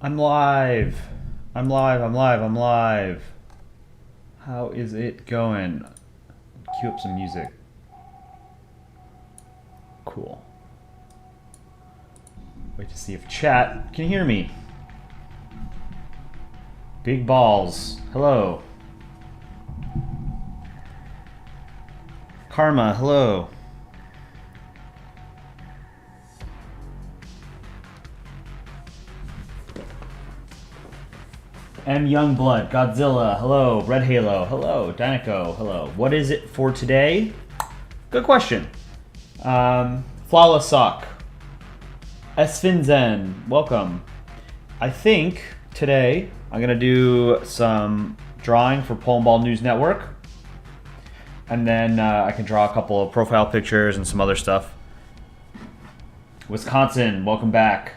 I'm live. I'm live. I'm live. I'm live. How is it going? Cue up some music. Cool. Wait to see if chat can hear me. Big balls. Hello. Karma. Hello. M Youngblood, Godzilla, hello. Red Halo, hello. Danico, hello. What is it for today? Good question. Flawless Sock. Esfinzen, welcome. I think today I'm going to do some drawing for Polandball News Network. And then I can draw a couple of profile pictures and some other stuff. Wisconsin, welcome back.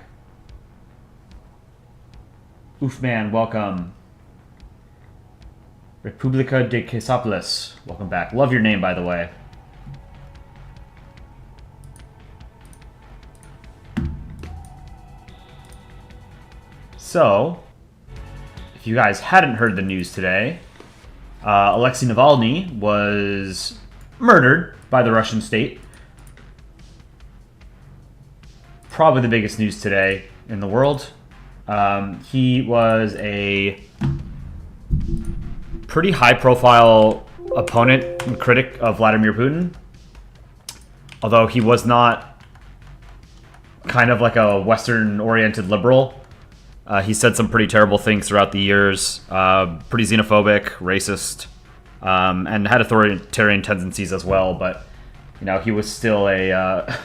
Oofman, welcome. Republica de Quesapolis, welcome back. Love your name, by the way. So, if you guys hadn't heard the news today, Alexei Navalny was murdered by the Russian state. Probably the biggest news today in the world. He was a pretty high-profile opponent and critic of Vladimir Putin, although he was not kind of like a Western-oriented liberal. He said some pretty terrible things throughout the years, pretty xenophobic, racist, and had authoritarian tendencies as well, but, you know, he was still a...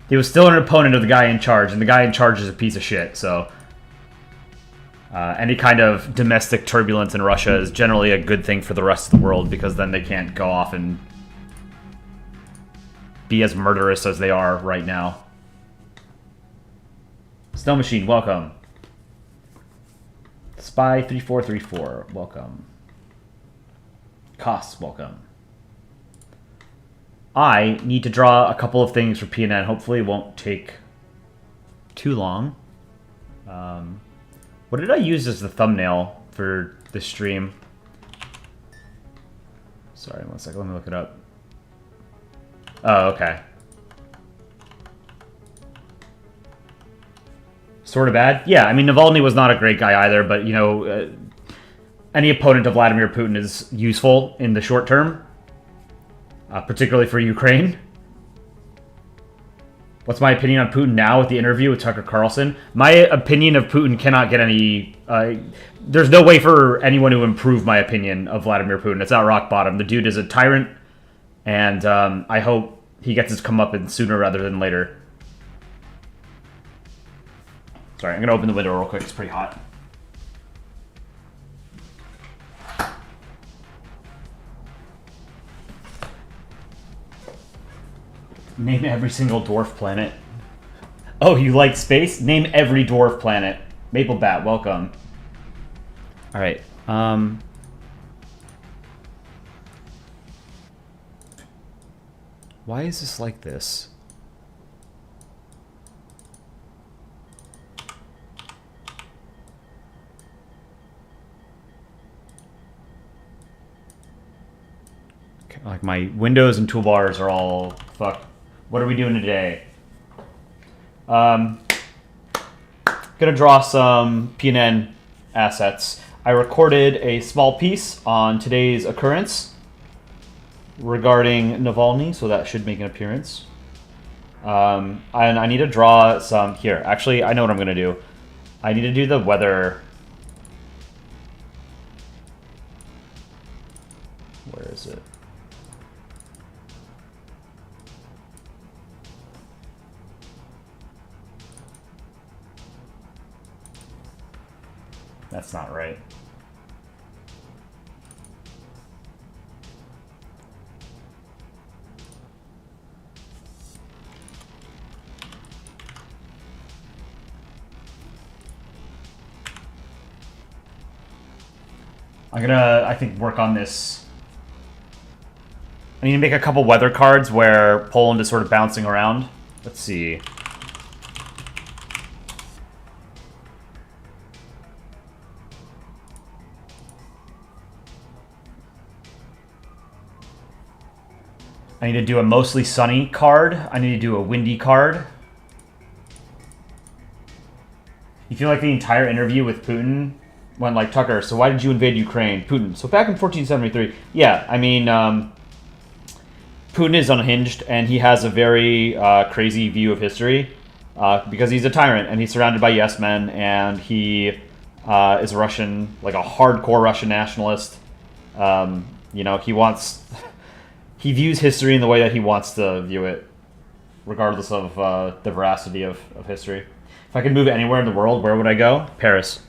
He was still an opponent of the guy in charge, and the guy in charge is a piece of shit, so... any kind of domestic turbulence in Russia is generally a good thing for the rest of the world, because then they can't go off and be as murderous as they are right now. Snow Machine, welcome. Spy3434, welcome. Koss, welcome. I need to draw a couple of things for PNN. Hopefully it won't take too long. What did I use as the thumbnail for this stream? Sorry, one second. Let me look it up. Oh, okay. Sort of bad? Yeah, I mean, Navalny was not a great guy either, but, you know, any opponent of Vladimir Putin is useful in the short term. Particularly for Ukraine. What's my opinion on Putin now with the interview with Tucker Carlson? My opinion of Putin cannot get any... there's no way for anyone to improve my opinion of Vladimir Putin. It's not rock bottom. The dude is a tyrant, and I hope he gets his comeuppance sooner rather than later. Sorry, I'm going to open the window real quick. It's pretty hot. Name every single dwarf planet. Oh, you like space? Name every dwarf planet. Maple Bat, welcome. Alright, why is this like this? Okay, like my windows and toolbars are all fucked. What are we doing today? Gonna draw some PNN assets. I recorded a small piece on today's occurrence regarding Navalny, so that should make an appearance. And I need to draw some... Here, actually, I know what I'm gonna do. I need to do the weather... Where is it? That's not right. I'm gonna, I think, work on this. I need to make a couple weather cards where Poland is sort of bouncing around. Let's see. I need to do a mostly sunny card. I need to do a windy card. You feel like the entire interview with Putin went like, Tucker, so why did you invade Ukraine? Putin. So back in 1473, yeah, I mean, Putin is unhinged, and he has a very crazy view of history because he's a tyrant, and he's surrounded by yes men, and he is a Russian, like a hardcore Russian nationalist. You know, he views history in the way that he wants to view it, regardless of the veracity of history. If I could move anywhere in the world, where would I go? Paris.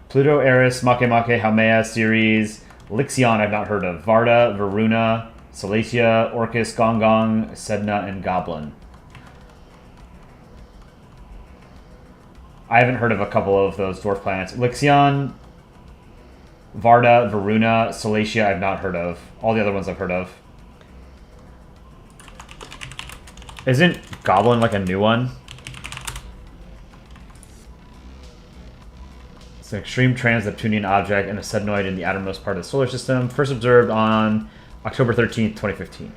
Pluto, Eris, Makemake, Haumea, Ceres, Lixion I've not heard of. Varda, Varuna, Salacia, Orcus, Gongong, Sedna, and Goblin. I haven't heard of a couple of those dwarf planets. Lixion, Varda, Varuna, Salacia I've not heard of. All the other ones I've heard of. Isn't Goblin like a new one? It's an extreme trans-Neptunian object and a sednoid in the outermost part of the solar system. First observed on October 13th, 2015.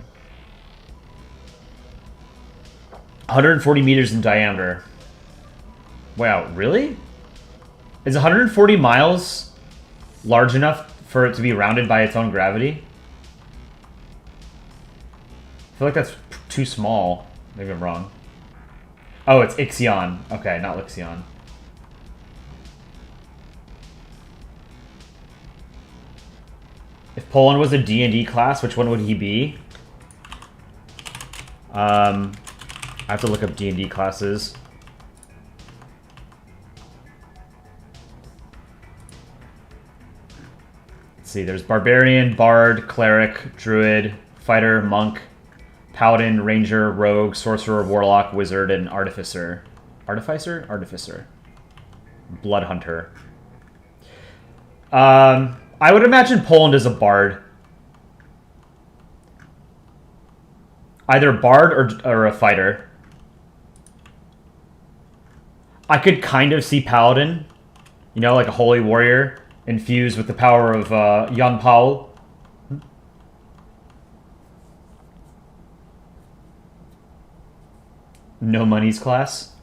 140 meters in diameter. Wow, really? Is 140 miles large enough for it to be rounded by its own gravity? I feel like that's too small. Maybe I'm wrong. Oh, it's Ixion. Okay, not Lixion. If Poland was a D&D class, which one would he be? I have to look up D&D classes. Let's see, there's Barbarian, Bard, Cleric, Druid, Fighter, Monk, Paladin, Ranger, Rogue, Sorcerer, Warlock, Wizard, and Artificer. Artificer? Artificer. Blood Hunter. I would imagine Poland is a Bard. Either Bard or a Fighter. I could kind of see Paladin. You know, like a Holy Warrior infused with the power of Jan Paul. No monies class.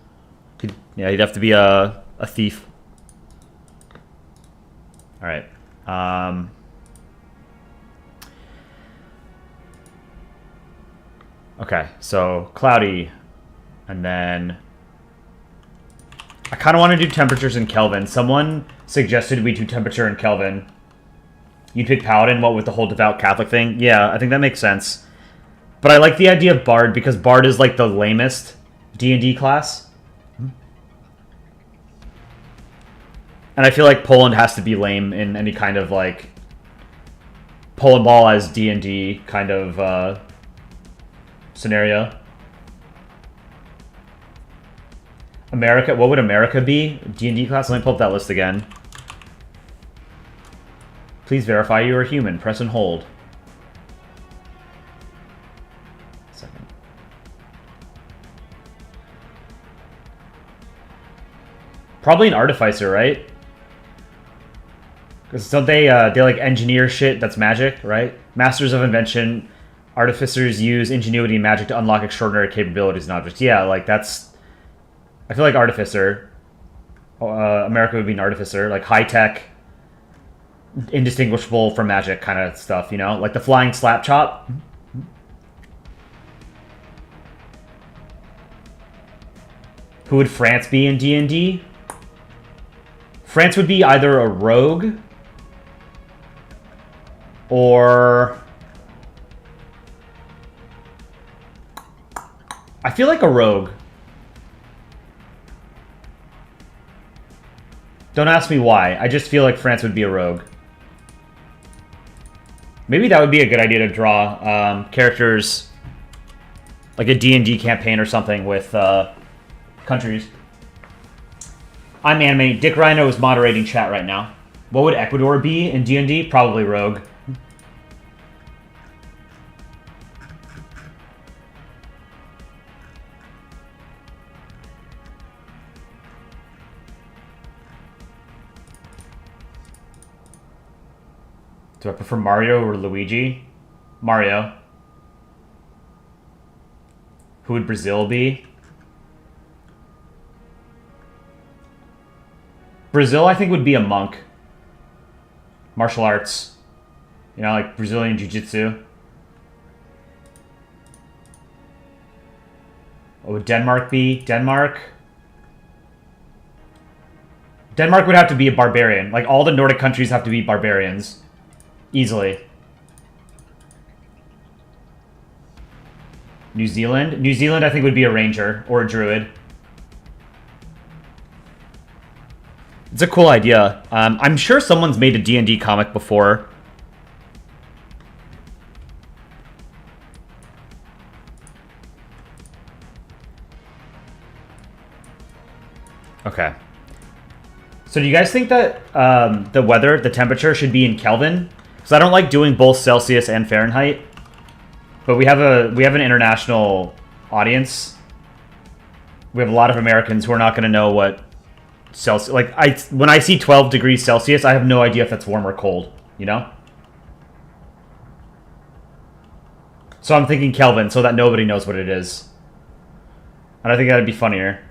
Yeah, you'd have to be a thief. All right. Okay, so cloudy, and then I kind of want to do temperatures in Kelvin. Someone suggested we do temperature in Kelvin. You pick Paladin, what with the whole devout Catholic thing? Yeah, I think that makes sense. But I like the idea of Bard because Bard is like the lamest D&D class. And I feel like Poland has to be lame in any kind of like Polandball as D&D kind of scenario. America, what would America be? D&D class? Let me pull up that list again. Please verify you are human. Press and hold. Second. Probably an artificer, right? Because don't they like engineer shit that's magic, right? Masters of invention, artificers use ingenuity and magic to unlock extraordinary capabilities and objects. Yeah, like that's... I feel like artificer. America would be an artificer, like high tech, indistinguishable from magic kind of stuff, you know? Like the flying slap chop. Who would France be in D&D? France would be either a rogue or... I feel like a rogue. Don't ask me why. I just feel like France would be a rogue. Maybe that would be a good idea to draw characters like a D&D campaign or something with countries. I'm Anime. Dick Rhino is moderating chat right now. What would Ecuador be in D&D? Probably rogue. Do I prefer Mario or Luigi? Mario. Who would Brazil be? Brazil, I think, would be a monk. Martial arts. You know, like Brazilian Jiu-Jitsu. What would Denmark be? Denmark would have to be a barbarian. Like, all the Nordic countries have to be barbarians. Easily. New Zealand? New Zealand, I think, would be a ranger or a druid. It's a cool idea. I'm sure someone's made a D&D comic before. Okay. So do you guys think that the weather, the temperature, should be in Kelvin? Because I don't like doing both Celsius and Fahrenheit. But we have an international audience. We have a lot of Americans who are not going to know what Celsius... Like, when I see 12 degrees Celsius, I have no idea if that's warm or cold, you know? So I'm thinking Kelvin, so that nobody knows what it is. And I think that'd be funnier.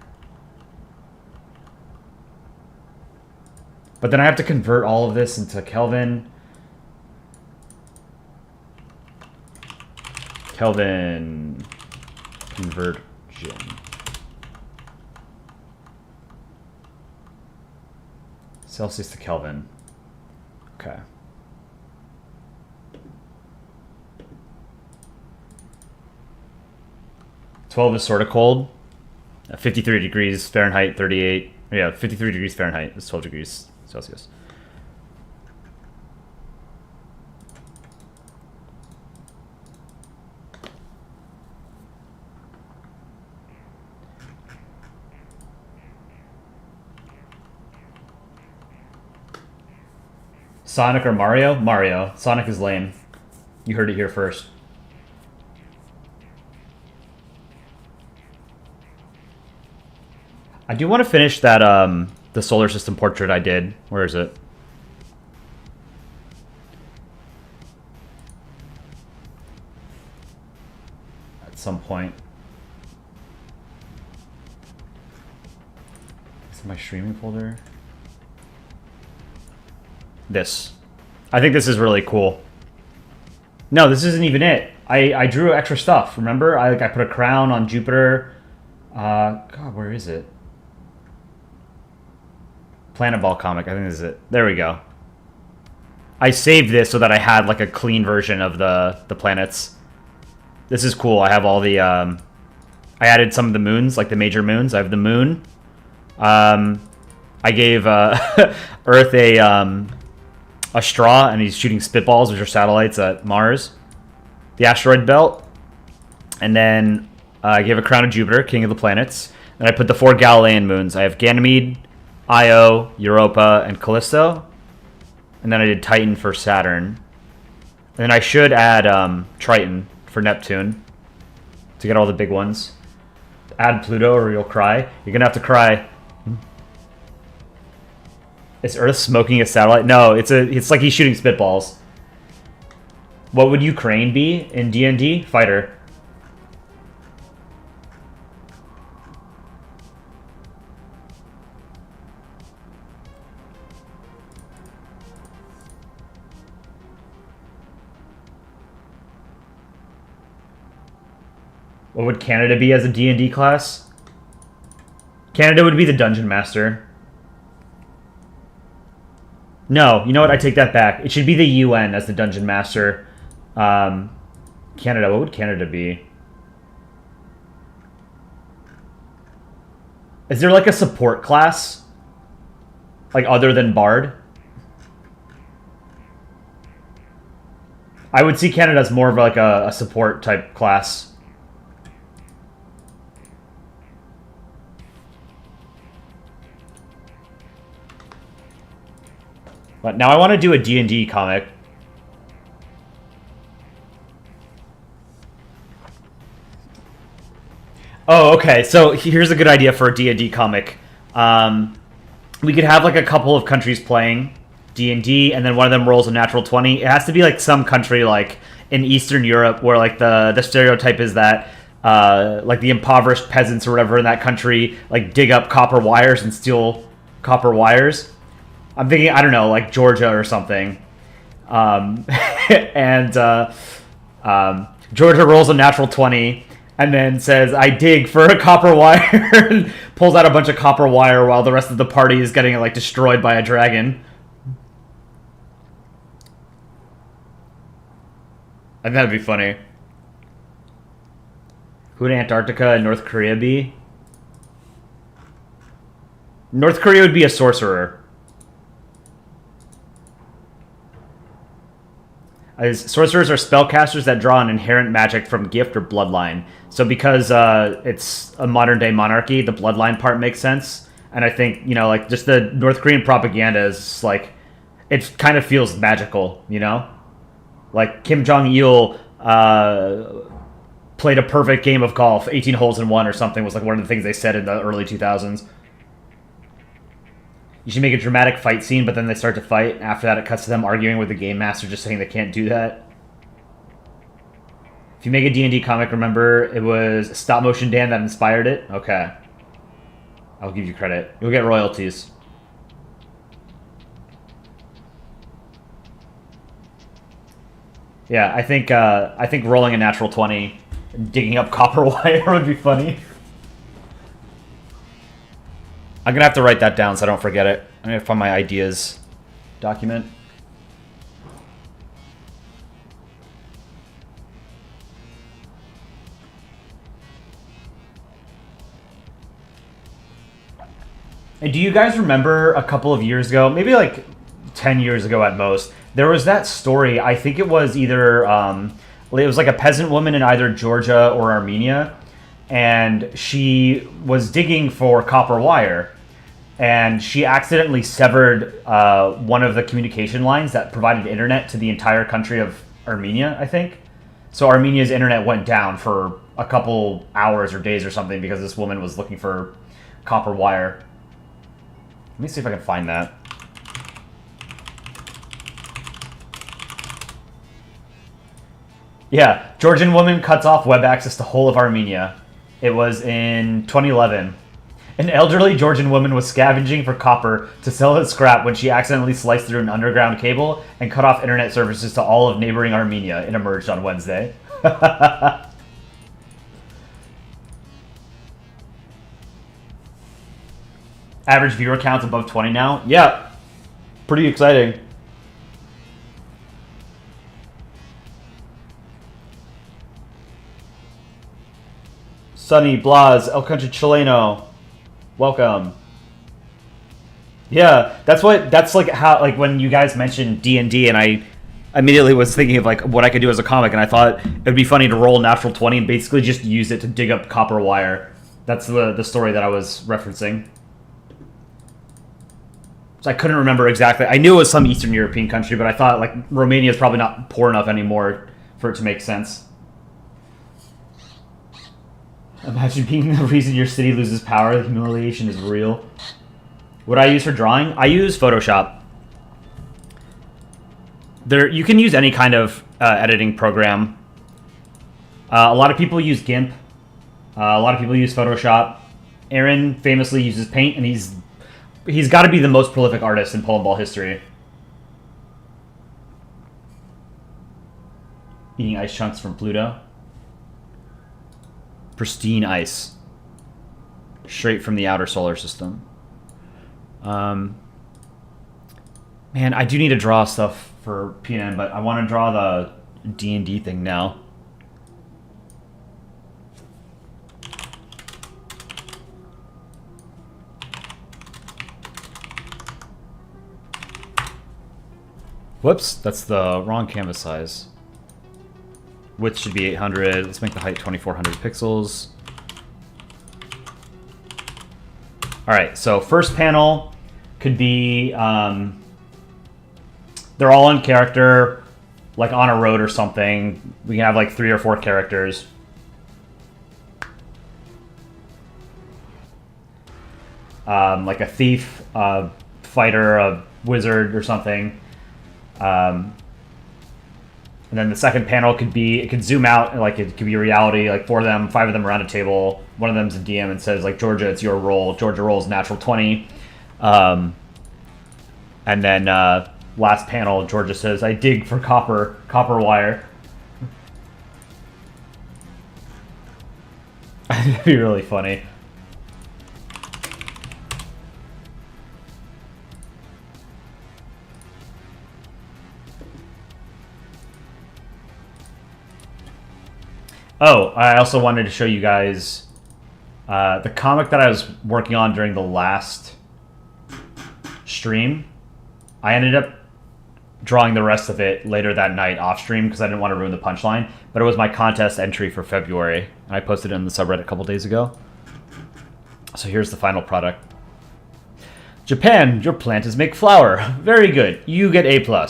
But then I have to convert all of this into Kelvin. Kelvin conversion. Celsius to Kelvin. Okay. $12 is sort of cold. 53 degrees Fahrenheit, 38. Yeah, 53 degrees Fahrenheit is 12 degrees Celsius. Sonic or Mario? Mario. Sonic is lame. You heard it here first. I do want to finish that, the solar system portrait I did. Where is it? At some point. Is it my streaming folder? This. I think this is really cool. No, this isn't even it. I drew extra stuff, remember? I put a crown on Jupiter. God, where is it? Polandball comic, I think this is it. There we go. I saved this so that I had like a clean version of the planets. This is cool. I have all the I added some of the moons, like the major moons. I have the moon. I gave Earth a straw, and he's shooting spitballs, which are satellites at Mars. The asteroid belt. And then I gave a crown of Jupiter, king of the planets. And I put the 4 Galilean moons. I have Ganymede, Io, Europa, and Callisto. And then I did Titan for Saturn. And then I should add Triton for Neptune to get all the big ones. Add Pluto or you'll cry. You're going to have to cry. Is Earth smoking a satellite? No, it's like he's shooting spitballs. What would Ukraine be in D&D? Fighter. What would Canada be as a D&D class? Canada would be the Dungeon Master. No, you know what? I take that back. It should be the UN as the Dungeon Master. Canada, what would Canada be? Is there like a support class? Like other than Bard? I would see Canada as more of like a support type class. But now I want to do a D&D comic. Oh, okay. So here's a good idea for a D&D comic. We could have like a couple of countries playing D&D, and then one of them rolls a natural 20. It has to be like some country like in Eastern Europe where like the stereotype is that like the impoverished peasants or whatever in that country like dig up copper wires and steal copper wires. I'm thinking, I don't know, like Georgia or something. And Georgia rolls a natural 20 and then says, I dig for a copper wire, and pulls out a bunch of copper wire while the rest of the party is getting like destroyed by a dragon. I think that'd be funny. Who would Antarctica and North Korea be? North Korea would be a sorcerer. Sorcerers are spellcasters that draw an inherent magic from gift or bloodline. So because it's a modern-day monarchy, the bloodline part makes sense. And I think, you know, like, just the North Korean propaganda is, like, it kind of feels magical, you know? Like, Kim Jong-il played a perfect game of golf, 18 holes in one or something was, like, one of the things they said in the early 2000s. You should make a dramatic fight scene, but then they start to fight. After that, it cuts to them arguing with the game master, just saying they can't do that. If you make a D&D comic, remember, it was Stop Motion Dan that inspired it? Okay. I'll give you credit. You'll get royalties. Yeah, I think rolling a natural 20 and digging up copper wire would be funny. I'm going to have to write that down so I don't forget it. I'm going to find my ideas document. And do you guys remember a couple of years ago, maybe like 10 years ago at most, there was that story, I think it was either, it was like a peasant woman in either Georgia or Armenia, and she was digging for copper wire, and she accidentally severed one of the communication lines that provided internet to the entire country of Armenia, I think. So Armenia's internet went down for a couple hours or days or something because this woman was looking for copper wire. Let me see if I can find that. Yeah, Georgian woman cuts off web access to whole of Armenia. It was in 2011. An elderly Georgian woman was scavenging for copper to sell as scrap when she accidentally sliced through an underground cable and cut off internet services to all of neighboring Armenia. It emerged on Wednesday. Average viewer count's above 20 now? Yeah. Pretty exciting. Sunny, Blas, El Country Chileno. Welcome. Yeah, that's like how, like, when you guys mentioned D&D and I immediately was thinking of like what I could do as a comic, and I thought it would be funny to roll a natural 20 and basically just use it to dig up copper wire. That's the story that I was referencing. So I couldn't remember exactly. I knew it was some Eastern European country, but I thought like Romania is probably not poor enough anymore for it to make sense. Imagine being the reason your city loses power. The humiliation is real. What I use for drawing? I use Photoshop. You can use any kind of editing program. A lot of people use GIMP. A lot of people use Photoshop. Aaron famously uses Paint, and he's got to be the most prolific artist in Polandball history. Eating ice chunks from Pluto. Pristine ice. Straight from the outer solar system. Man, I do need to draw stuff for PNN, but I want to draw the D&D thing now. Whoops, that's the wrong canvas size. Width should be 800. Let's make the height 2400 pixels. All right, so first panel could be, they're all in character, like on a road or something. We can have like 3 or 4 characters. Like a thief, a fighter, a wizard or something. And then the second panel could be, it could zoom out, like it could be reality, like 4 of them, 5 of them around a table. One of them's a DM and says, like, Georgia, it's your roll. Georgia rolls natural 20. And then last panel, Georgia says, I dig for copper wire. That'd be really funny. Oh, I also wanted to show you guys the comic that I was working on during the last stream. I ended up drawing the rest of it later that night off stream because I didn't want to ruin the punchline, but it was my contest entry for February, and I posted it in the subreddit a couple days ago. So here's the final product. Japan, your plant is make flour. Very good. You get A+.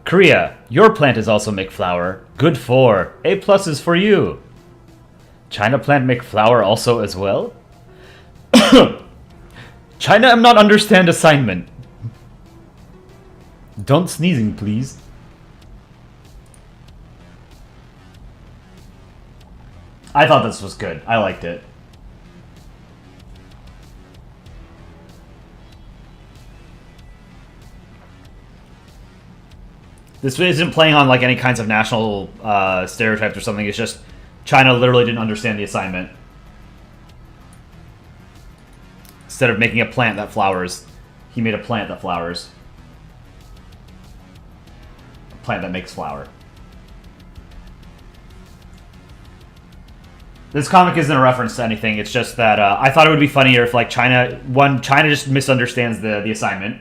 Korea, your plant is also make flour. Good for. A+ is for you. China plant make flour also as well? China am not understand assignment. Don't sneezing, please. I thought this was good. I liked it. This isn't playing on like any kinds of national stereotypes or something. It's just China literally didn't understand the assignment. Instead of making a plant that flowers, he made a plant that flowers. A plant that makes flour. This comic isn't a reference to anything. It's just that I thought it would be funnier if like China just misunderstands the assignment,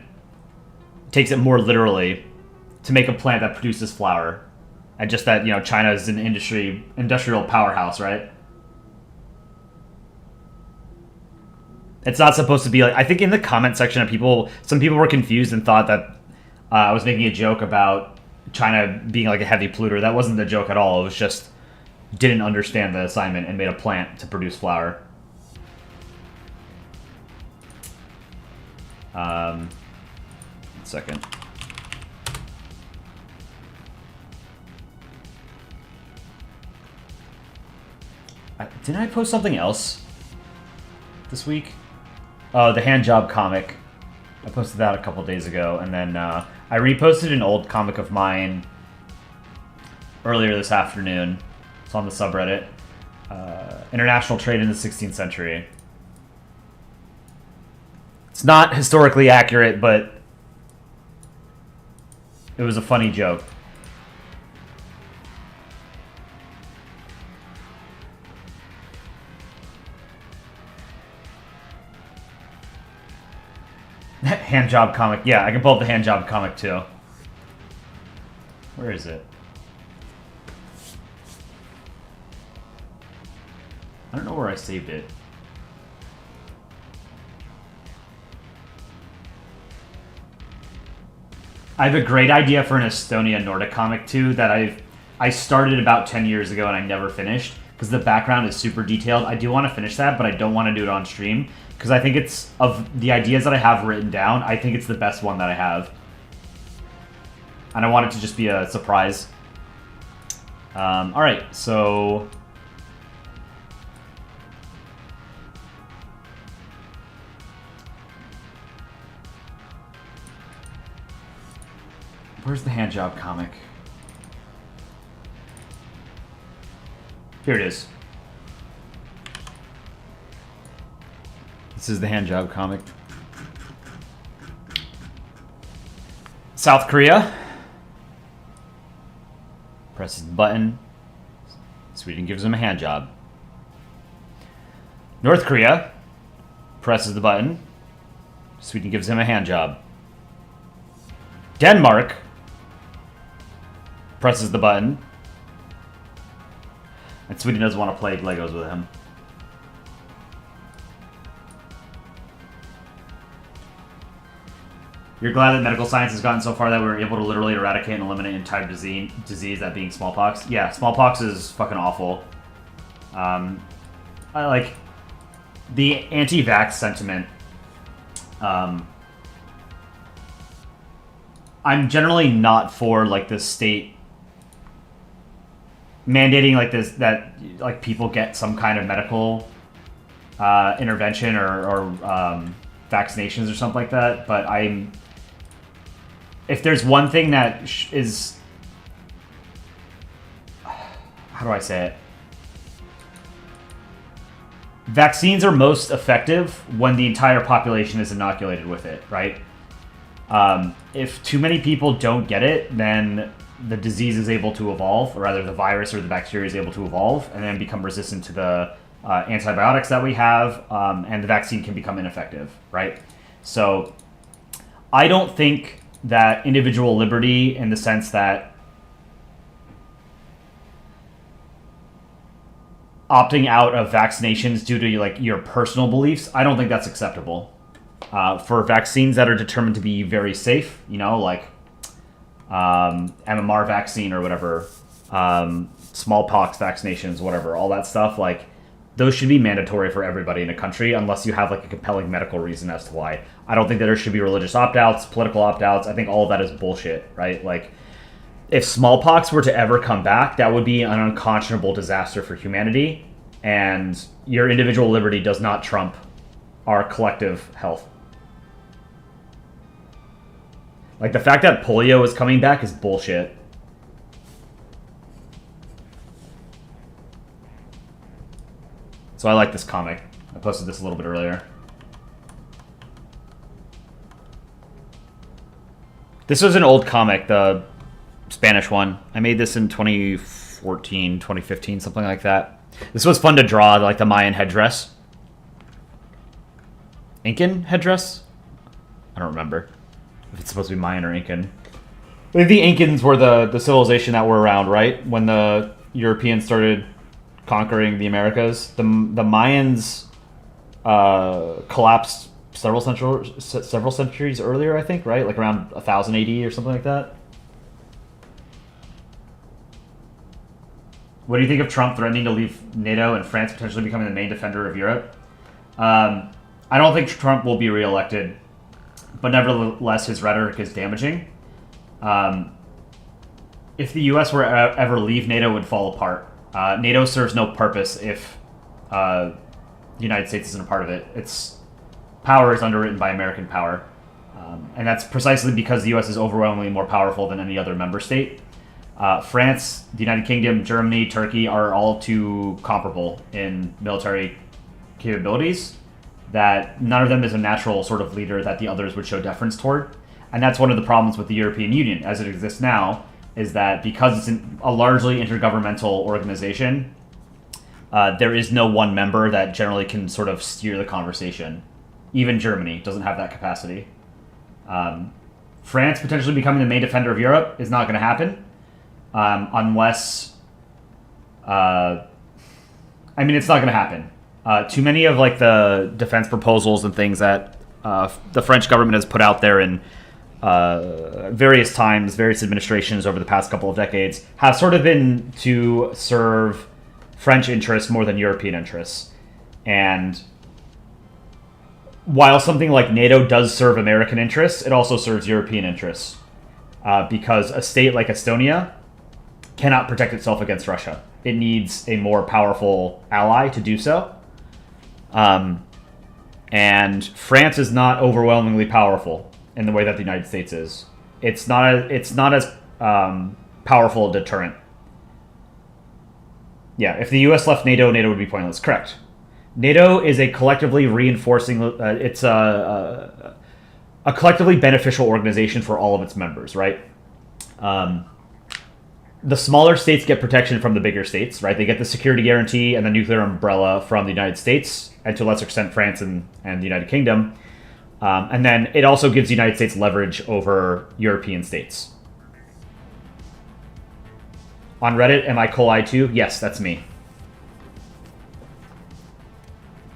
takes it more literally, to make a plant that produces flour. And just that, you know, China is an industrial powerhouse, right? It's not supposed to be like... I think in the comment section of some people were confused and thought that I was making a joke about China being like a heavy polluter. That wasn't the joke at all. It was just didn't understand the assignment and made a plant to produce flour. One second. Didn't I post something else this week? Oh, the hand job comic. I posted that a couple days ago, and then I reposted an old comic of mine earlier this afternoon. It's on the subreddit. International Trade in the 16th Century. It's not historically accurate, but it was a funny joke. Hand job comic. Yeah, I can pull up the hand job comic too. Where is it? I don't know where I saved it. I have a great idea for an Estonia Nordic comic too that I started about 10 years ago and I never finished because the background is super detailed. I do want to finish that, but I don't want to do it on stream because I think it's, of the ideas that I have written down, I think it's the best one that I have. And I want it to just be a surprise. Alright, so... Where's the hand job comic? Here it is. This is the hand job comic. South Korea. Presses the button. Sweden gives him a hand job. North Korea. Presses the button. Sweden gives him a hand job. Denmark. Presses the button. And Sweden doesn't want to play Legos with him. You're glad that medical science has gotten so far that we were able to literally eradicate and eliminate an entire disease, that being smallpox? Yeah, smallpox is fucking awful. I like the anti-vax sentiment. I'm generally not for like the state mandating like this that like people get some kind of medical intervention or vaccinations or something like that. But if there's one thing that is, how do I say it? Vaccines are most effective when the entire population is inoculated with it, right? If too many people don't get it, then the disease is able to evolve, or rather the virus or the bacteria is able to evolve and then become resistant to the antibiotics that we have, and the vaccine can become ineffective, right? So I don't think that individual liberty, in the sense that opting out of vaccinations due to like your personal beliefs, I don't think that's acceptable. For vaccines that are determined to be very safe, you know, like MMR vaccine or whatever, smallpox vaccinations, whatever, all that stuff, like those should be mandatory for everybody in a country unless you have like a compelling medical reason as to why. I don't think that there should be religious opt-outs, political opt-outs. I think all of that is bullshit, right? Like, if smallpox were to ever come back, that would be an unconscionable disaster for humanity, and your individual liberty does not trump our collective health. Like, the fact that polio is coming back is bullshit. So I like this comic. I posted this a little bit earlier. This was an old comic, the Spanish one. I made this in 2014, 2015, something like that. This was fun to draw, like the Mayan headdress. Incan headdress? I don't remember if it's supposed to be Mayan or Incan. I think the Incans were the civilization that were around, right? When the Europeans started conquering the Americas. The Mayans collapsed several centuries earlier, I think, right? Like around 1000 AD or something like that. What do you think of Trump threatening to leave NATO and France potentially becoming the main defender of Europe? I don't think Trump will be reelected, but nevertheless, his rhetoric is damaging. If the U.S. were ever leave, NATO would fall apart. NATO serves no purpose if the United States isn't a part of it. Its power is underwritten by American power. And that's precisely because the U.S. is overwhelmingly more powerful than any other member state. France, the United Kingdom, Germany, Turkey are all too comparable in military capabilities that none of them is a natural sort of leader that the others would show deference toward. And that's one of the problems with the European Union as it exists now, is that because it's a largely intergovernmental organization, there is no one member that generally can sort of steer the conversation. Even Germany doesn't have that capacity. France potentially becoming the main defender of Europe is not going to happen unless... I mean, it's not going to happen. Too many of like the defense proposals and things that the French government has put out there in various times, various administrations over the past couple of decades have sort of been to serve French interests more than European interests. And while something like NATO does serve American interests, it also serves European interests. Because a state like Estonia cannot protect itself against Russia. It needs a more powerful ally to do so. And France is not overwhelmingly powerful in the way that the United States is. It's not as powerful a deterrent. Yeah, if the U.S. left NATO, NATO would be pointless. Correct. NATO is a collectively reinforcing. It's a collectively beneficial organization for all of its members, right? The smaller states get protection from the bigger states, right? They get the security guarantee and the nuclear umbrella from the United States, and to a lesser extent, France and the United Kingdom. And then it also gives the United States leverage over European states. On Reddit, am I Coli2? Yes, that's me.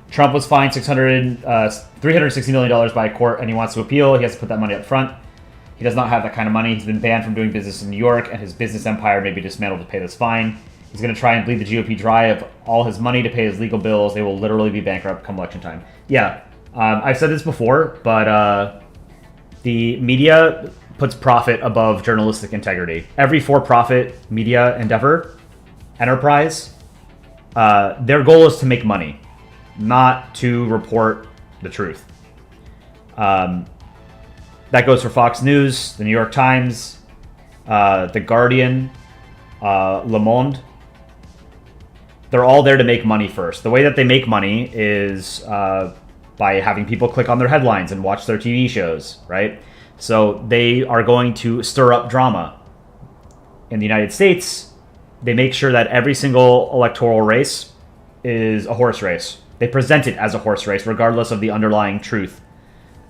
Trump was fined $360 million by a court, and he wants to appeal. He has to put that money up front. He does not have that kind of money. He's been banned from doing business in New York, and his business empire may be dismantled to pay this fine. He's going to try and bleed the GOP dry of all his money to pay his legal bills. They will literally be bankrupt come election time. Yeah, I've said this before, but the media puts profit above journalistic integrity. Every for-profit media enterprise, their goal is to make money, not to report the truth. That goes for Fox News, the New York Times, The Guardian, Le Monde. They're all there to make money first. The way that they make money is by having people click on their headlines and watch their TV shows, right? So they are going to stir up drama. In the United States, they make sure that every single electoral race is a horse race. They present it as a horse race, regardless of the underlying truth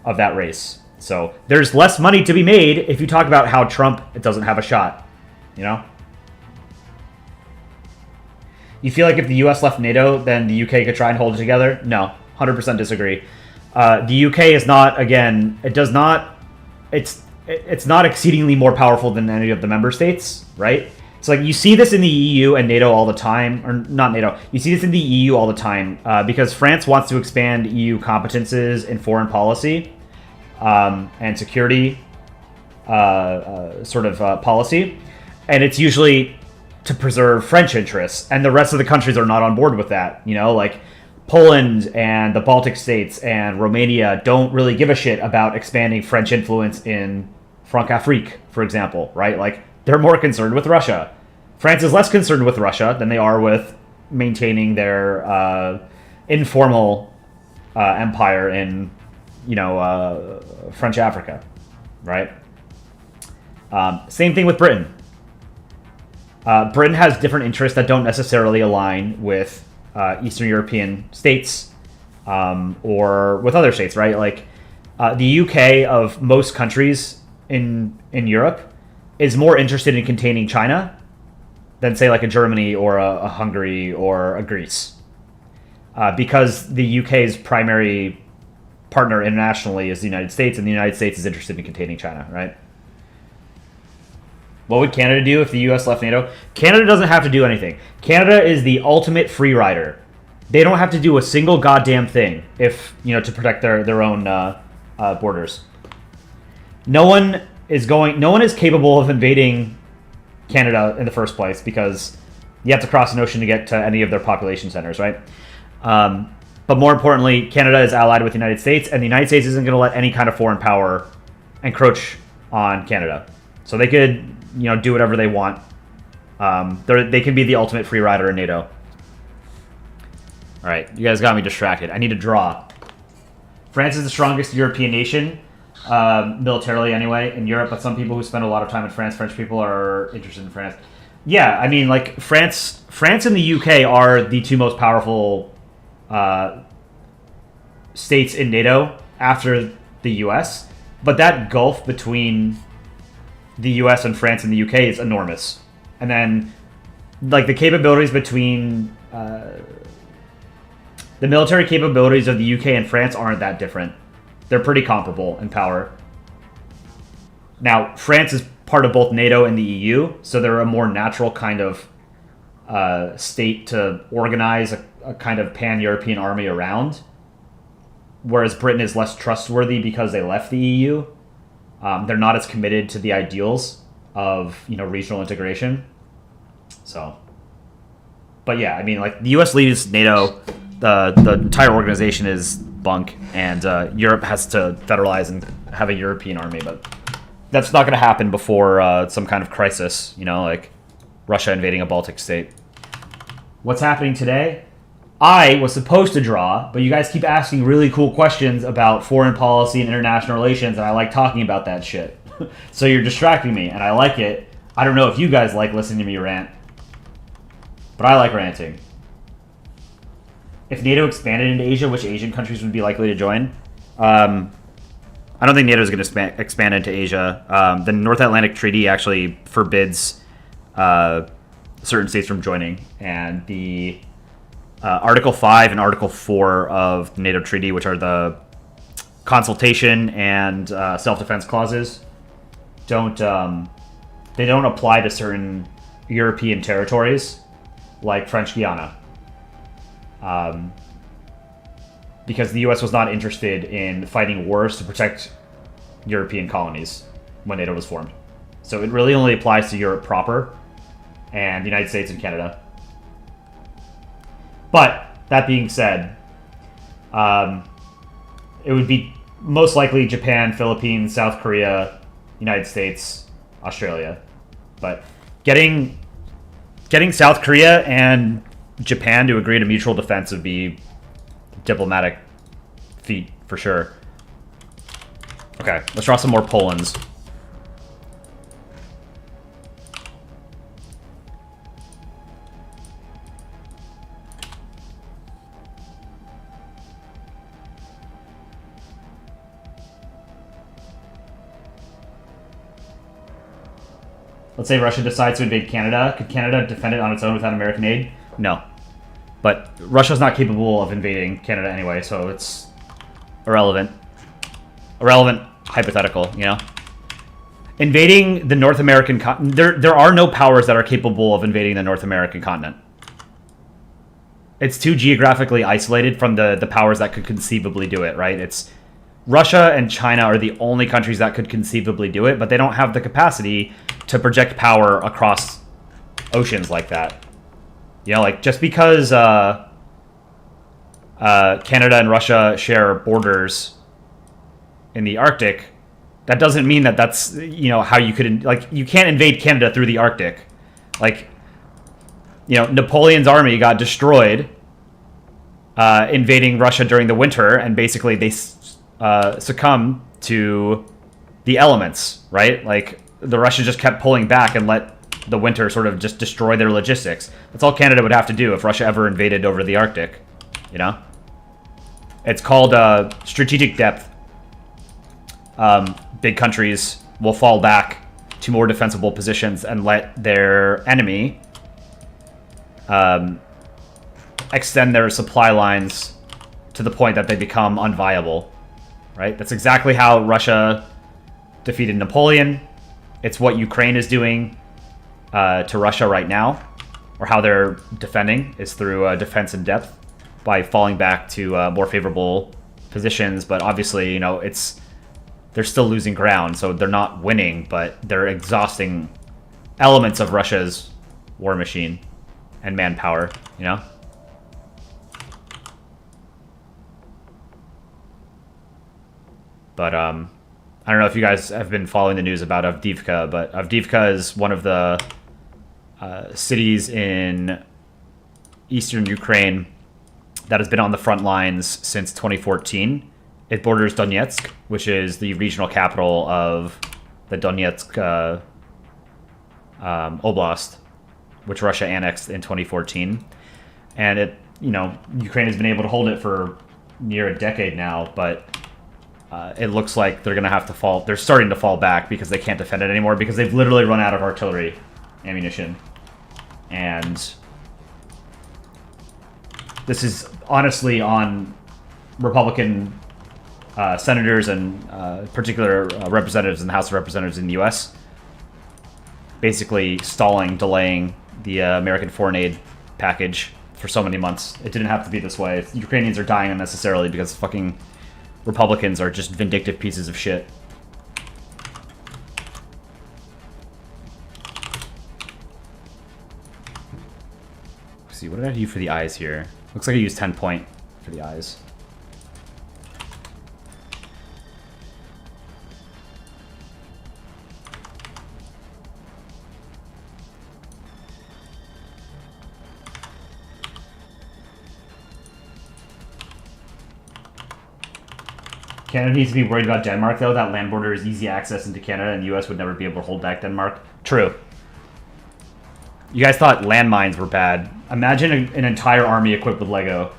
of that race. So there's less money to be made if you talk about how Trump doesn't have a shot, you know? You feel like if the US left NATO, then the UK could try and hold it together? No, 100% disagree. The UK is not, again, it's not exceedingly more powerful than any of the member states, right? So like you see this in the EU and NATO all the time, or not NATO, you see this in the EU all the time because France wants to expand EU competences in foreign policy and security policy. And it's usually to preserve French interests, and the rest of the countries are not on board with that. You know, like Poland and the Baltic states and Romania don't really give a shit about expanding French influence in Francafrique, for example, right? Like they're more concerned with Russia. France is less concerned with Russia than they are with maintaining their informal empire in, French Africa, right? Same thing with Britain. Britain has different interests that don't necessarily align with Eastern European states or with other states, right? Like the UK of most countries in Europe is more interested in containing China than, say, like a Germany or a Hungary or a Greece. Because the UK's primary partner internationally is the United States, and the United States is interested in containing China, right? What would Canada do if the US left NATO? Canada doesn't have to do anything. Canada is the ultimate free rider. They don't have to do a single goddamn thing to protect their own borders. No one is capable of invading Canada in the first place because you have to cross an ocean to get to any of their population centers, right? But more importantly, Canada is allied with the United States, and the United States isn't going to let any kind of foreign power encroach on Canada. So they could, do whatever they want. They can be the ultimate free rider in NATO. All right, you guys got me distracted. I need to draw. France is the strongest European nation, militarily anyway, in Europe, but some people who spend a lot of time in France, French people are interested in France. Yeah, I mean, like, France and the UK are the two most powerful states in NATO after the US, but that gulf between the US and France and the UK is enormous. And then, like, the capabilities between the military capabilities of the UK and France aren't that different. They're pretty comparable in power. Now, France is part of both NATO and the EU, so they're a more natural kind of state to organize a kind of pan-European army around, whereas Britain is less trustworthy because they left the EU. They're not as committed to the ideals of, regional integration. So, but yeah, I mean, like, the US leaves NATO, the entire organization is bunk, and Europe has to federalize and have a European army, but that's not going to happen before some kind of crisis, like Russia invading a Baltic state. What's happening today? I was supposed to draw, but you guys keep asking really cool questions about foreign policy and international relations, and I like talking about that shit. So you're distracting me, and I like it. I don't know if you guys like listening to me rant, but I like ranting. If NATO expanded into Asia, which Asian countries would be likely to join? I don't think NATO is going to expand into Asia. The North Atlantic Treaty actually forbids certain states from joining, and the Article 5 and Article 4 of the NATO Treaty, which are the consultation and self-defense clauses, don't apply to certain European territories, like French Guiana. Because the U.S. was not interested in fighting wars to protect European colonies. when NATO was formed. So it really only applies to Europe proper and the United States and Canada. But that being said, it would be most likely Japan, Philippines, South Korea, United States, Australia. But getting South Korea and Japan to agree to mutual defense would be a diplomatic feat for sure. Okay, let's draw some more Polands. Let's say Russia decides to invade Canada. Could Canada defend it on its own without American aid? No. But Russia's not capable of invading Canada anyway, so it's irrelevant. Irrelevant hypothetical, you know? Invading the North American continent... There are no powers that are capable of invading the North American continent. It's too geographically isolated from the powers that could conceivably do it, right? It's... Russia and China are the only countries that could conceivably do it, but they don't have the capacity to project power across oceans like that. You know, like, just because Canada and Russia share borders in the Arctic, that doesn't mean that that's, you know, how you could... Like, you can't invade Canada through the Arctic. Like, you know, Napoleon's army got destroyed invading Russia during the winter, and basically they... succumb to the elements, right? Like, the Russians just kept pulling back and let the winter sort of just destroy their logistics. That's all Canada would have to do if Russia ever invaded over the Arctic, you know? It's called strategic depth. Big countries will fall back to more defensible positions and let their enemy extend their supply lines to the point that they become unviable. Right? That's exactly how Russia defeated Napoleon. It's what Ukraine is doing to Russia right now, or how they're defending is through defense in depth by falling back to more favorable positions. But obviously, you know, they're still losing ground, so they're not winning, but they're exhausting elements of Russia's war machine and manpower, you know? But I don't know if you guys have been following the news about Avdiivka, but Avdiivka is one of the cities in eastern Ukraine that has been on the front lines since 2014. It borders Donetsk, which is the regional capital of the Donetsk Oblast, which Russia annexed in 2014. And it, you know, Ukraine has been able to hold it for near a decade now, but it looks like they're going to have to fall. They're starting to fall back because they can't defend it anymore because they've literally run out of artillery ammunition. And this is honestly on Republican senators and particular representatives in the House of Representatives in the U.S. basically stalling, delaying the American foreign aid package for so many months. It didn't have to be this way. Ukrainians are dying unnecessarily because fucking Republicans are just vindictive pieces of shit. Let's see, what did I do for the eyes here? Looks like I used 10 point for the eyes. Canada needs to be worried about Denmark, though. That land border is easy access into Canada, and the U.S. would never be able to hold back Denmark. True. You guys thought landmines were bad. Imagine an entire army equipped with Lego.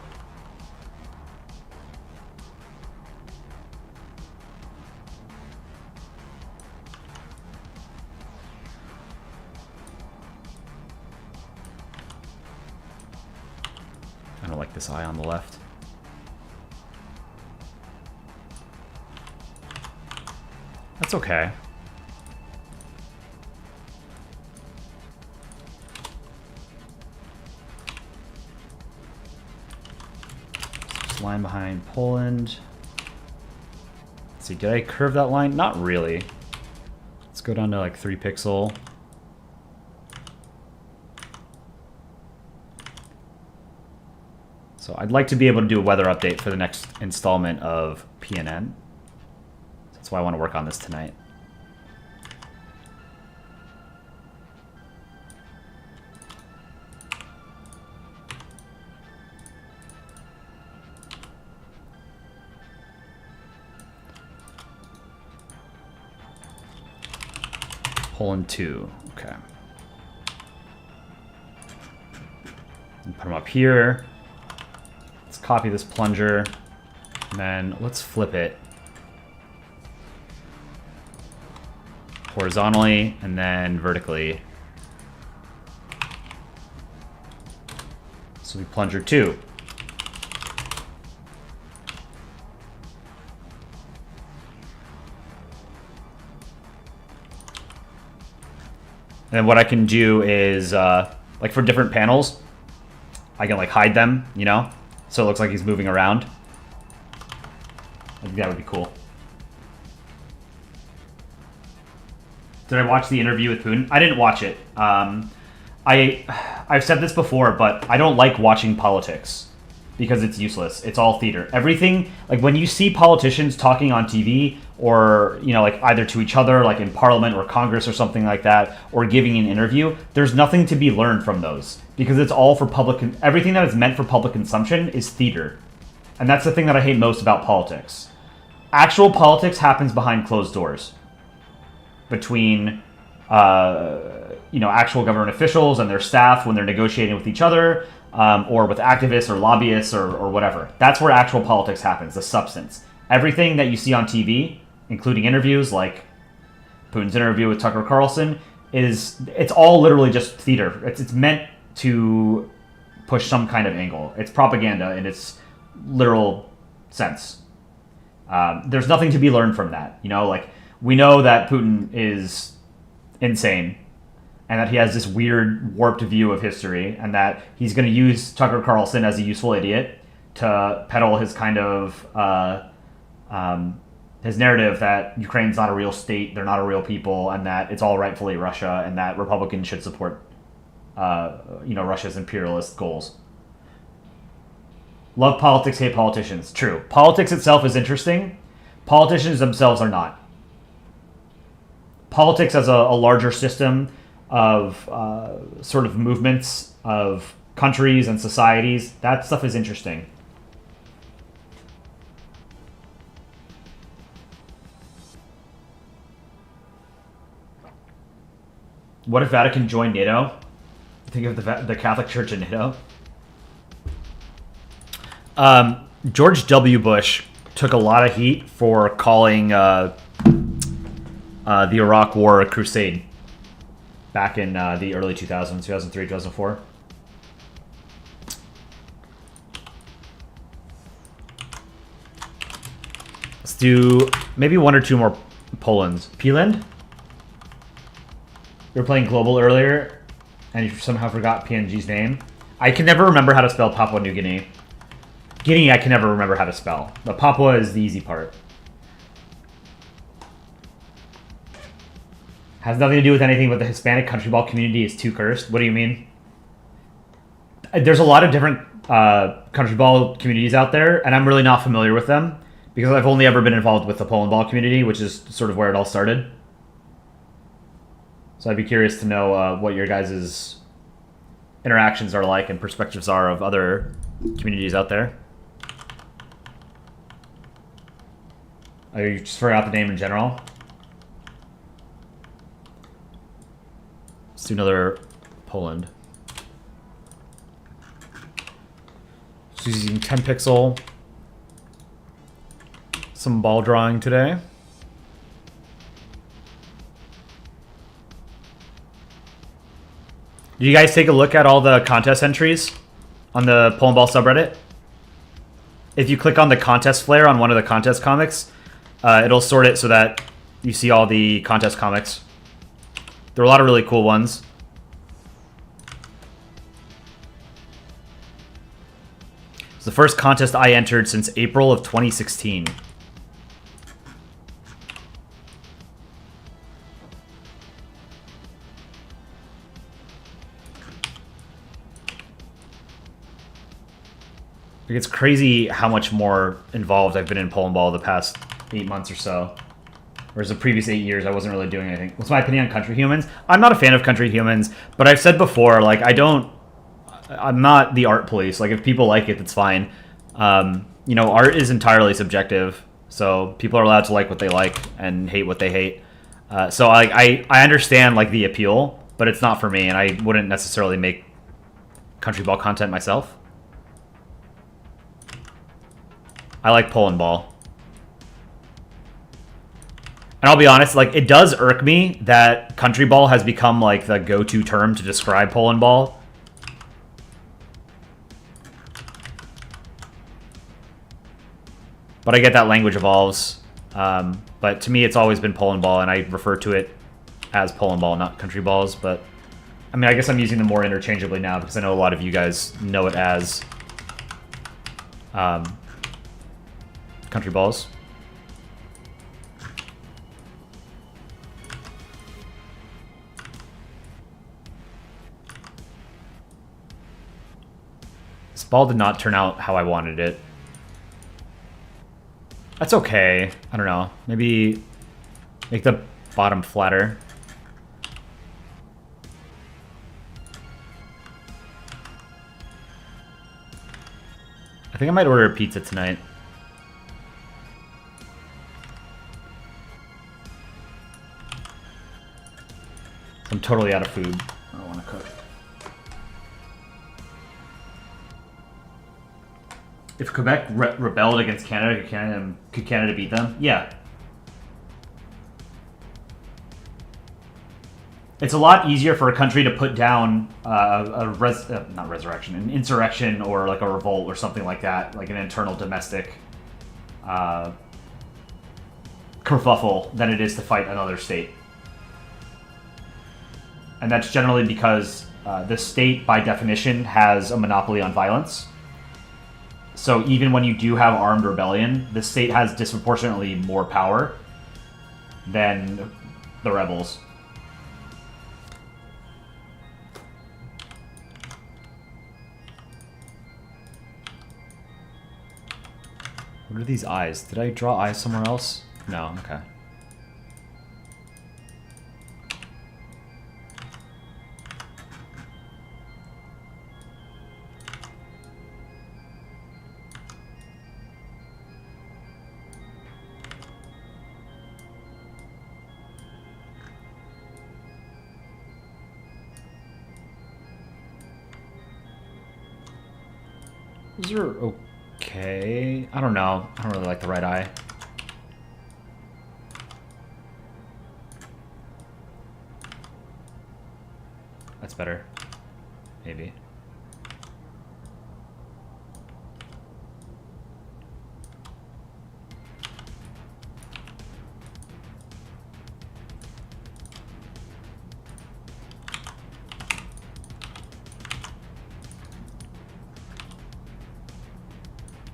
I don't like this eye on the left. That's okay. Just line behind Poland. Let's see, did I curve that line? Not really. go down to like 3 pixel. So I'd like to be able to do a weather update for the next installment of PNN. That's why I want to work on this tonight. Poland 2, okay. And put them up here. Let's copy this plunger, and then let's flip it horizontally and then vertically. So we plunger 2. And what I can do is, like for different panels, I can like hide them, you know? So it looks like he's moving around. I think that would be cool. Did I watch the interview with Putin? I didn't watch it. I've said this before, but I don't like watching politics because it's useless. It's all theater. Everything, like when you see politicians talking on TV or, you know, like either to each other, like in Parliament or Congress or something like that, or giving an interview, there's nothing to be learned from those because it's all for public. Everything that is meant for public consumption is theater. And that's the thing that I hate most about politics. Actual politics happens behind closed doors between, you know, actual government officials and their staff when they're negotiating with each other, or with activists or lobbyists or whatever. That's where actual politics happens, the substance. Everything that you see on TV, including interviews like Putin's interview with Tucker Carlson, it's all literally just theater. It's meant to push some kind of angle. It's propaganda in its literal sense. There's nothing to be learned from that. You know, like we know that Putin is insane and that he has this weird warped view of history and that he's going to use Tucker Carlson as a useful idiot to peddle his kind of his narrative that Ukraine's not a real state, they're not a real people, and that it's all rightfully Russia, and that Republicans should support, you know, Russia's imperialist goals. Love politics, hate politicians. True. Politics itself is interesting. Politicians themselves are not. Politics as a larger system of sort of movements of countries and societies, that stuff is interesting. What if Vatican joined NATO? Think of the Catholic Church in NATO. George W. Bush took a lot of heat for calling the Iraq War a crusade back in the early 2000s, 2003, 2004. Let's do maybe 1 or 2 more Polands. Poland? You were playing Global earlier, and you somehow forgot PNG's name. I can never remember how to spell Papua New Guinea. Guinea, I can never remember how to spell. But Papua is the easy part. Has nothing to do with anything, but the Hispanic country ball community is too cursed. What do you mean? There's a lot of different country ball communities out there, and I'm really not familiar with them because I've only ever been involved with the Polandball community, which is sort of where it all started. So I'd be curious to know what your guys' interactions are like and perspectives are of other communities out there. Oh, you just forgot the name in general? Let's do another Poland. Just using 10 pixel. Some ball drawing today. Did you guys take a look at all the contest entries on the Polandball subreddit? If you click on the contest flare on one of the contest comics, it'll sort it so that you see all the contest comics. There are a lot of really cool ones. It's the first contest I entered since April of 2016. Like, it's crazy how much more involved I've been in Polandball the past 8 months or so. Whereas the previous 8 years, I wasn't really doing anything. What's my opinion on Country Humans? I'm not a fan of Country Humans, but I've said before, like, I'm not the art police. Like, if people like it, that's fine. You know, art is entirely subjective, so people are allowed to like what they like and hate what they hate. So I understand, like, the appeal, but it's not for me, and I wouldn't necessarily make Country Ball content myself. I like Polandball. And I'll be honest, like, it does irk me that Country Ball has become, like, the go-to term to describe Polandball. But I get that language evolves. But to me, it's always been Polandball, and I refer to it as Polandball, not Country Balls. But, I mean, I guess I'm using them more interchangeably now because I know a lot of you guys know it as Country Balls. This ball did not turn out how I wanted it. That's okay. I don't know. Maybe make the bottom flatter. I think I might order a pizza tonight. I'm totally out of food. I don't want to cook. If Quebec rebelled against Canada, could Canada beat them? Yeah. It's a lot easier for a country to put down an insurrection or like a revolt or something like that, like an internal domestic kerfuffle, than it is to fight another state. And that's generally because the state, by definition, has a monopoly on violence. So even when you do have armed rebellion, the state has disproportionately more power than the rebels. What are these eyes? Did I draw eyes somewhere else? No, okay. Those are okay. I don't know. I don't really like the right eye. That's better. Maybe.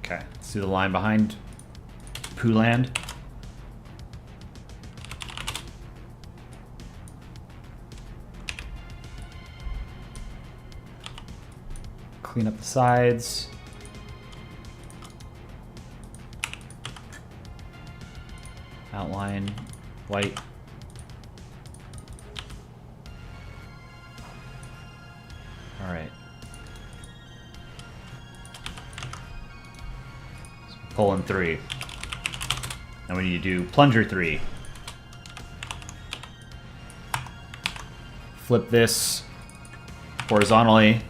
Okay, let's do the line behind Pooland. Clean up the sides. Outline, white. All right. Poland 3. Now we need to do plunger 3. Flip this horizontally.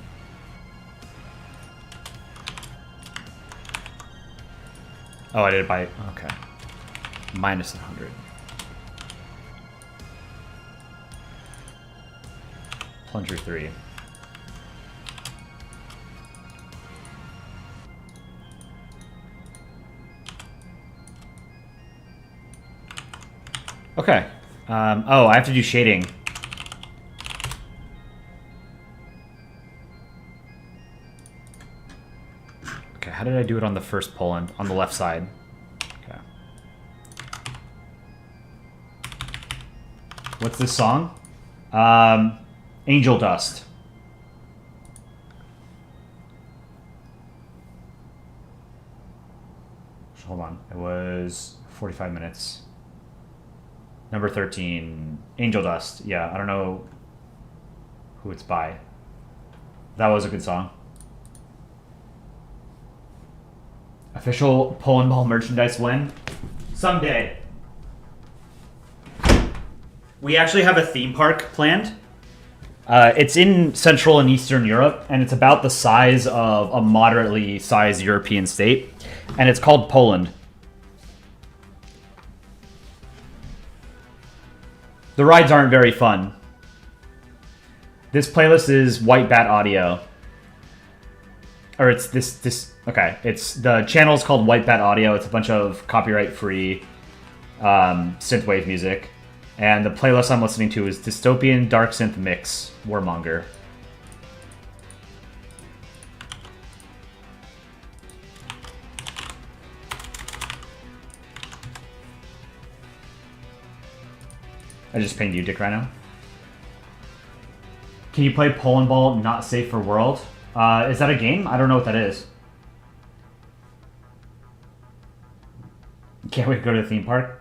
Oh, I did it by, okay. Minus 100. Plunger 3. Okay. Oh, I have to do shading. Okay, how did I do it on the first Poland? On the left side. Okay. What's this song? Angel Dust. Hold on. It was 45 minutes. Number 13, Angel Dust. Yeah, I don't know who it's by. That was a good song. Official Polandball merchandise when? Someday. We actually have a theme park planned. It's in Central and Eastern Europe, and it's about the size of a moderately sized European state, and it's called Poland. The rides aren't very fun. This playlist is White Bat Audio. Or it's this okay. It's the channel is called White Bat Audio. It's a bunch of copyright-free synthwave music. And the playlist I'm listening to is Dystopian Dark Synth Mix, Warmonger. I just pinged you, Dick Rhino. Can you play Polandball Not Safe for World? Is that a game? I don't know what that is. Can't wait to go to the theme park.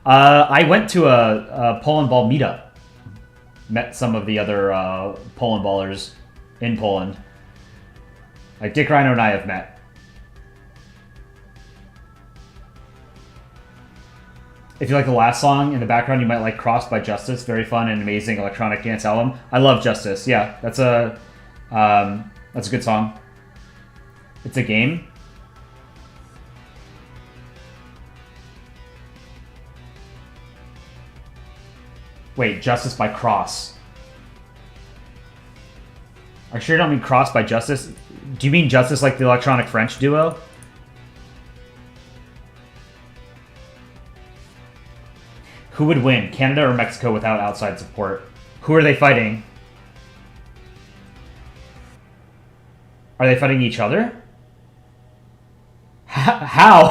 I went to a Polandball meetup. Met some of the other Polandballers in Poland. Like Dick Rhino and I have met. If you like the last song in the background, you might like Crossed by Justice. Very fun and amazing electronic dance album. I love Justice. Yeah, that's a good song. It's a game. Wait, Justice by Cross. Are you sure you don't mean Crossed by Justice? Do you mean Justice like the electronic French duo? Who would win, Canada or Mexico without outside support? Who are they fighting? Are they fighting each other? How?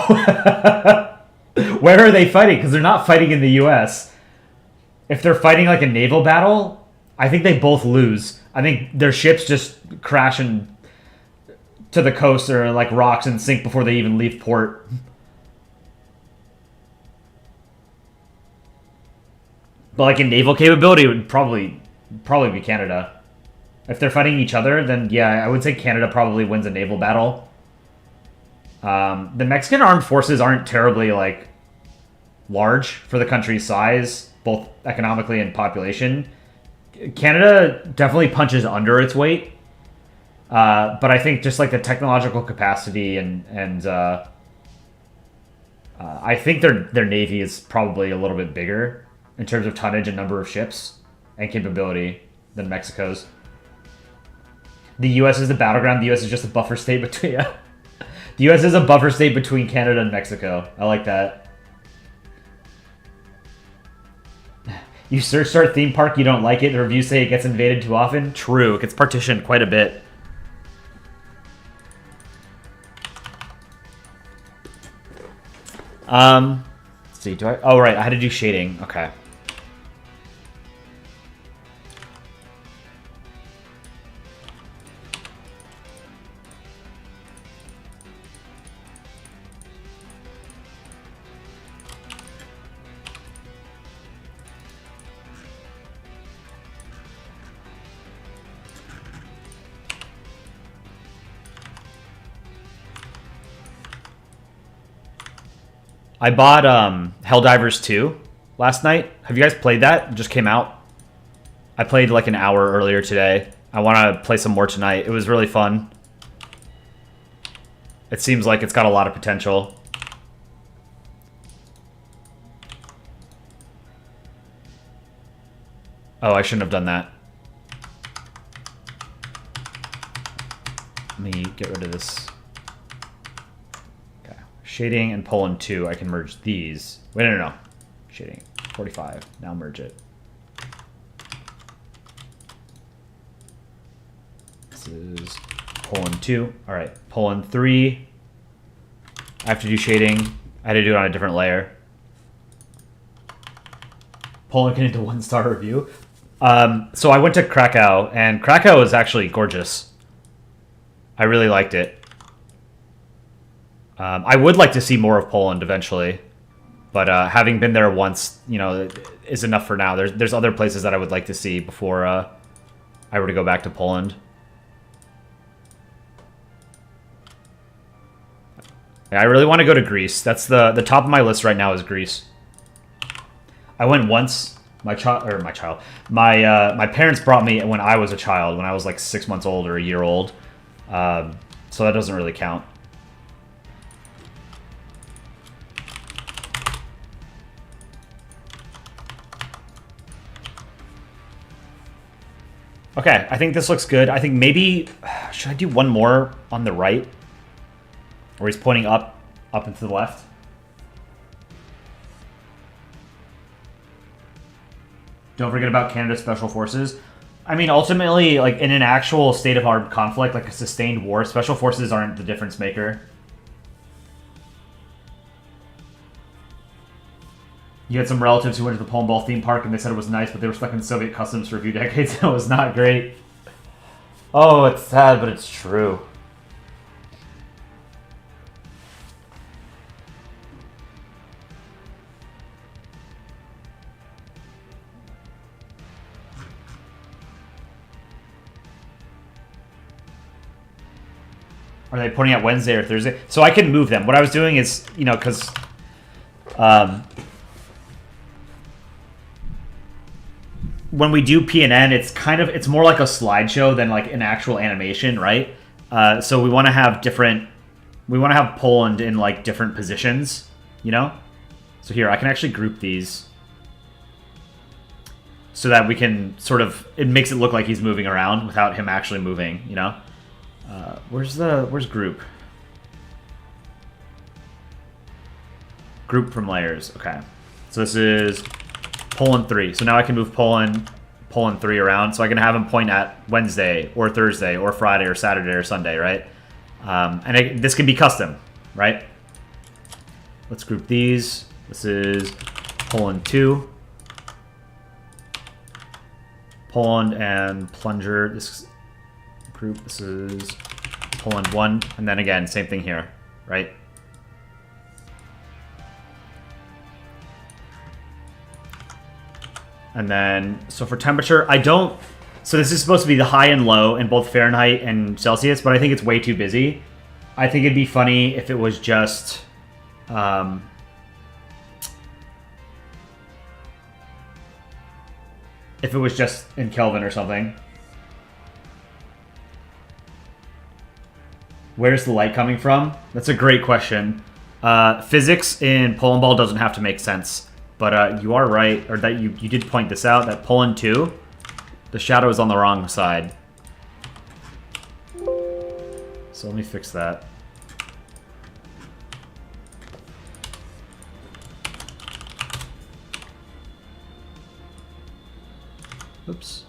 Where are they fighting? Because they're not fighting in the US. If they're fighting like a naval battle, I think they both lose. I think their ships just crash to the coast or like rocks and sink before they even leave port. But like in naval capability, it would probably be Canada. If they're fighting each other, then yeah, I would say Canada probably wins a naval battle. The Mexican armed forces aren't terribly like large for the country's size, both economically and population. Canada definitely punches under its weight, but I think just like the technological capacity and I think their navy is probably a little bit bigger in terms of tonnage and number of ships and capability than Mexico's. The U.S. is the battleground. The U.S. is just a buffer state between... The U.S. is a buffer state between Canada and Mexico. I like that. You search our theme park, you don't like it. The reviews say it gets invaded too often. True, it gets partitioned quite a bit. Let's see, do I... Oh, right, I had to do shading. Okay. I bought Helldivers 2 last night. Have you guys played that? It just came out. I played like an hour earlier today. I want to play some more tonight. It was really fun. It seems like it's got a lot of potential. Oh, I shouldn't have done that. Let me get rid of this. Shading and Poland 2, I can merge these. Wait, no. Shading, 45. Now merge it. This is Poland 2. All right, Poland 3. I have to do shading. I had to do it on a different layer. Poland can into 1-star review. So I went to Krakow, and Krakow is actually gorgeous. I really liked it. I would like to see more of Poland eventually, but having been there once, you know, is enough for now. There's other places that I would like to see before I were to go back to Poland. Yeah, I really want to go to Greece. That's the top of my list right now is Greece. I went once. My parents brought me when I was a child, when I was like 6 months old or a year old. So that doesn't really count. Okay, I think this looks good. I think maybe... Should I do one more on the right? Where he's pointing up and to the left? Don't forget about Canada's Special Forces. I mean, ultimately, like, in an actual state of armed conflict, like a sustained war, Special Forces aren't the difference maker. You had some relatives who went to the Polandball theme park and they said it was nice, but they were stuck in Soviet customs for a few decades and it was not great. Oh, it's sad, but it's true. Are they pointing at Wednesday or Thursday? So I can move them. What I was doing is, you know, because... when we do PNN, it's more like a slideshow than like an actual animation, right? So we want to have Poland in like different positions, you know? So here, I can actually group these so that we can sort of, it makes it look like he's moving around without him actually moving, you know? Where's group? Group from layers, okay. So this is Poland 3. So now I can move Poland 3 around. So I can have him point at Wednesday or Thursday or Friday or Saturday or Sunday, right? This can be custom, right? Let's group these. This is Poland 2. Poland and Plunger. This group. This is Poland 1. And then again, same thing here, right? And then, so for temperature, so this is supposed to be the high and low in both Fahrenheit and Celsius, but I think it's way too busy. I think it'd be funny if it was just, in Kelvin or something. Where's the light coming from? That's a great question. Physics in Polandball doesn't have to make sense. But you are right, or that you did point this out, that Poland 2, the shadow is on the wrong side. So let me fix that. Oops.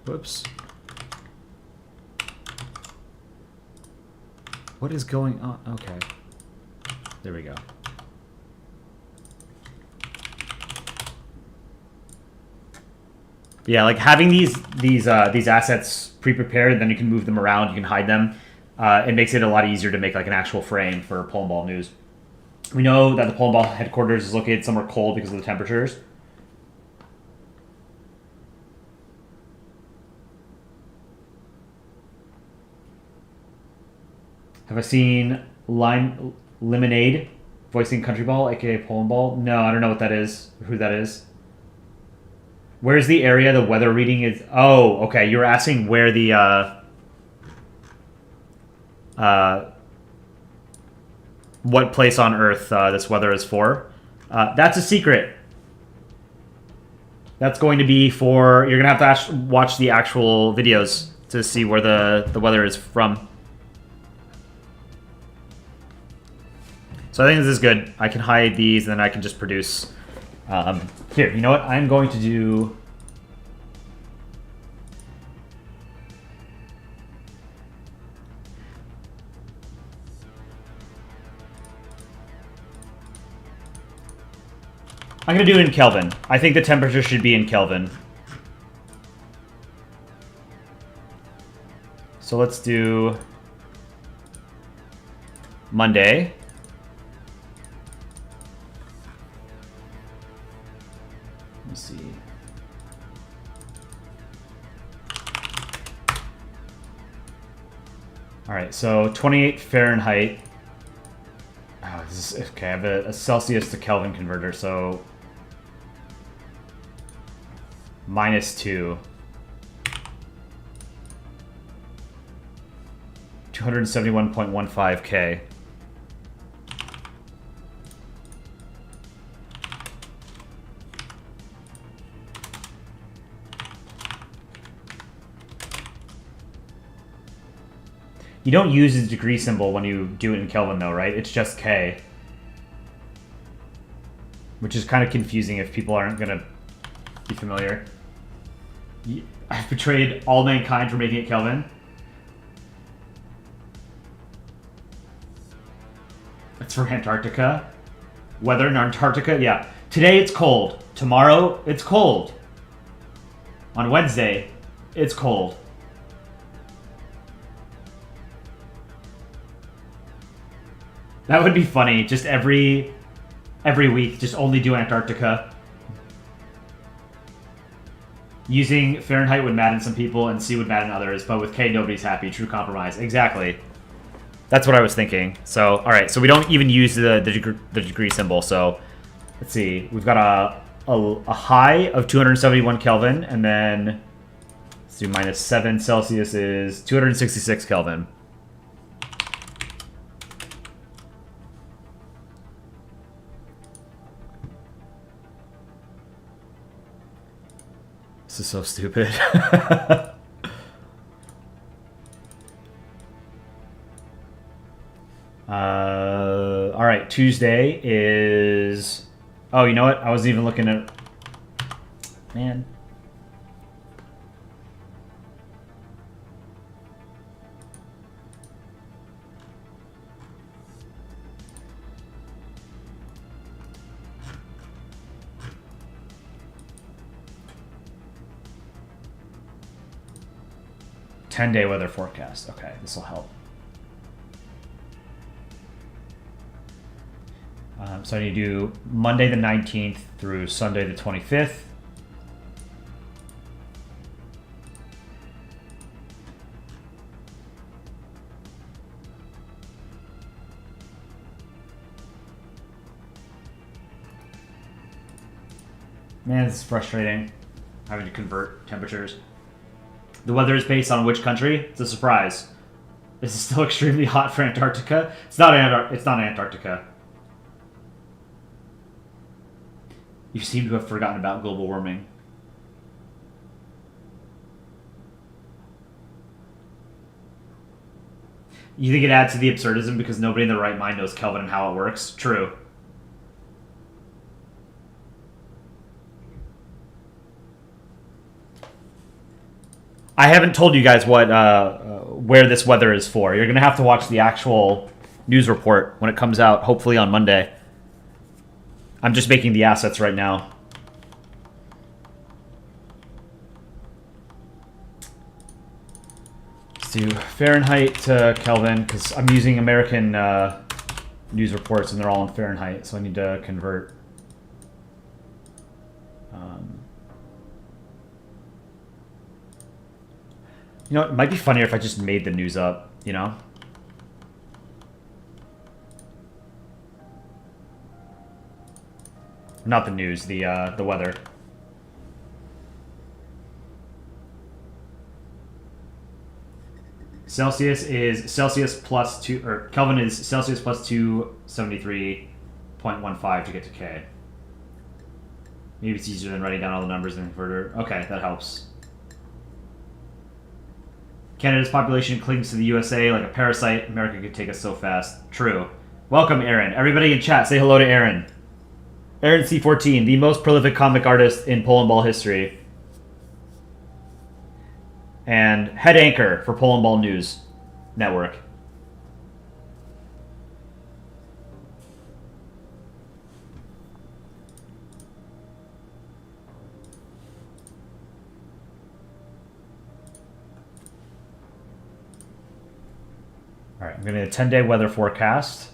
Whoops. What is going on? Okay. There we go. Yeah, like having these assets pre-prepared, then you can move them around, you can hide them. It makes it a lot easier to make like an actual frame for Polandball news. We know that the Polandball headquarters is located somewhere cold because of the temperatures. Have I seen Lemonade voicing Country Ball, aka Polandball? No, I don't know what that is, who that is. Where's the area the weather reading is? Oh, okay. You were asking where the what place on Earth this weather is for. That's a secret. That's going to be for... You're going to have to watch the actual videos to see where the weather is from. So I think this is good. I can hide these, and then I can just produce... here, you know what? I'm going to do... I'm going to do it in Kelvin. I think the temperature should be in Kelvin. So let's do Monday. Let me see. All right, so 28 Fahrenheit. Oh, this is, okay, I have a Celsius to Kelvin converter, so -2. 271.15 K. You don't use the degree symbol when you do it in Kelvin, though, right? It's just K. Which is kind of confusing if people aren't going to be familiar. I've betrayed all mankind for making it Kelvin. It's for Antarctica. Weather in Antarctica, yeah. Today it's cold. Tomorrow it's cold. On Wednesday, it's cold. That would be funny. Just every week, just only do Antarctica. Using Fahrenheit would madden some people, and C would madden others, but with K, nobody's happy. True compromise. Exactly. That's what I was thinking. So, all right. So we don't even use the degree symbol. So, let's see. We've got a high of 271 Kelvin, and then let's do -7 Celsius is 266 Kelvin. This is so stupid. All right, Tuesday is... Oh, you know what? I wasn't even looking at... Man. Ten-day weather forecast. Okay, this will help. So I need to do Monday the 19th through Sunday the 25th. Man, this is frustrating, having to convert temperatures. The weather is based on which country? It's a surprise. Is it still extremely hot for Antarctica? It's not Antarctica. You seem to have forgotten about global warming. You think it adds to the absurdism because nobody in their right mind knows Kelvin and how it works? True. I haven't told you guys what where this weather is for. You're going to have to watch the actual news report when it comes out, hopefully on Monday. I'm just making the assets right now. Let's do Fahrenheit to Kelvin, because I'm using American news reports and they're all in Fahrenheit, so I need to convert. You know, it might be funnier if I just made the news up, you know? Not the news, the weather. Celsius is Celsius plus 2, or Kelvin is Celsius plus 273.15 to get to K. Maybe it's easier than writing down all the numbers in the converter. Okay, that helps. Canada's population clings to the USA like a parasite. America could take us so fast. True. Welcome, Aaron. Everybody in chat, say hello to Aaron. Aaron C14, the most prolific comic artist in Polandball history. And head anchor for Polandball News Network. All right, I'm going to 10-day weather forecast.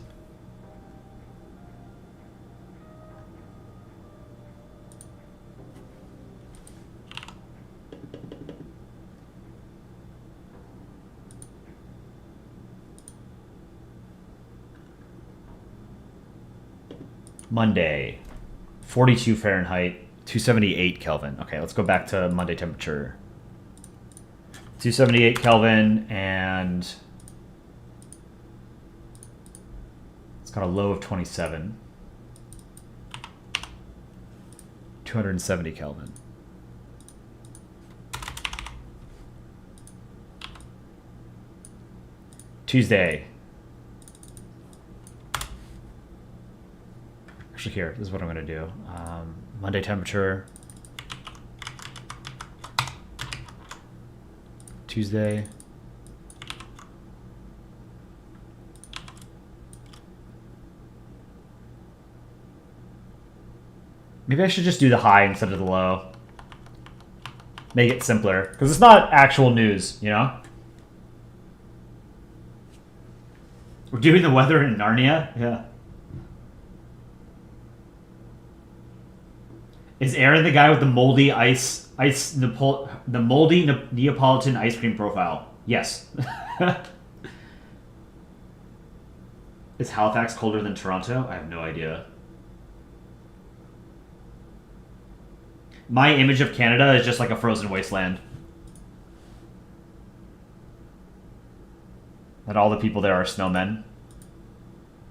Monday, 42 Fahrenheit, 278 Kelvin. Okay, let's go back to Monday temperature. 278 Kelvin, and it's got a low of 27. 270 Kelvin. Tuesday. Actually, here, this is what I'm going to do. Monday temperature. Tuesday. Maybe I should just do the high instead of the low. Make it simpler. Because it's not actual news, you know? We're doing the weather in Narnia? Yeah. Is Aaron the guy with the moldy the moldy Neapolitan ice cream profile? Yes. Is Halifax colder than Toronto? I have no idea. My image of Canada is just like a frozen wasteland. And all the people there are snowmen.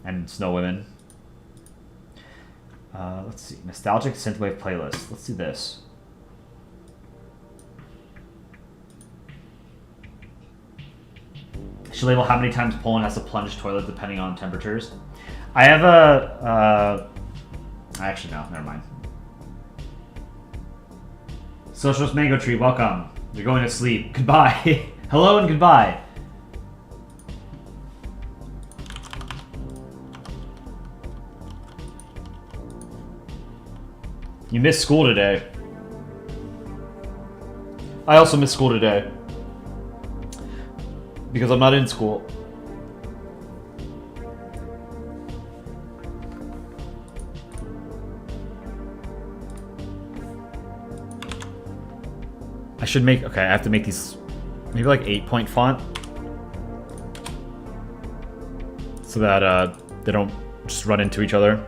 And snowwomen. Let's see. Nostalgic synthwave playlist. Let's do this. Should label how many times Poland has to plunge toilet depending on temperatures. I have a... actually, no. Never mind. Socialist Mango Tree, welcome. You're going to sleep. Goodbye. Hello and goodbye. You missed school today. I also missed school today. Because I'm not in school. I should make... Okay, I have to make these... Maybe like 8-point font. So that they don't just run into each other.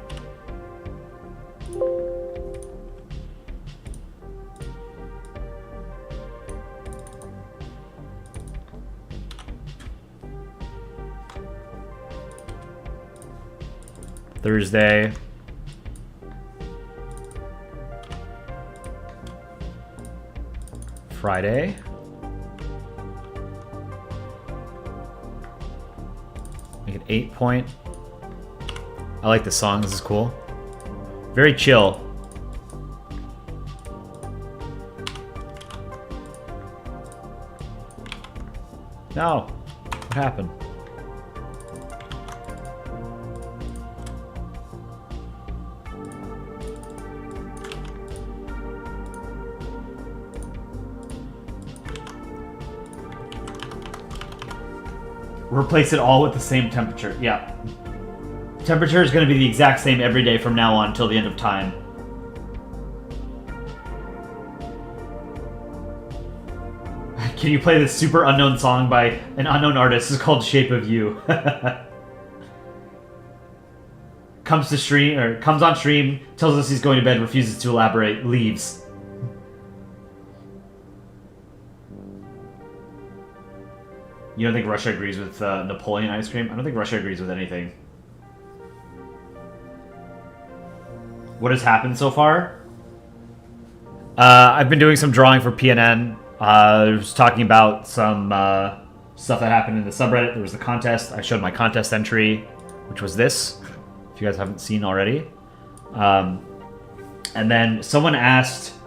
Thursday. Friday. Make it 8-point. I like this song. This is cool. Very chill. No. What happened? Replace it all with the same temperature. Yeah. Temperature is going to be the exact same every day from now on until the end of time. Can you play this super unknown song by an unknown artist? It's called Shape of You. Comes on stream, tells us he's going to bed, refuses to elaborate, leaves. You don't think Russia agrees with Napoleon ice cream? I don't think Russia agrees with anything. What has happened so far? I've been doing some drawing for PNN. I was talking about some stuff that happened in the subreddit. There was the contest. I showed my contest entry, which was this, if you guys haven't seen already. And then someone asked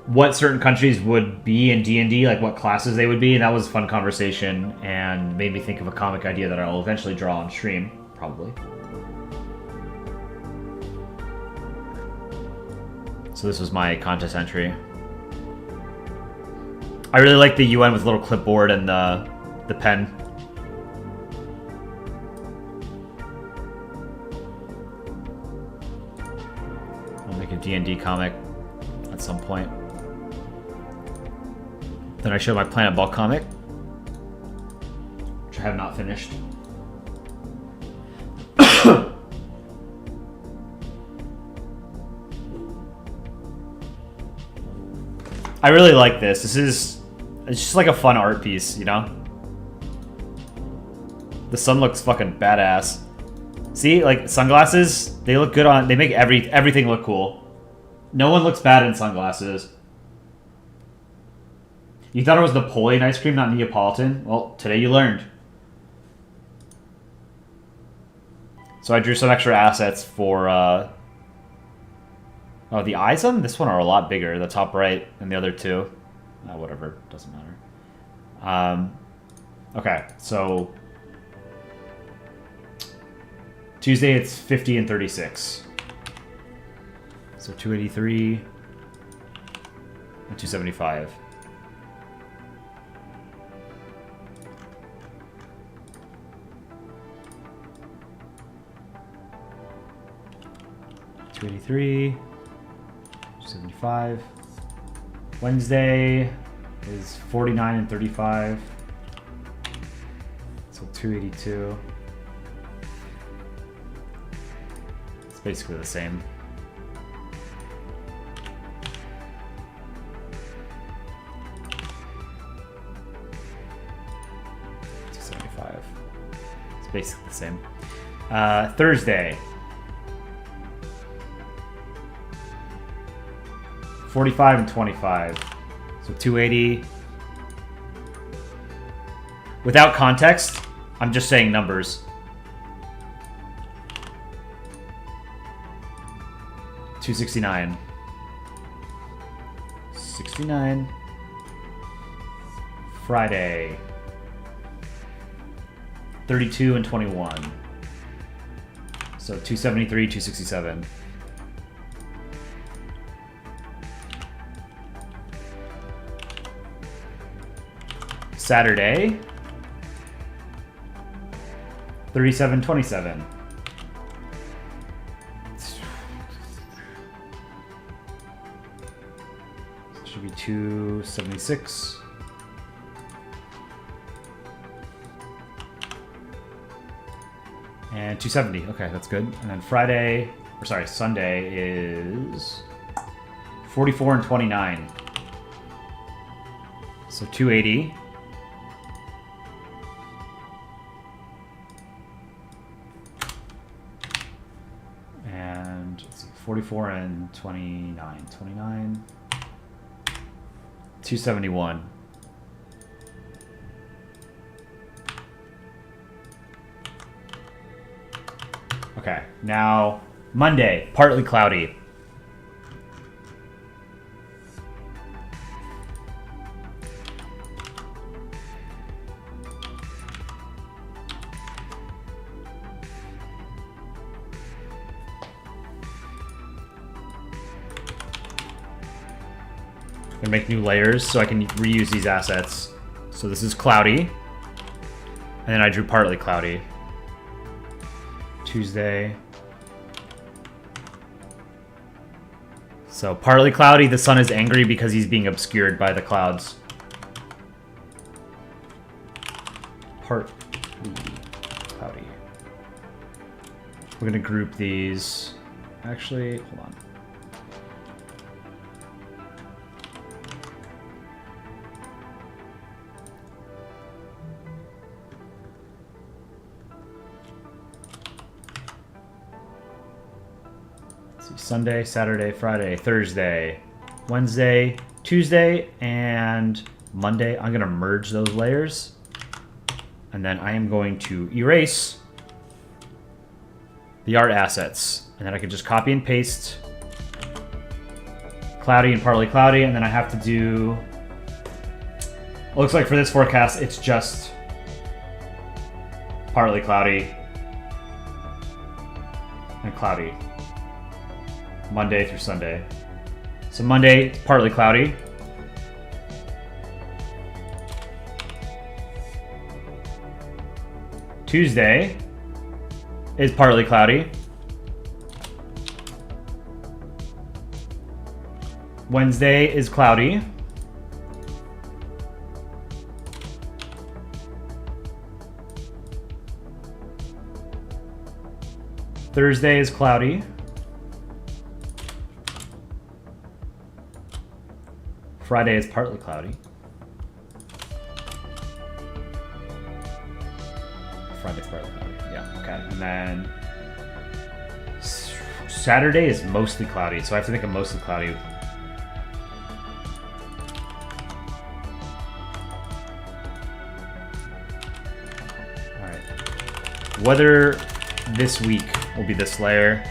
what certain countries would be in D&D, like what classes they would be, and that was a fun conversation and made me think of a comic idea that I'll eventually draw on stream, probably. So this was my contest entry. I really like the UN with a little clipboard and the pen. D&D comic at some point. Then I showed my Polandball comic, which I have not finished. I really like this. It's just like a fun art piece, you know? The sun looks fucking badass. See, like sunglasses, they look good on, they make everything look cool. No one looks bad in sunglasses. You thought it was Napoleon ice cream, not Neapolitan? Well, today you learned. So I drew some extra assets for, oh, the eyes on this one are a lot bigger, the top right and the other two. Whatever, doesn't matter. Okay, so Tuesday it's 50 and 36. So 283 and 275. $283, 275. Wednesday is 49 and 35. So 282. It's basically the same. $275. It's basically the same. Thursday. 45 and 25. So 280. Without context, I'm just saying numbers. 269. 69. Friday. 32 and 21. So 273, 267. Saturday, 37.27. Should be 276. And 270. Okay, that's good. And then Friday, or sorry, Sunday is 44 and 29. So 280. And let's see, 44 and 29. 29. 271. Okay, now Monday, partly cloudy. And make new layers so I can reuse these assets. So this is cloudy. And then I drew partly cloudy. Tuesday. So partly cloudy, the sun is angry because he's being obscured by the clouds. Partly cloudy. We're gonna group these. Actually, hold on. Sunday, Saturday, Friday, Thursday, Wednesday, Tuesday, and Monday. I'm going to merge those layers. And then I am going to erase the art assets. And then I can just copy and paste cloudy and partly cloudy. And then I have to do... It looks like for this forecast, it's just partly cloudy and cloudy. Monday through Sunday. So Monday, partly cloudy. Tuesday is partly cloudy. Wednesday is cloudy. Thursday is cloudy. Friday is partly cloudy. Friday's partly cloudy. Yeah, okay. And then Saturday is mostly cloudy, so I have to think of mostly cloudy. Alright. Weather this week will be this layer.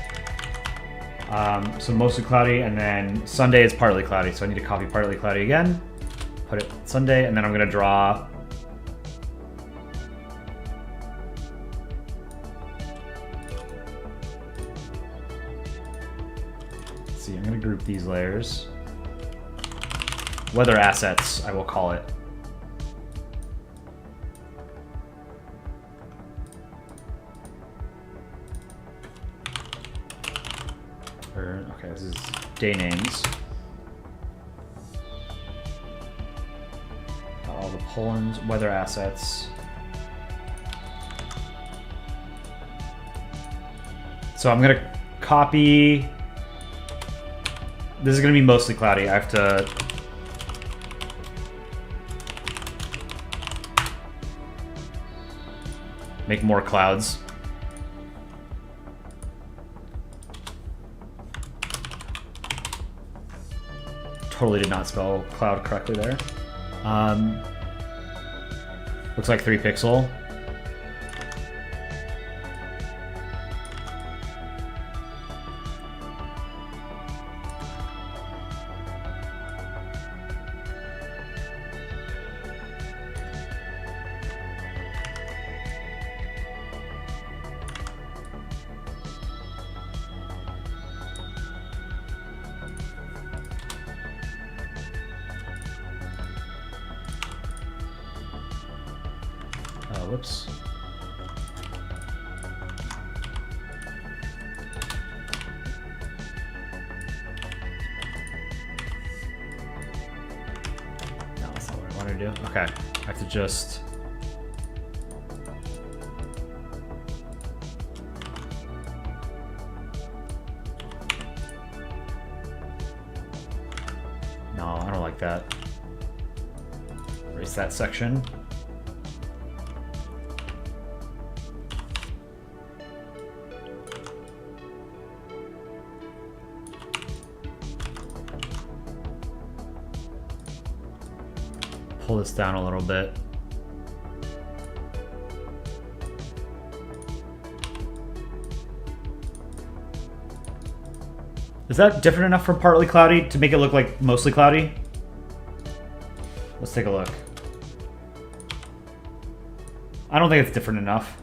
So mostly cloudy, and then Sunday is partly cloudy, so I need to copy partly cloudy again. Put it Sunday, and then I'm going to draw see, I'm going to group these layers. Weather assets, I will call it. Okay, this is day names. All the Poland weather assets. So I'm going to copy. This is going to be mostly cloudy. I have to make more clouds. Totally did not spell cloud correctly there. Looks like 3 pixel. Whoops. No, that's not what I wanted to do. Okay, I have to just... No, I don't like that. Erase that section. Pull this down a little bit. Is that different enough from partly cloudy to make it look like mostly cloudy? Let's take a look. I don't think it's different enough.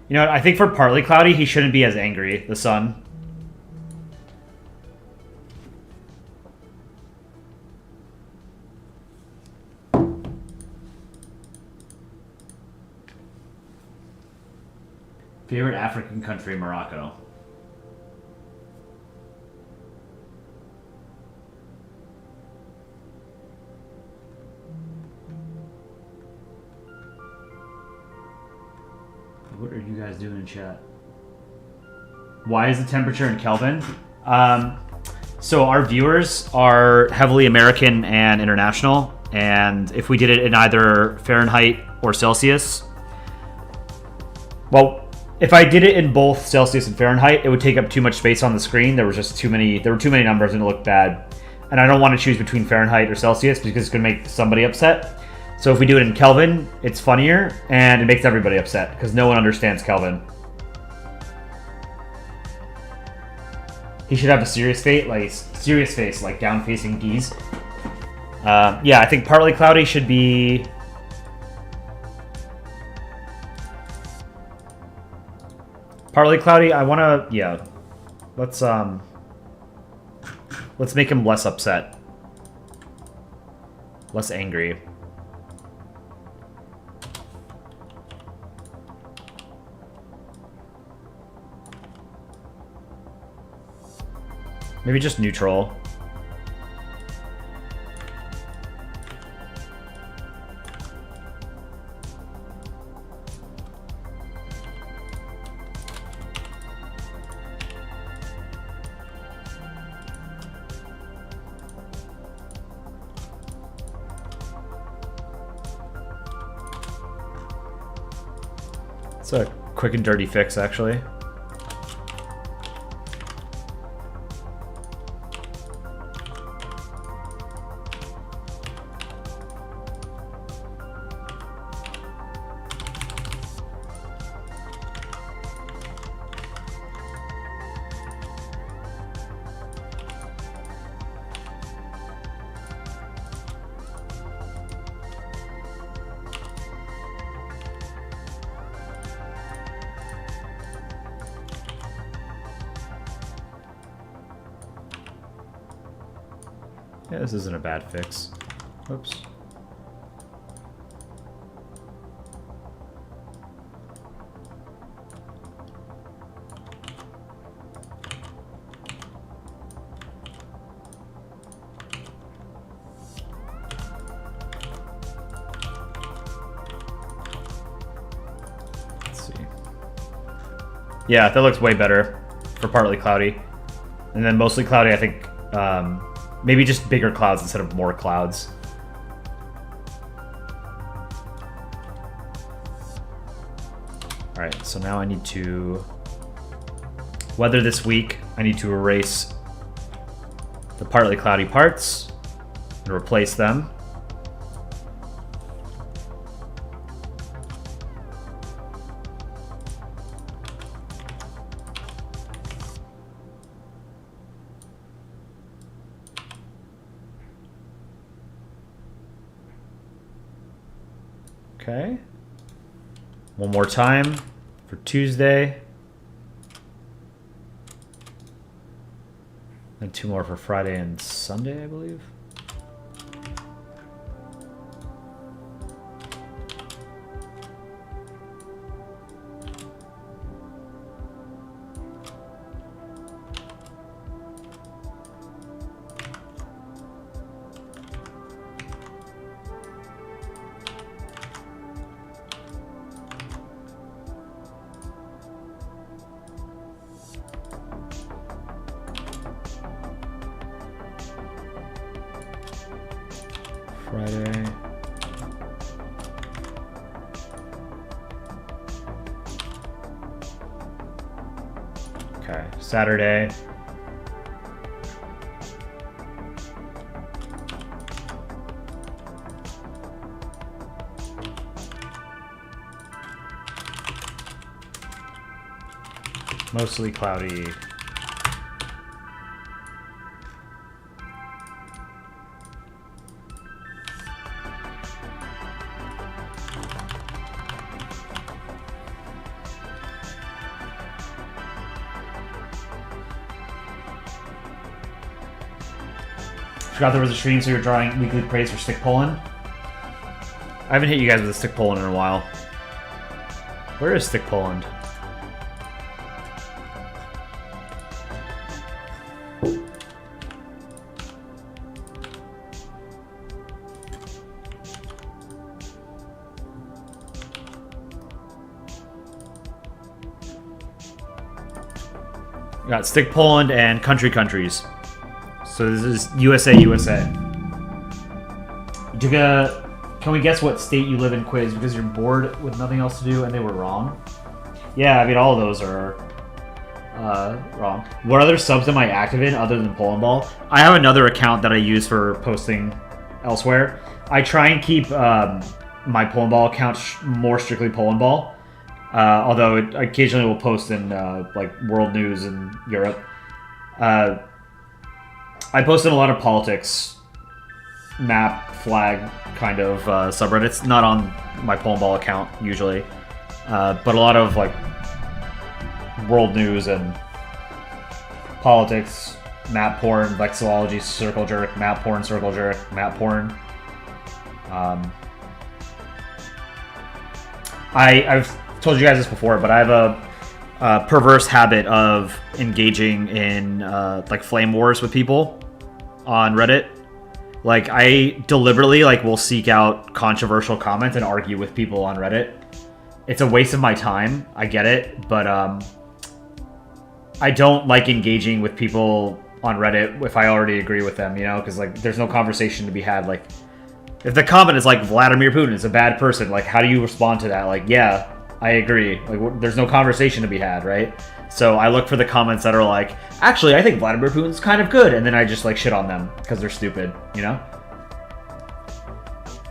You know what? I think for partly cloudy, he shouldn't be as angry, the sun. Favorite African country, Morocco. What are you guys doing in chat? Why is the temperature in Kelvin? So our viewers are heavily American and international, and if we did it in either Fahrenheit or Celsius, well, if I did it in both Celsius and Fahrenheit, it would take up too much space on the screen. There were too many numbers and it looked bad. And I don't want to choose between Fahrenheit or Celsius because it's going to make somebody upset. So if we do it in Kelvin, it's funnier and it makes everybody upset because no one understands Kelvin. He should have a serious face, like down-facing D's. Yeah, I think partly cloudy should be... Partly cloudy, I want to, yeah. Let's make him less upset. Less angry. Maybe just neutral. It's a quick and dirty fix, actually. Yeah, this isn't a bad fix. Oops. Let's see. Yeah, that looks way better for partly cloudy. And then mostly cloudy, I think, maybe just bigger clouds instead of more clouds. Alright, so now I need to weather this week. I need to erase the partly cloudy parts and replace them. Okay. One more time for Tuesday. And two more for Friday and Sunday, I believe. Friday. Okay, Saturday. Mostly cloudy. Forgot there was a stream, so you're drawing weekly praise for Stick Poland. I haven't hit you guys with a Stick Poland in a while. Where is Stick Poland? We got Stick Poland and Country Countries. So this is USA, USA. You took a... Can we guess what state you live in quiz because you're bored with nothing else to do and they were wrong? Yeah, I mean, all of those are wrong. What other subs am I active in other than Polandball? I have another account that I use for posting elsewhere. I try and keep my Polandball account more strictly Polandball. Although it occasionally will post in like world news in Europe. I post in a lot of politics, map, flag kind of subreddits. Not on my Polandball account usually, but a lot of like world news and politics, map porn, vexillology, circle jerk, map porn, circle jerk, map porn. I've told you guys this before, but I have a perverse habit of engaging in like flame wars with people on Reddit. Like I deliberately will seek out controversial comments and argue with people on Reddit. It's a waste of my time. I get it, but I don't like engaging with people on Reddit if I already agree with them, you know, because like there's no conversation to be had. Like if the comment is like Vladimir Putin is a bad person, like how do you respond to that? Like, yeah, I agree. Like, there's no conversation to be had, right? So I look for the comments that are like, actually, I think Vladimir Putin's kind of good, and then I just like shit on them because they're stupid, you know?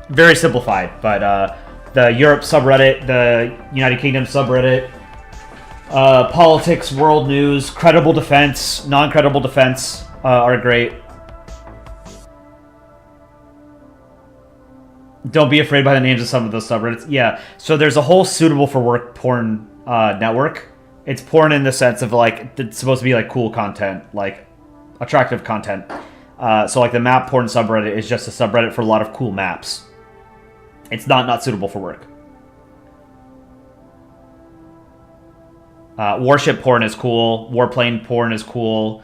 Very simplified, but the Europe subreddit, the United Kingdom subreddit, politics, world news, credible defense, non-credible defense are great. Don't be afraid by the names of some of those subreddits. Yeah, so there's a whole suitable for work porn network. It's porn in the sense of like it's supposed to be like cool content, like attractive content. So like the map porn subreddit is just a subreddit for a lot of cool maps. It's not suitable for work. Warship porn is cool. Warplane porn is cool.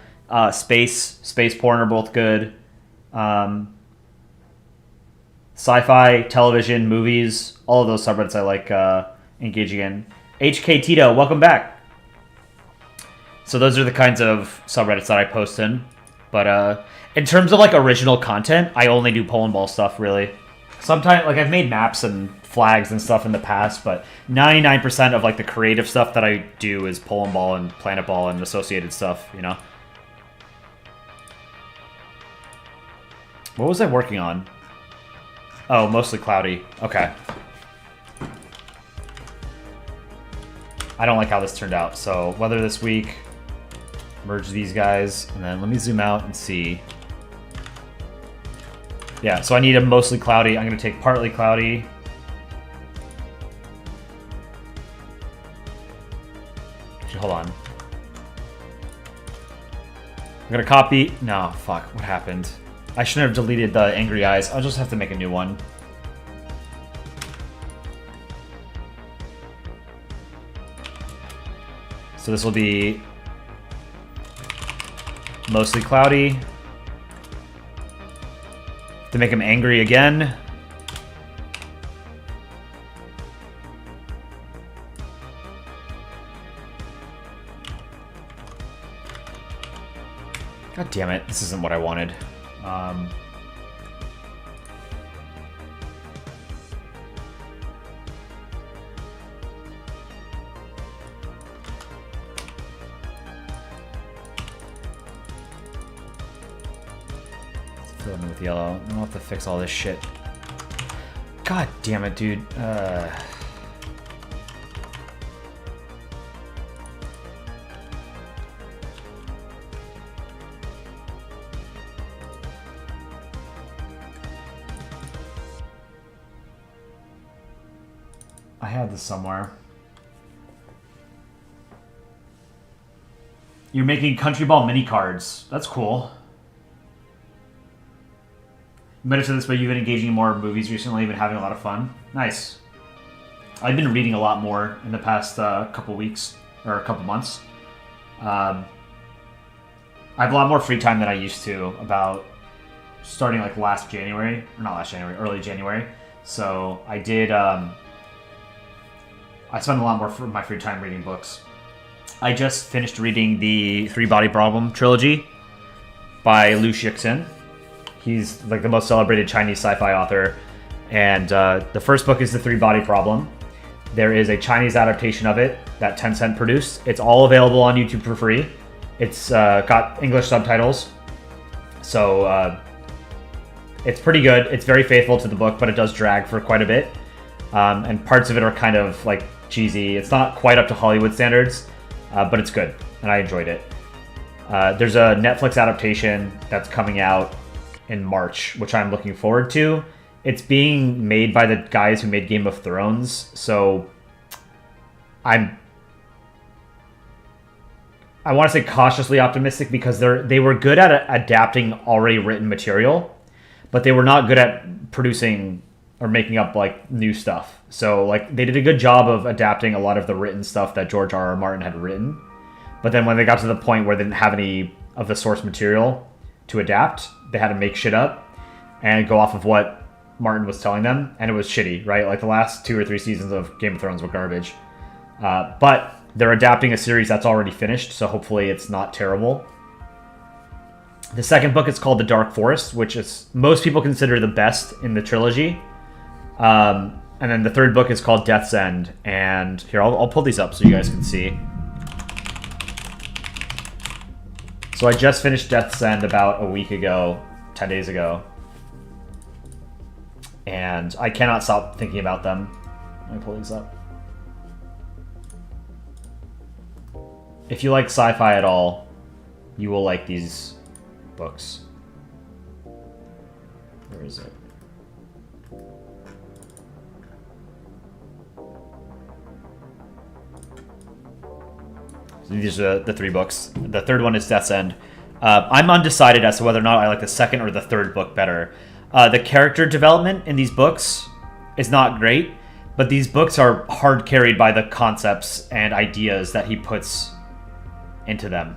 Space porn are both good. Sci-fi, television, movies, all of those subreddits I like engaging in. HK Tito, welcome back. So those are the kinds of subreddits that I post in. But in terms of like original content, I only do Polandball stuff, really. Sometimes, like, I've made maps and flags and stuff in the past, but 99% of like the creative stuff that I do is Polandball and Planetball and associated stuff, you know? What was I working on? Oh, mostly cloudy. Okay. I don't like how this turned out. So, weather this week. Merge these guys. And then let me zoom out and see. Yeah, so I need a mostly cloudy. I'm going to take partly cloudy. Actually, hold on. I'm going to copy. No, fuck. What happened? I shouldn't have deleted the angry eyes. I'll just have to make a new one. So this will be mostly cloudy. To make him angry again. God damn it, this isn't what I wanted. Fill in with yellow. I don't have to fix all this shit. God damn it, dude. I had this somewhere. You're making Country Ball mini cards. That's cool. You might have said this, but you've been engaging in more movies recently. You've been having a lot of fun. Nice. I've been reading a lot more in the past couple weeks, or a couple months. I have a lot more free time than I used to, about starting like last January, or not last January, early January. So I did, I spent a lot more of my free time reading books. I just finished reading the Three Body Problem trilogy by Liu Cixin. He's like the most celebrated Chinese sci-fi author. And the first book is The Three Body Problem. There is a Chinese adaptation of it that Tencent produced. It's all available on YouTube for free. It's got English subtitles. So it's pretty good. It's very faithful to the book, but it does drag for quite a bit. And parts of it are kind of like cheesy. It's not quite up to Hollywood standards, but it's good. And I enjoyed it. There's a Netflix adaptation that's coming out in March, which I'm looking forward to. It's being made by the guys who made Game of Thrones, so I want to say cautiously optimistic, because they were good at adapting already written material, but they were not good at producing or making up like new stuff. So like they did a good job of adapting a lot of the written stuff that George R.R. Martin had written, but then when they got to the point where they didn't have any of the source material to adapt, they had to make shit up and go off of what Martin was telling them, and it was shitty, right? Like the last 2 or 3 seasons of Game of Thrones were garbage. But they're adapting a series that's already finished, so hopefully it's not terrible. The second book is called The Dark Forest, which is most people consider the best in the trilogy. And then the third book is called Death's End. And here, I'll pull these up so you guys can see. So I just finished Death's End about a week ago, 10 days ago. And I cannot stop thinking about them. Let me pull these up. If you like sci-fi at all, you will like these books. Where is it? So these are the three books. The third one is Death's End. I'm undecided as to whether or not I like the second or the third book better. The character development in these books is not great, but these books are hard carried by the concepts and ideas that he puts into them.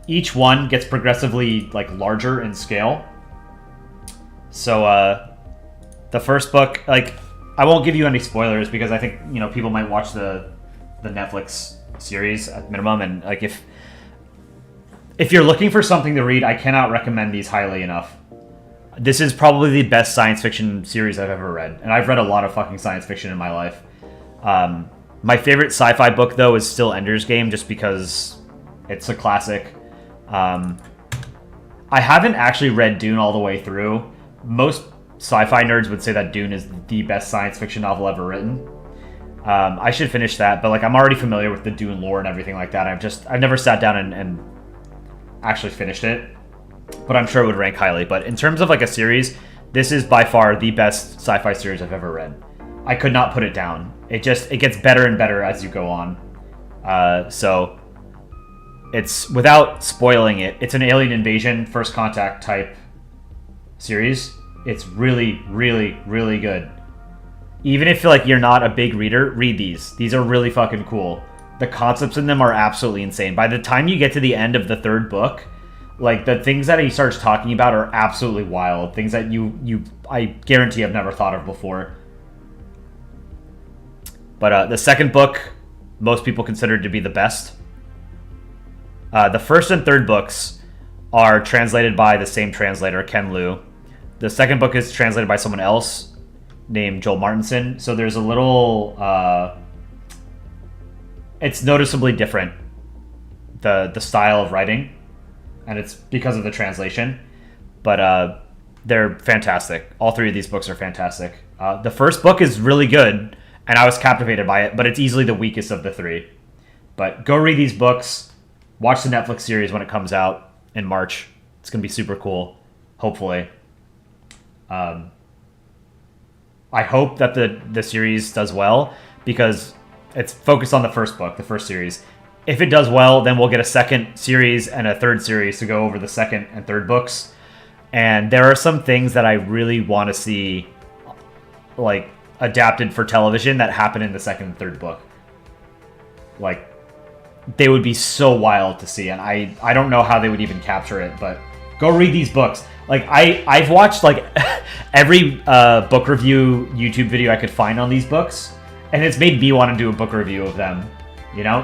Each one gets progressively larger in scale. So the first book, I won't give you any spoilers because I think people might watch the Netflix series at minimum, and if you're looking for something to read, I cannot recommend these highly enough. This is probably the best science fiction series I've ever read, and I've read a lot of fucking science fiction in my life. My favorite sci-fi book, though, is still Ender's Game, just because it's a classic. I haven't actually read Dune all the way through. Most sci-fi nerds would say that Dune is the best science fiction novel ever written. I should finish that, but I'm already familiar with the Dune lore and everything like that. I've never sat down and actually finished it, but I'm sure it would rank highly. But in terms of a series, this is by far the best sci-fi series I've ever read. I could not put it down. It gets better and better as you go on. So it's, without spoiling it, it's an alien invasion, First Contact type series. It's really, really, really good. Even if you're not a big reader, read these. These are really fucking cool. The concepts in them are absolutely insane. By the time you get to the end of the third book, the things that he starts talking about are absolutely wild. Things that I guarantee I've never thought of before. But the second book, most people consider to be the best. The first and third books are translated by the same translator, Ken Liu. The second book is translated by someone else named Joel Martinson. So there's a little... it's noticeably different, the style of writing. And it's because of the translation. But they're fantastic. All three of these books are fantastic. The first book is really good, and I was captivated by it, but it's easily the weakest of the three. But go read these books. Watch the Netflix series when it comes out in March. It's going to be super cool, hopefully. I hope that the series does well, because it's focused on the first book, the first series. If it does well, then we'll get a second series and a third series to go over the second and third books. And there are some things that I really want to see adapted for television that happen in the second and third book. They would be so wild to see, and I don't know how they would even capture it, but go read these books. I've watched every book review YouTube video I could find on these books, and it's made me want to do a book review of them.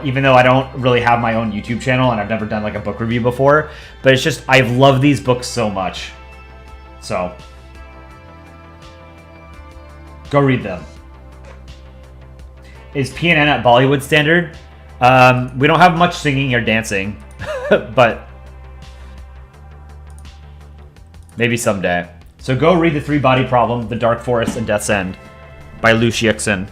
Even though I don't really have my own YouTube channel and I've never done a book review before, but it's just, I've loved these books so much. So go read them. Is PNN at Bollywood standard? We don't have much singing or dancing, but maybe someday. So go read The Three-Body Problem, The Dark Forest, and Death's End by Liu Xixin.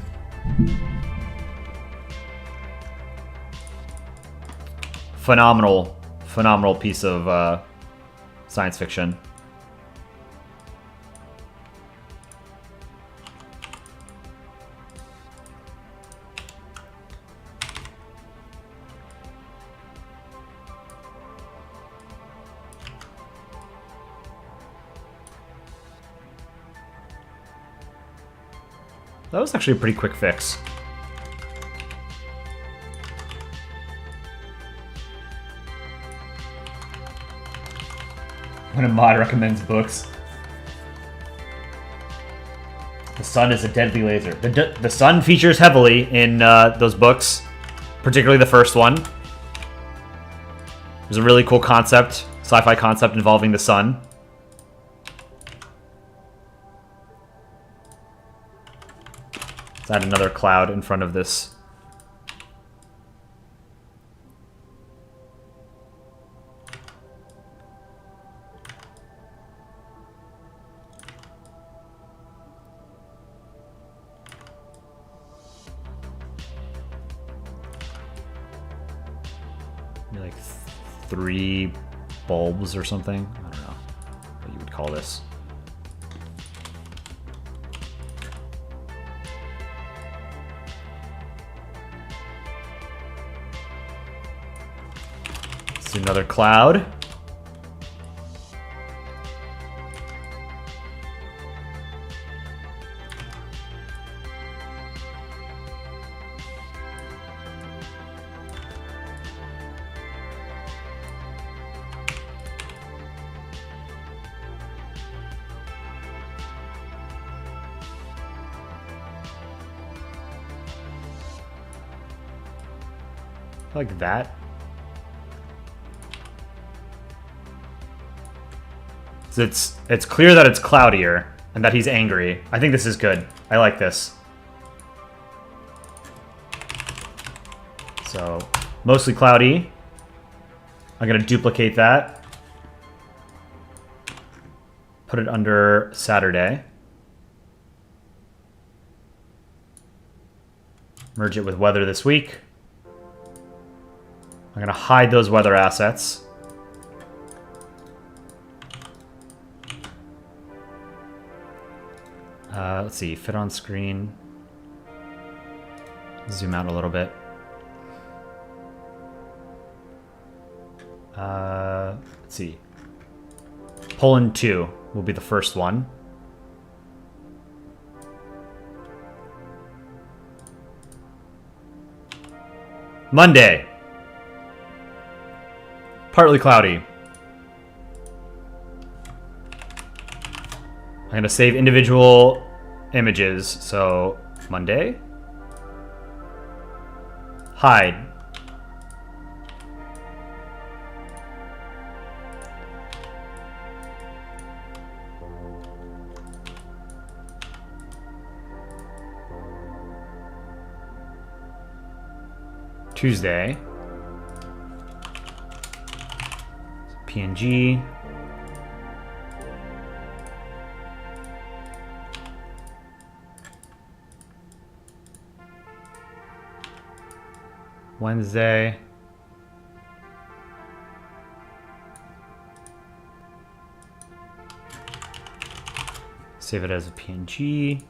Phenomenal piece of science fiction. That was actually a pretty quick fix. When a mod recommends books. The sun is a deadly laser. The sun features heavily in those books, particularly the first one. There's a really cool concept, sci-fi concept involving the sun. Let's add another cloud in front of this. Maybe like 3 bulbs or something. I don't know what you would call this. Let's do another cloud. Like that. So it's clear that it's cloudier and that he's angry. I think this is good. I like this. So mostly cloudy. I'm gonna duplicate that. Put it under Saturday. Merge it with weather this week. I'm going to hide those weather assets. Let's see, fit on screen. Zoom out a little bit. Let's see. Poland 2 will be the first one. Monday. Partly cloudy. I'm going to save individual images. So, Monday. Hide. Tuesday. PNG. Wednesday. Save it as a PNG.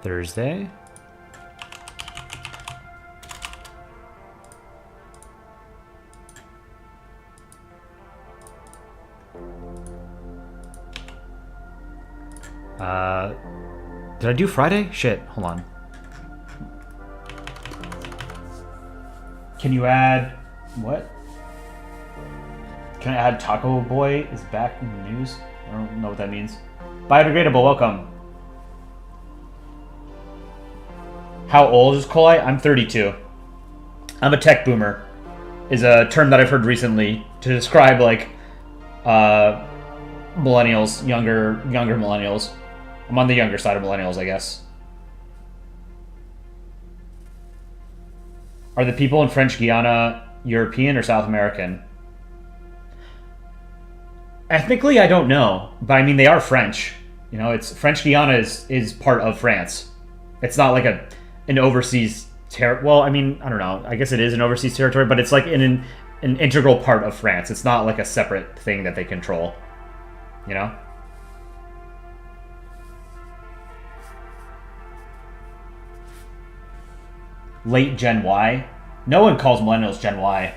Thursday. Did I do Friday? Shit, hold on. Can you add... what? Can I add Taco Boy is back in the news? I don't know what that means. Biodegradable, welcome. How old is Kolai? I'm 32. I'm a tech boomer. Is a term that I've heard recently to describe like millennials, younger millennials. I'm on the younger side of millennials, I guess. Are the people in French Guiana European or South American? Ethnically, I don't know, but I mean they are French. You know, it's French Guiana is part of France. It's not like an overseas well, I mean, I don't know. I guess it is an overseas territory, but it's like an integral part of France. It's not like a separate thing that they control. You know? Late Gen Y. No one calls millennials Gen Y.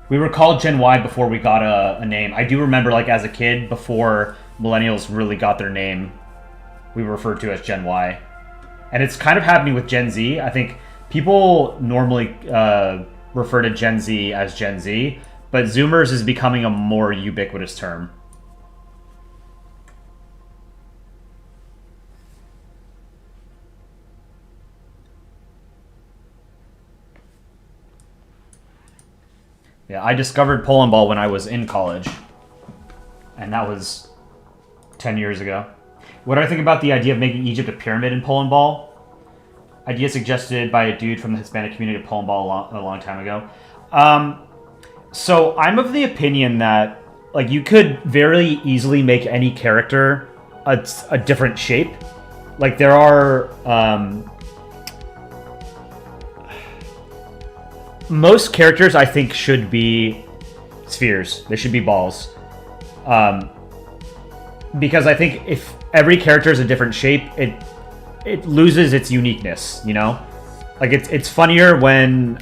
We were called Gen Y before we got a name. I do remember, like, as a kid, before millennials really got their name, we were referred to as Gen Y. And it's kind of happening with Gen Z. I think people normally refer to Gen Z as Gen Z, but Zoomers is becoming a more ubiquitous term. Yeah, I discovered Polandball when I was in college. And that was 10 years ago. What do I think about the idea of making Egypt a pyramid in Polandball? Idea suggested by a dude from the Hispanic community of Polandball a long time ago. So I'm of the opinion that like you could very easily make any character a different shape. Like there are most characters I think should be spheres. They should be balls. Because I think if every character is a different shape, it loses its uniqueness, you know? Like it's funnier when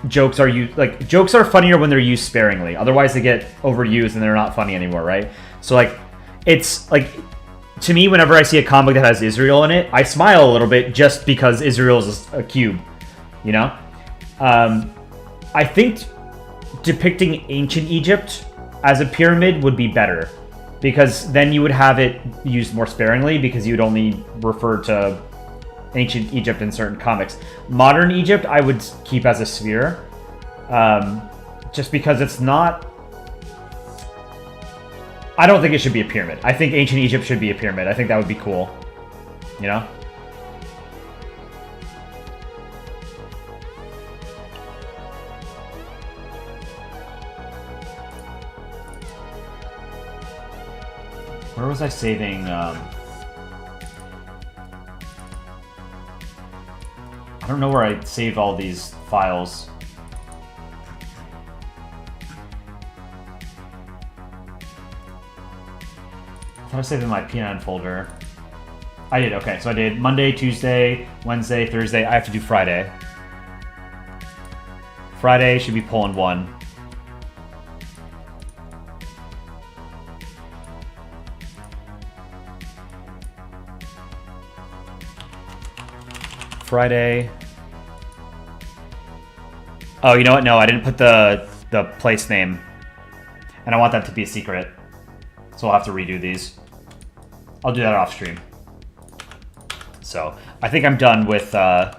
jokes are used, like jokes are funnier when they're used sparingly. Otherwise they get overused and they're not funny anymore, right? So like it's like to me whenever I see a comic that has Israel in it, I smile a little bit just because Israel is a cube, you know? I think depicting ancient Egypt as a pyramid would be better because then you would have it used more sparingly because you'd only refer to ancient Egypt in certain comics. Modern Egypt I would keep as a sphere just because it's not... I don't think it should be a pyramid. I think ancient Egypt should be a pyramid. I think that would be cool, you know? Where was I saving? I don't know where I saved all these files. I thought I saved in my P9 folder. I did, okay. So I did Monday, Tuesday, Wednesday, Thursday. I have to do Friday. Friday should be Poland 1. Friday. Oh, you know what? No, I didn't put the place name. And I want that to be a secret. So I'll have to redo these. I'll do that off stream. So, I think I'm done with the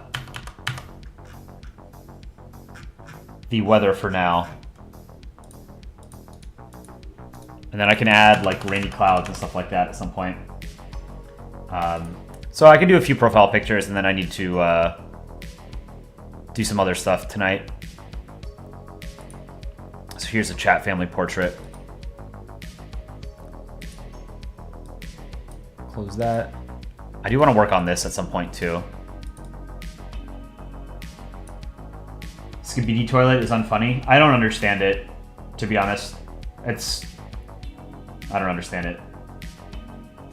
weather for now. And then I can add like rainy clouds and stuff like that at some point. So I can do a few profile pictures, and then I need to do some other stuff tonight. So here's a chat family portrait. Close that. I do want to work on this at some point too. Skibidi toilet is unfunny. I don't understand it, to be honest. I don't understand it.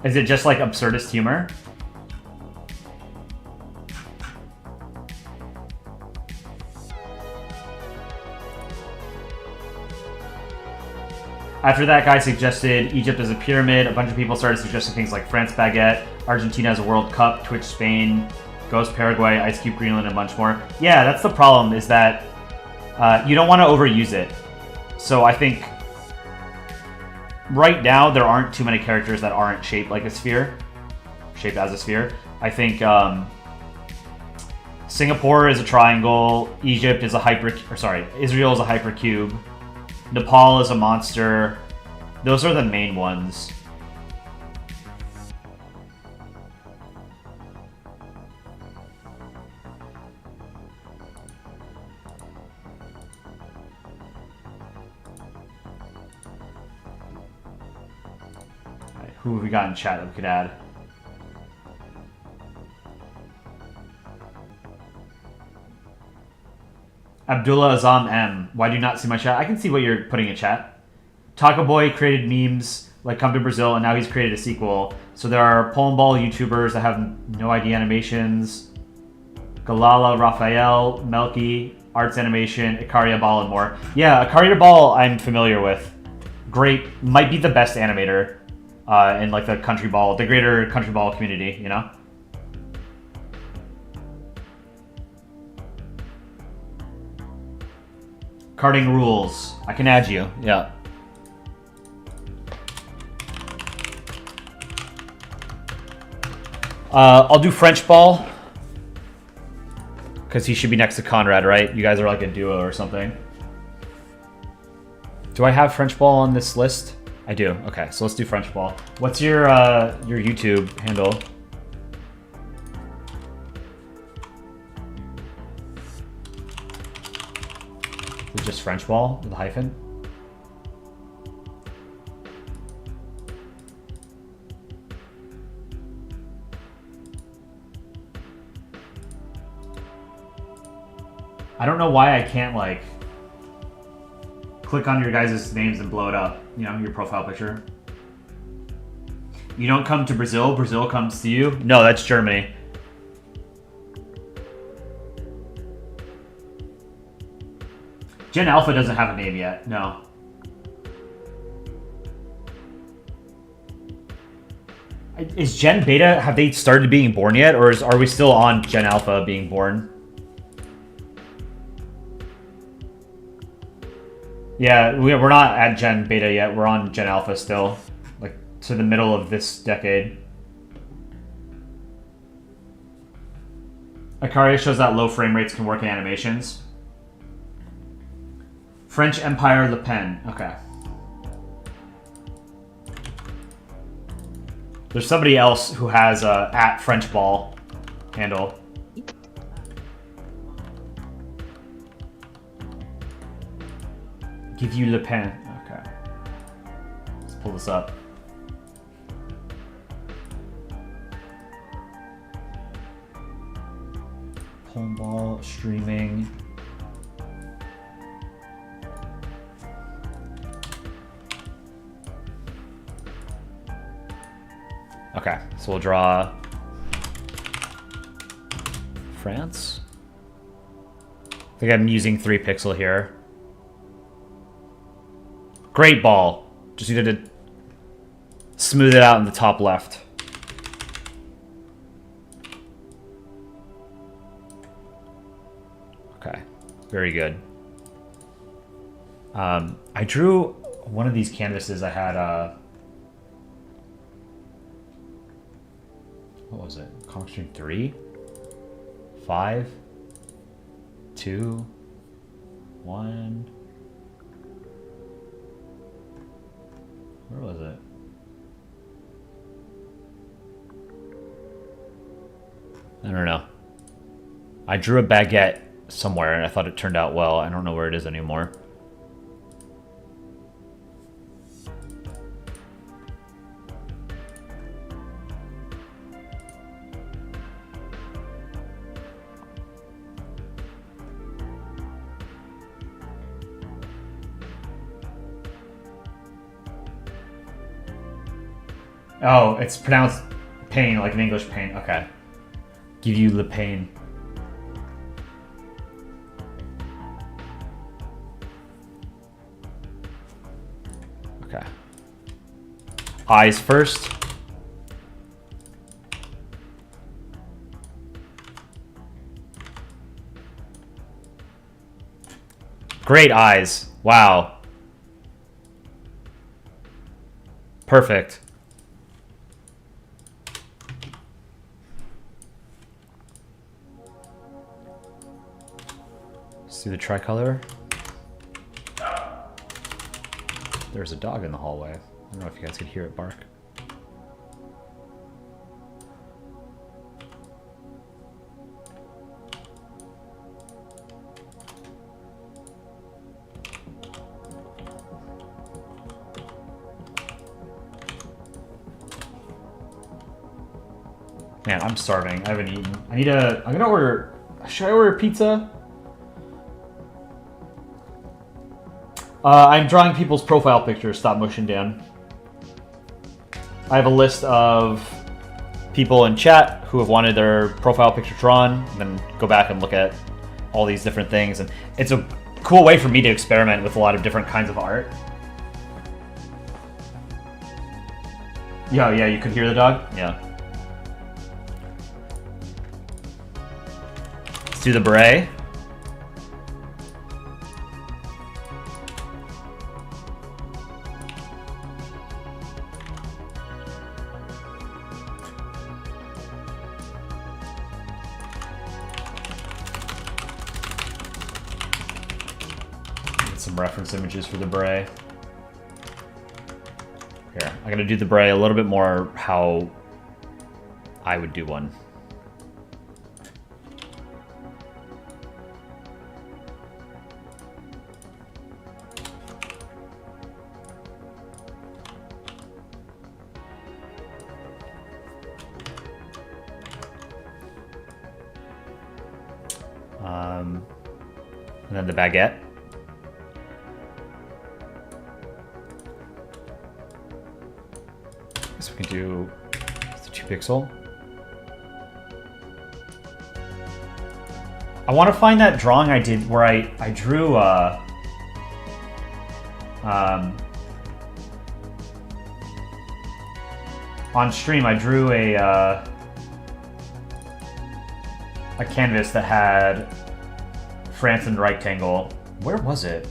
Is it just like absurdist humor? After that guy suggested Egypt as a pyramid, a bunch of people started suggesting things like France Baguette, Argentina as a World Cup, Twitch Spain, Ghost Paraguay, Ice Cube Greenland, and a bunch more. Yeah, that's the problem, is that you don't want to overuse it. So I think right now there aren't too many characters that aren't shaped like a sphere, shaped as a sphere. I think Singapore is a triangle, Egypt is a Israel is a hypercube. Nepal is a monster. Those are the main ones. Right, who have we got in chat that we could add? Abdullah Azam M. Why do you not see my chat? I can see what you're putting in chat. Taco Boy created memes like Come to Brazil, and now he's created a sequel. So there are Polandball YouTubers that have no ID animations. Galala, Raphael, Melky, Arts Animation, Ikaria Ball, and more. Yeah, Ikaria Ball I'm familiar with. Great, might be the best animator in like the the greater country ball community, you know? Carding rules. I can add you. Yeah. I'll do French ball. Because he should be next to Conrad, right? You guys are like a duo or something. Do I have French ball on this list? I do. Okay, so let's do French ball. What's your YouTube handle? Is it just French ball with a hyphen? I don't know why I can't, like, click on your guys' names and blow it up. You know, your profile picture. You don't come to Brazil, Brazil comes to you? No, that's Germany. Gen Alpha doesn't have a name yet, no. Is Gen Beta, have they started being born yet? Or are we still on Gen Alpha being born? Yeah, we're not at Gen Beta yet. We're on Gen Alpha still. Like, to the middle of this decade. Icaria shows that low frame rates can work in animations. French Empire Le Pen. Okay. There's somebody else who has a at French Ball handle. Give you Le Pen. Okay. Let's pull this up. Polandball streaming. Okay, so we'll draw France. I think I'm using 3 pixel here. Great ball. Just needed to smooth it out in the top left. Okay, very good. I drew one of these canvases. I had what was it? Comic Stream 3, 5, 2, 1. Where was it? I don't know. I drew a baguette somewhere and I thought it turned out well. I don't know where it is anymore. Oh, it's pronounced pain, like in English pain. Okay. Give you Le Pain. Okay. Eyes first. Great eyes. Wow. Perfect. See the tricolor? There's a dog in the hallway. I don't know if you guys could hear it bark. Man, I'm starving. I haven't eaten. I'm gonna order, should I order pizza? I'm drawing people's profile pictures, stop motion, Dan. I have a list of people in chat who have wanted their profile picture drawn, and then go back and look at all these different things. And it's a cool way for me to experiment with a lot of different kinds of art. Yeah, you could hear the dog? Yeah. Let's do the beret. some reference images for the beret. Here, I'm gonna do the beret a little bit more how I would do one. And then the baguette. So we can do the 2 pixel. I want to find that drawing I did where I drew on stream. I drew a canvas that had France in rectangle. Where was it?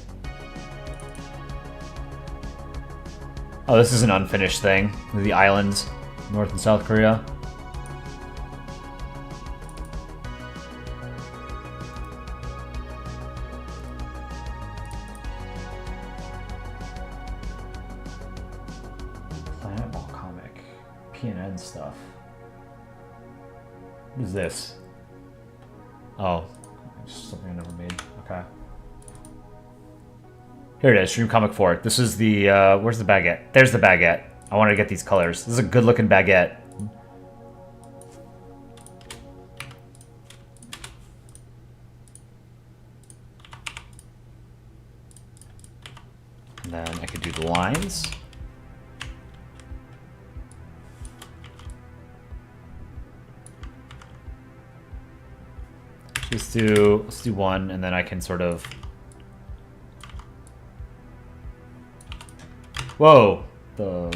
Oh, this is an unfinished thing. The islands, North and South Korea. Polandball comic. PNN stuff. What is this? Oh. Something I never made. Okay. Here it is, Stream Comic 4. This is the, where's the baguette? There's the baguette. I wanted to get these colors. This is a good looking baguette. And then I could do the lines. Let's do one, and then I can sort of. Whoa, oh,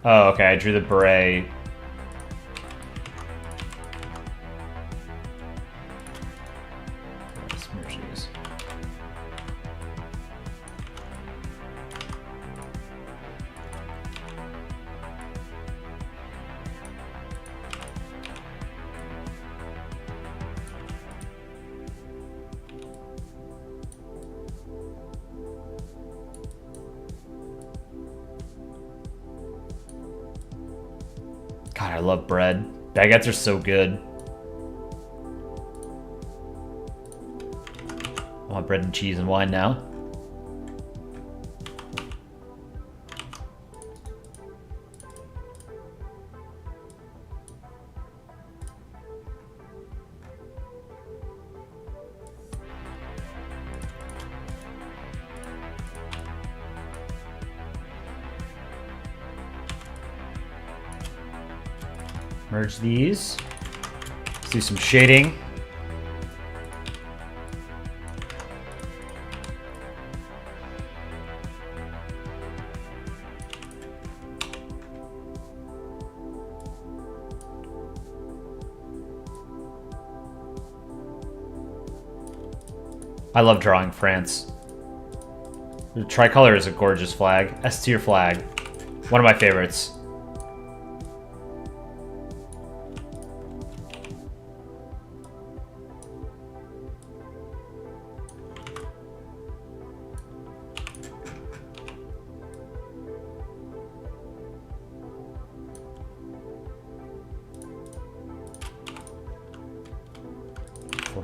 okay, I drew the beret. Let's merge these. God, I love bread. Baguettes are so good. I want bread and cheese and wine now. Merge these. Let's do some shading. I love drawing France. The tricolor is a gorgeous flag. S tier flag. One of my favorites.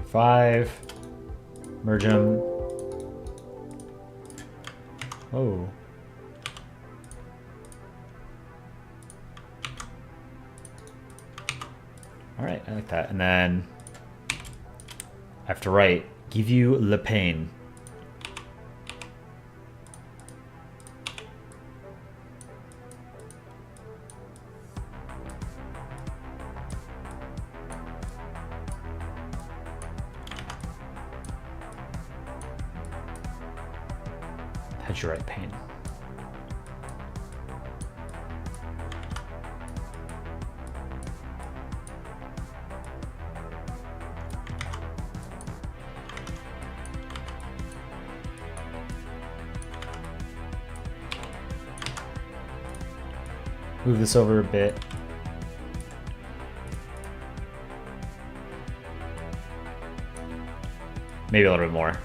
Five. Merge them. Oh. All right, I like that. And then I have to write, give you le pain. How'd you write pain? Move this over a bit. Maybe a little bit more.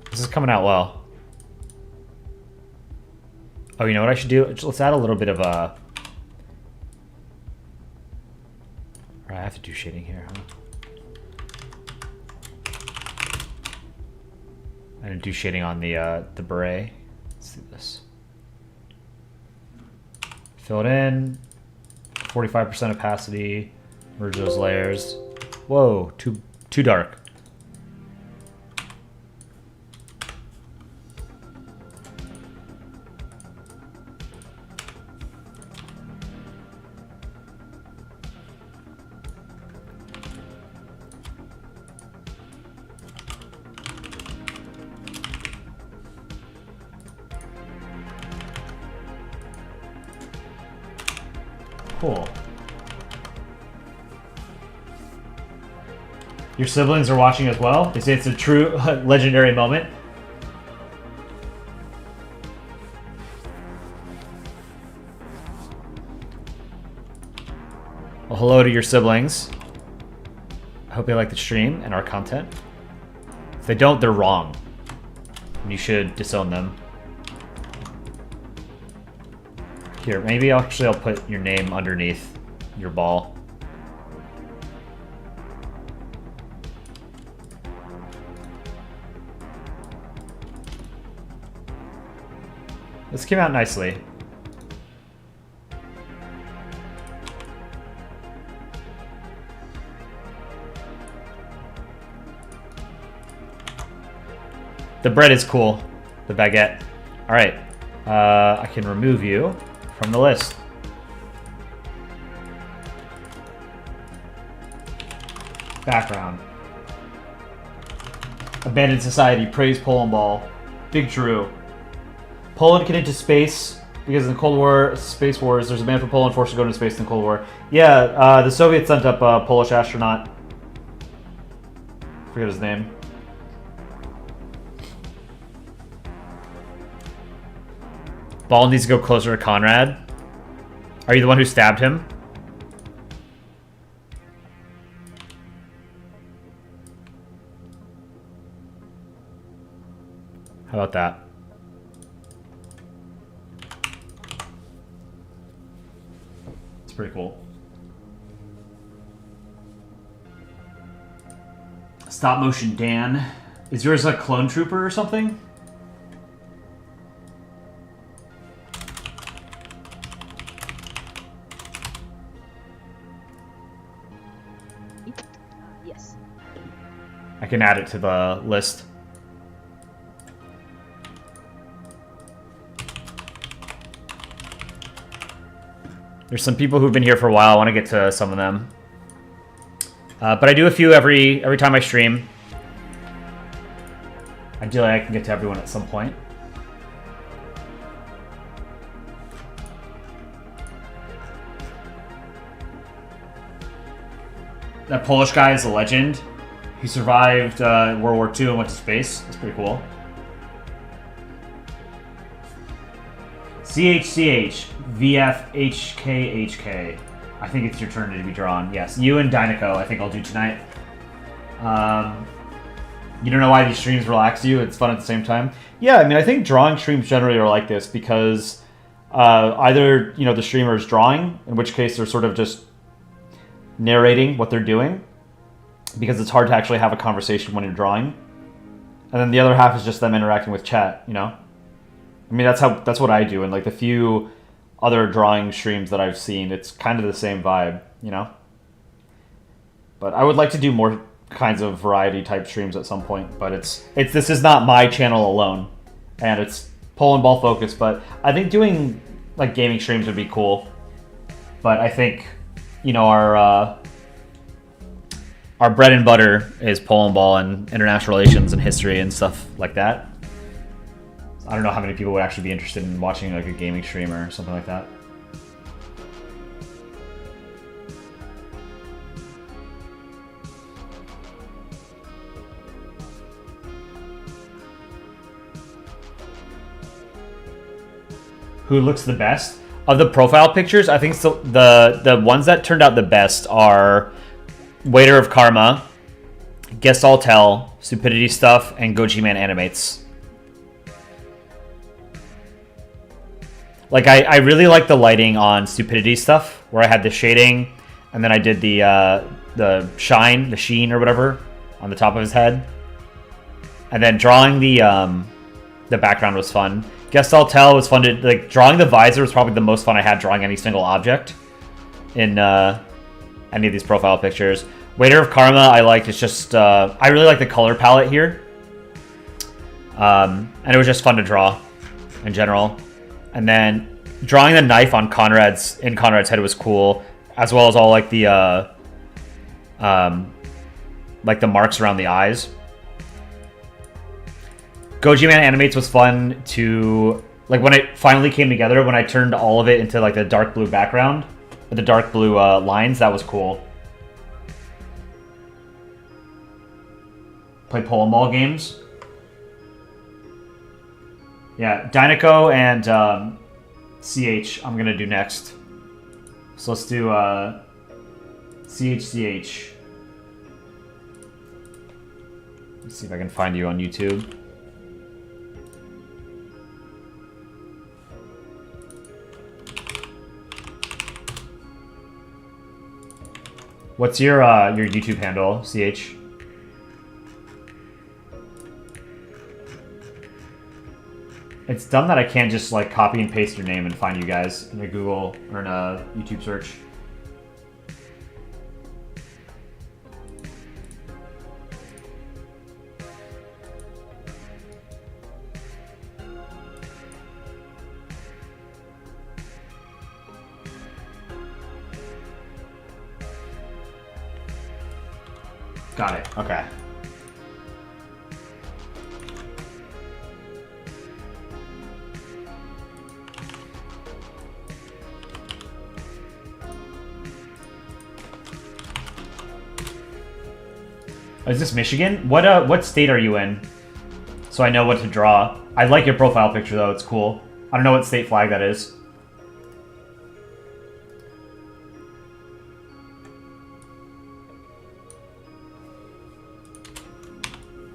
This is coming out well. Oh, you know what I should do? Let's add a little bit of a... Alright, I have to do shading here, huh? I'm gonna do shading on the beret. Let's do this. Fill it in. 45% opacity. Merge those layers. Whoa, too dark. Cool. Your siblings are watching as well. They say it's a true legendary moment. Well, hello to your siblings. I hope they like the stream and our content. If they don't, they're wrong. And you should disown them. Here, maybe I'll put your name underneath your ball. This came out nicely. The bread is cool. The baguette. All right. I can remove you from the list. Background. Abandoned society. Praise Polandball. Big Drew. Poland get into space because in the Cold War, space wars, there's a man from Poland forced to go into space in the Cold War. Yeah, the Soviets sent up a Polish astronaut. Forget his name. Ball needs to go closer to Conrad. Are you the one who stabbed him? How about that? It's pretty cool. Stop motion Dan. Is yours a clone trooper or something? Yes. I can add it to the list. There's some people who've been here for a while. I want to get to some of them. But I do a few every time I stream. Ideally, I can get to everyone at some point. That Polish guy is a legend. He survived World War II and went to space. That's pretty cool. CHCH, VFHKHK. I think it's your turn to be drawn. Yes, you and Dynaco, I think I'll do tonight. You don't know why these streams relax you? It's fun at the same time. Yeah, I mean, I think drawing streams generally are like this because either, you know, the streamer is drawing, in which case they're sort of just narrating what they're doing because it's hard to actually have a conversation when you're drawing. And then the other half is just them interacting with chat, you know? I mean, that's what I do, and like the few other drawing streams that I've seen, it's kind of the same vibe, you know? But I would like to do more kinds of variety type streams at some point, but this is not my channel alone, and it's Polandball focused, but I think doing like gaming streams would be cool. But I think, you know, our bread and butter is Polandball and international relations and history and stuff like that. I don't know how many people would actually be interested in watching like a gaming stream or something like that. Who looks the best? Of the profile pictures, I think the ones that turned out the best are Waiter of Karma, Guess I'll Tell, Stupidity Stuff, and Goji Man Animates. Like, I really like the lighting on Stupidity Stuff, where I had the shading, and then I did the sheen or whatever on the top of his head. And then drawing the background was fun. Guess I'll Tell was fun to, like, drawing the visor was probably the most fun I had drawing any single object in any of these profile pictures. Waiter of Karma I liked. It's just, I really like the color palette here. And it was just fun to draw in general. And then drawing the knife on Conrad's head was cool, as well as all like the marks around the eyes. Goji Man Animates was fun to, like, when it finally came together, when I turned all of it into like the dark blue background, with the dark blue lines, that was cool. Play Polandball games. Yeah, Dynaco and CH I'm gonna do next. So let's do CH. Let's see if I can find you on YouTube. What's your YouTube handle, CH? It's dumb that I can't just like copy and paste your name and find you guys in a Google or in a YouTube search. Got it. Okay. Oh, is this Michigan? What state are you in? So I know what to draw. I like your profile picture though, it's cool. I don't know what state flag that is.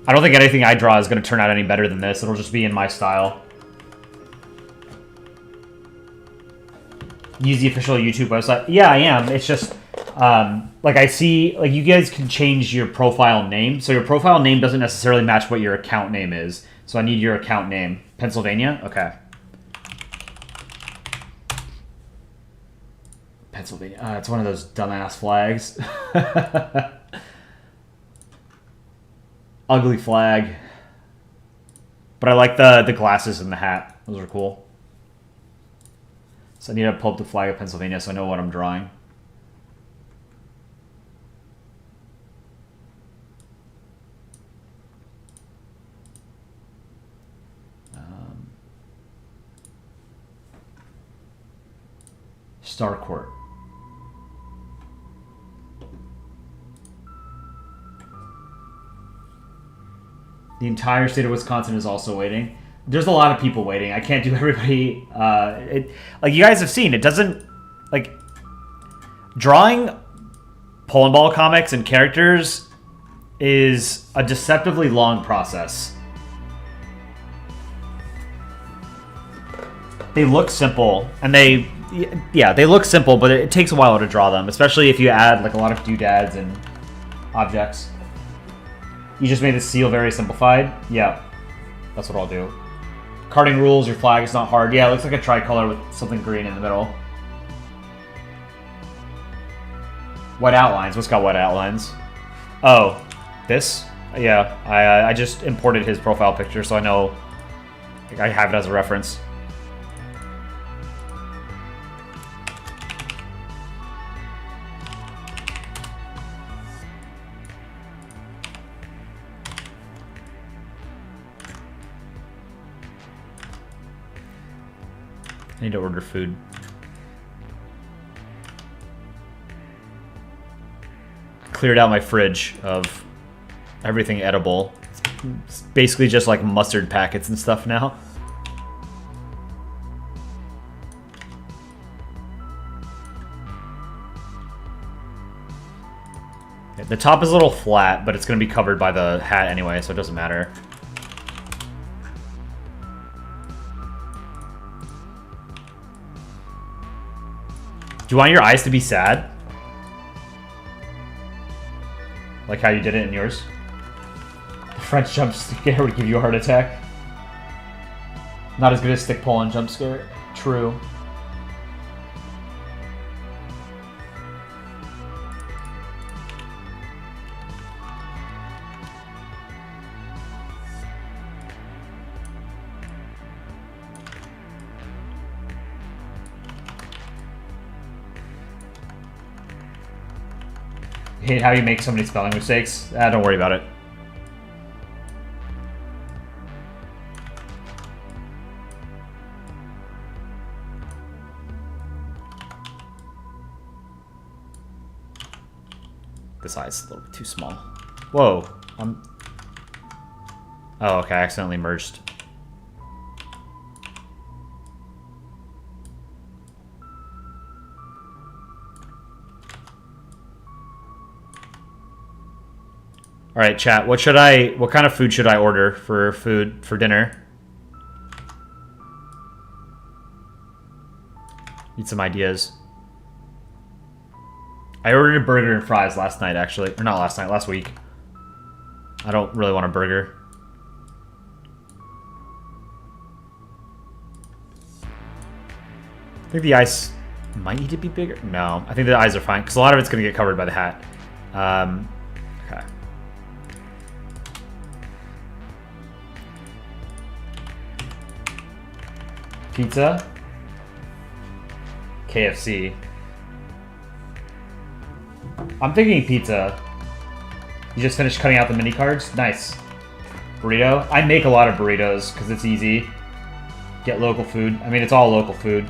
I don't think anything I draw is going to turn out any better than this. It'll just be in my style. Use the official YouTube website. Yeah, I am. It's just, like I see, like you guys can change your profile name. So your profile name doesn't necessarily match what your account name is. So I need your account name. Pennsylvania? Okay. Pennsylvania. It's one of those dumbass flags. Ugly flag. But I like the glasses and the hat. Those are cool. So I need to pull up the flag of Pennsylvania so I know what I'm drawing. Starcourt. The entire state of Wisconsin is also waiting. There's a lot of people waiting. I can't do everybody. Like you guys have seen, it doesn't, like, drawing Polandball comics and characters is a deceptively long process. They look simple, and they look simple, but it takes a while to draw them, especially if you add like a lot of doodads and objects. You just made the seal very simplified? Yeah, that's what I'll do. Carding rules, your flag is not hard. Yeah, it looks like a tricolor with something green in the middle. White outlines. What's got white outlines? Oh, this? Yeah, I just imported his profile picture, so I know, like, I have it as a reference. I need to order food. Cleared out my fridge of everything edible. It's basically just like mustard packets and stuff now. The top is a little flat, but it's going to be covered by the hat anyway, so it doesn't matter. Do you want your eyes to be sad? Like how you did it in yours? The French jump scare would give you a heart attack. Not as good as stick Poland jump scare. True. Hate how you make so many spelling mistakes. Don't worry about it. This eye's a little bit too small. Whoa. Oh, okay. I accidentally merged. All right, chat. What kind of food should I order for dinner? Need some ideas. I ordered a burger and fries last night, actually. Or not last night, last week. I don't really want a burger. I think the eyes might need to be bigger. No, I think the eyes are fine, because a lot of it's going to get covered by the hat. Okay. Pizza. KFC. I'm thinking pizza. You just finished cutting out the mini cards? Nice. Burrito. I make a lot of burritos because it's easy. Get local food. I mean, it's all local food.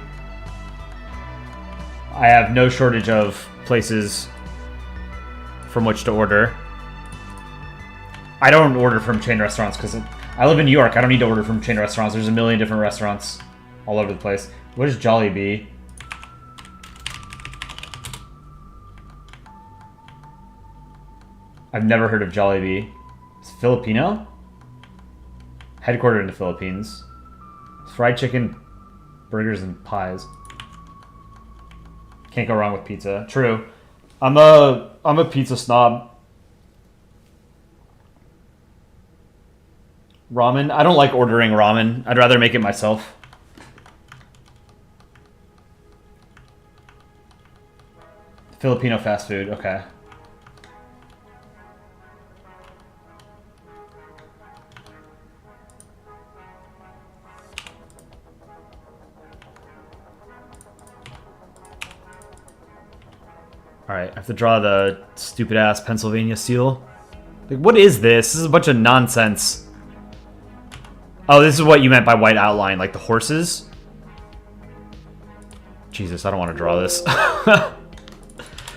I have no shortage of places from which to order. I don't order from chain restaurants because I live in New York. I don't need to order from chain restaurants. There's a million different restaurants all over the place. What is Jollibee? I've never heard of Jollibee. It's Filipino? Headquartered in the Philippines. Fried chicken, burgers, and pies. Can't go wrong with pizza. True. I'm a pizza snob. Ramen. I don't like ordering ramen. I'd rather make it myself. Filipino fast food. Okay. Alright, I have to draw the stupid-ass Pennsylvania seal. Like, what is this? This is a bunch of nonsense. Oh, this is what you meant by white outline, like the horses? Jesus, I don't want to draw this.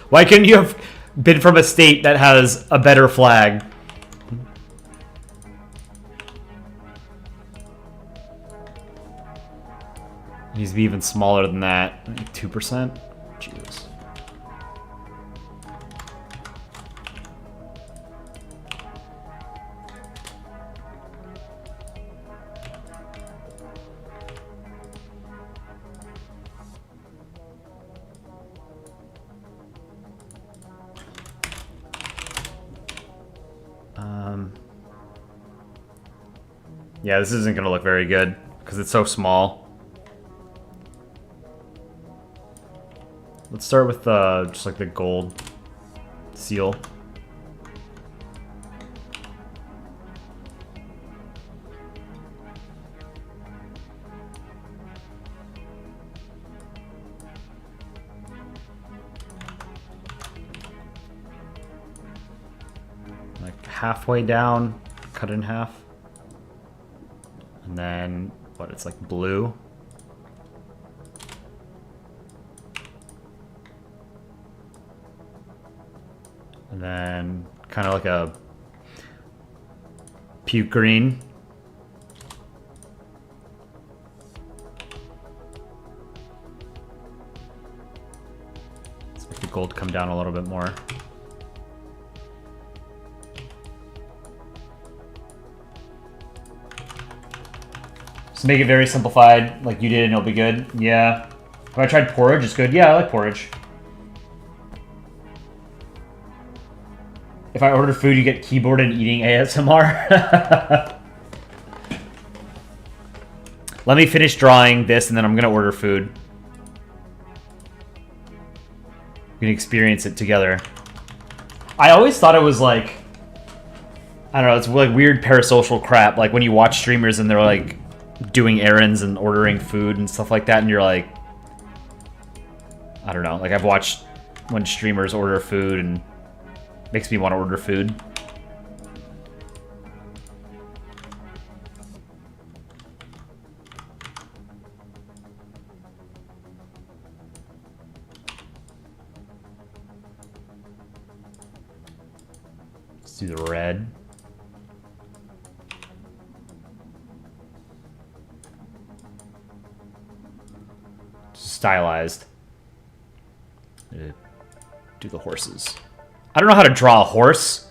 Why couldn't you have been from a state that has a better flag? It needs to be even smaller than that. 2%? Jesus. Yeah, this isn't going to look very good because it's so small. Let's start with just like the gold seal. Like halfway down, cut it in half. And then, what, it's like blue. And then kind of like a puke green. Let's make the gold come down a little bit more. Just make it very simplified, like you did, and it'll be good. Yeah. Have I tried porridge? It's good. Yeah, I like porridge. If I order food, you get keyboard and eating ASMR. Let me finish drawing this, and then I'm gonna order food. We can experience it together. I always thought it was like, I don't know, it's like weird parasocial crap. Like when you watch streamers and they're like doing errands and ordering food and stuff like that, and you're like, I don't know. Like I've watched when streamers order food and makes me want to order food. Let's do the red. Stylized. Do the horses. I don't know how to draw a horse.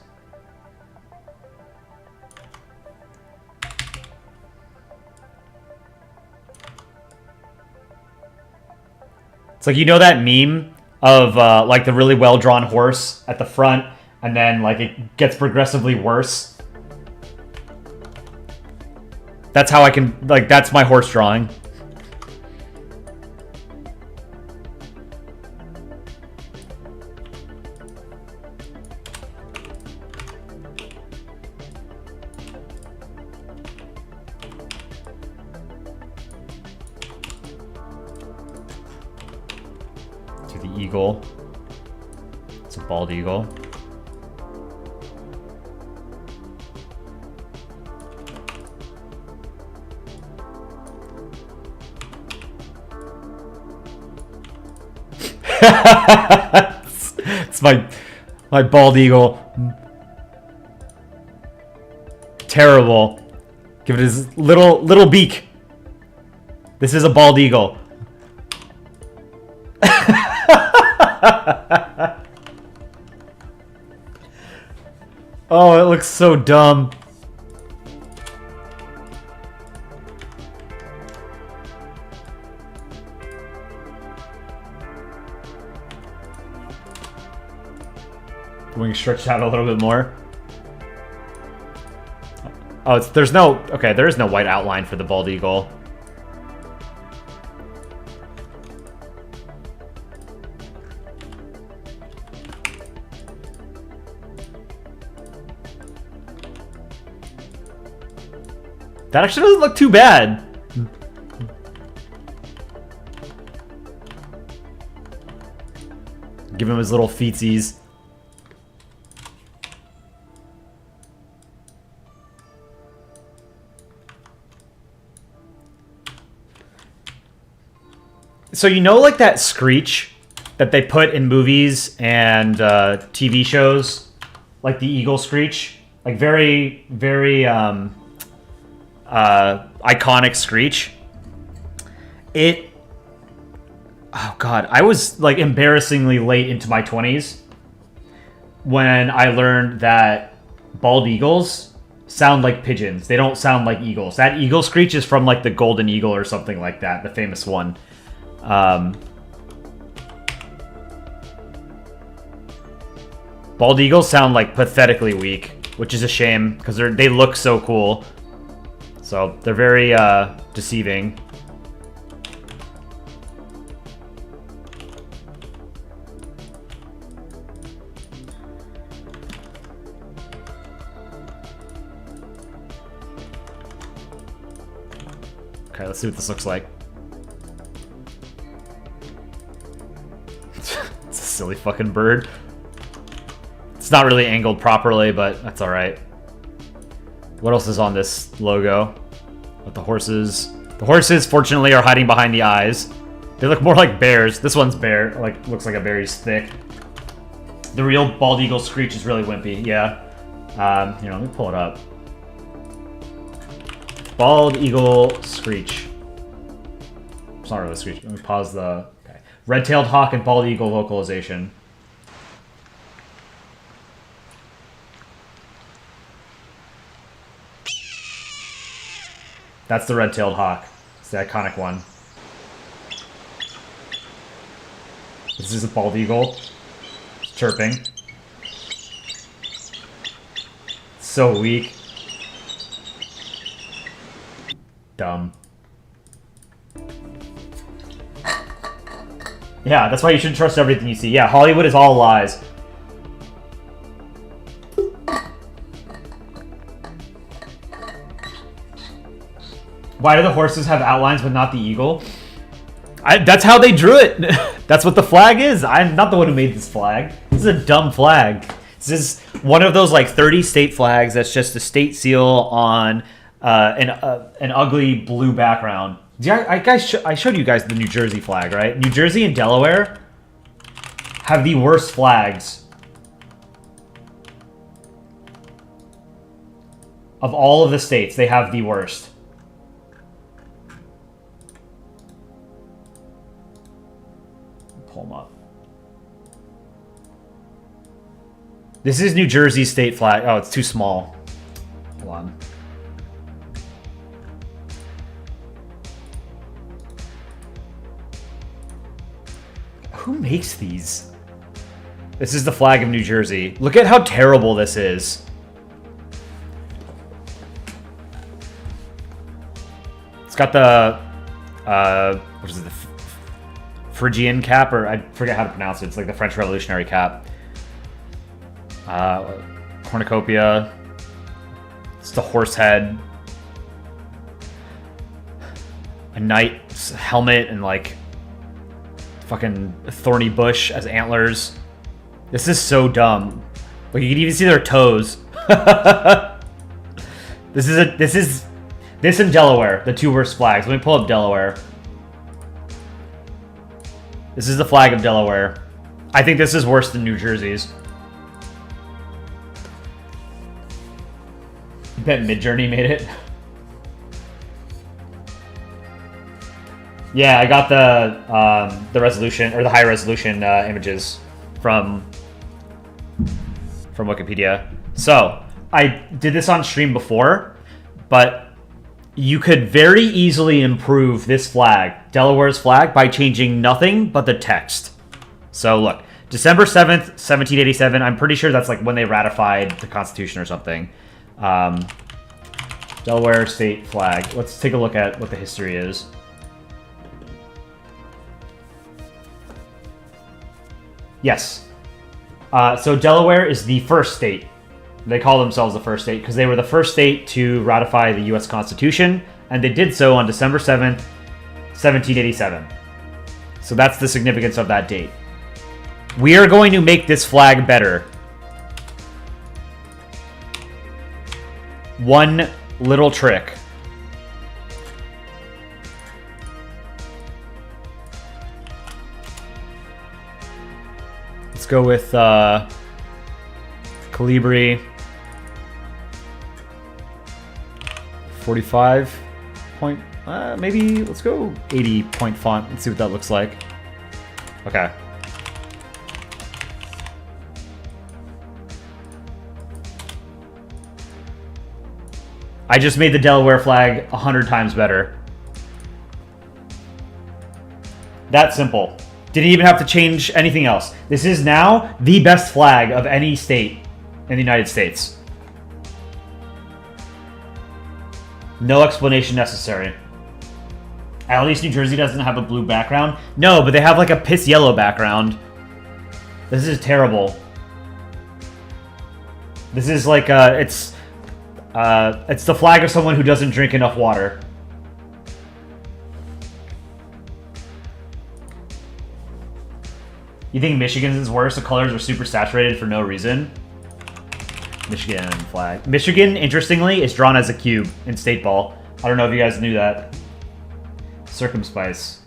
It's like, you know that meme of like the really well-drawn horse at the front, and then like it gets progressively worse? That's how I can, like, that's my horse drawing. Eagle. It's a bald eagle. It's my bald eagle. Terrible. Give it his little beak. This is a bald eagle. Oh, it looks so dumb. Wing stretched out a little bit more. Oh, there's no, okay, there is no white outline for the bald eagle. That actually doesn't look too bad. Give him his little feetsies. So you know, like that screech that they put in movies and TV shows, like the eagle screech, like very, very iconic screech. Oh god, I was like embarrassingly late into my 20s when I learned that bald eagles sound like pigeons. They don't sound like eagles. That eagle screech is from like the golden eagle or something like that, the famous one. Bald eagles sound like pathetically weak, which is a shame because they look so cool. So they're very deceiving. Okay, let's see what this looks like. It's a silly fucking bird. It's not really angled properly, but that's alright. What else is on this logo? With the horses. The horses, fortunately, are hiding behind the eyes. They look more like bears. This one's bear. Like, looks like a bear. He's thick. The real bald eagle screech is really wimpy. Yeah. Here, let me pull it up. Bald eagle screech. It's not really a screech. Let me pause the... Okay. Red-tailed hawk and bald eagle vocalization. That's the red-tailed hawk. It's the iconic one. This is a bald eagle. It's chirping. So weak. Dumb. Yeah, that's why you shouldn't trust everything you see. Yeah, Hollywood is all lies. Why do the horses have outlines but not the eagle? That's how they drew it. That's what the flag is. I'm not the one who made this flag. This is a dumb flag. This is one of those like 30 state flags that's just a state seal on an ugly blue background. I showed you guys the New Jersey flag, right? New Jersey and Delaware have the worst flags of all of the states. They have the worst. Pull them up. This is New Jersey's state flag. Oh, it's too small. Hold on. Who makes these? This is the flag of New Jersey. Look at how terrible this is. It's got the what is it? The Phrygian cap, or I forget how to pronounce it. It's like the French Revolutionary cap. Cornucopia. It's the horse head. A knight's helmet and like fucking thorny bush as antlers. This is so dumb. Like you can even see their toes. This in Delaware, the two worst flags. Let me pull up Delaware. This is the flag of Delaware. I think this is worse than New Jersey's. I bet Midjourney made it. Yeah, I got the resolution or the high resolution images from Wikipedia. So I did this on stream before, but you could very easily improve this flag, Delaware's flag, by changing nothing but the text. So look, December 7th, 1787. I'm pretty sure that's like when they ratified the Constitution or something. Delaware state flag. Let's take a look at what the history is. Yes. So Delaware is the first state. They call themselves the first state because they were the first state to ratify the U.S. Constitution, and they did so on December 7th, 1787. So that's the significance of that date. We are going to make this flag better. One little trick. Let's go with Calibri 45 point, maybe let's go 80 point font. Let's see what that looks like. Okay. I just made the Delaware flag 100 times better. That simple. Didn't even have to change anything else. This is now the best flag of any state in the United States. No explanation necessary. At least New Jersey doesn't have a blue background. No, but they have like a piss yellow background. This is terrible. This is like it's the flag of someone who doesn't drink enough water. You think Michigan's is worse? The colors are super saturated for no reason. Michigan flag. Michigan, interestingly, is drawn as a cube in state ball. I don't know if you guys knew that. Circumspice.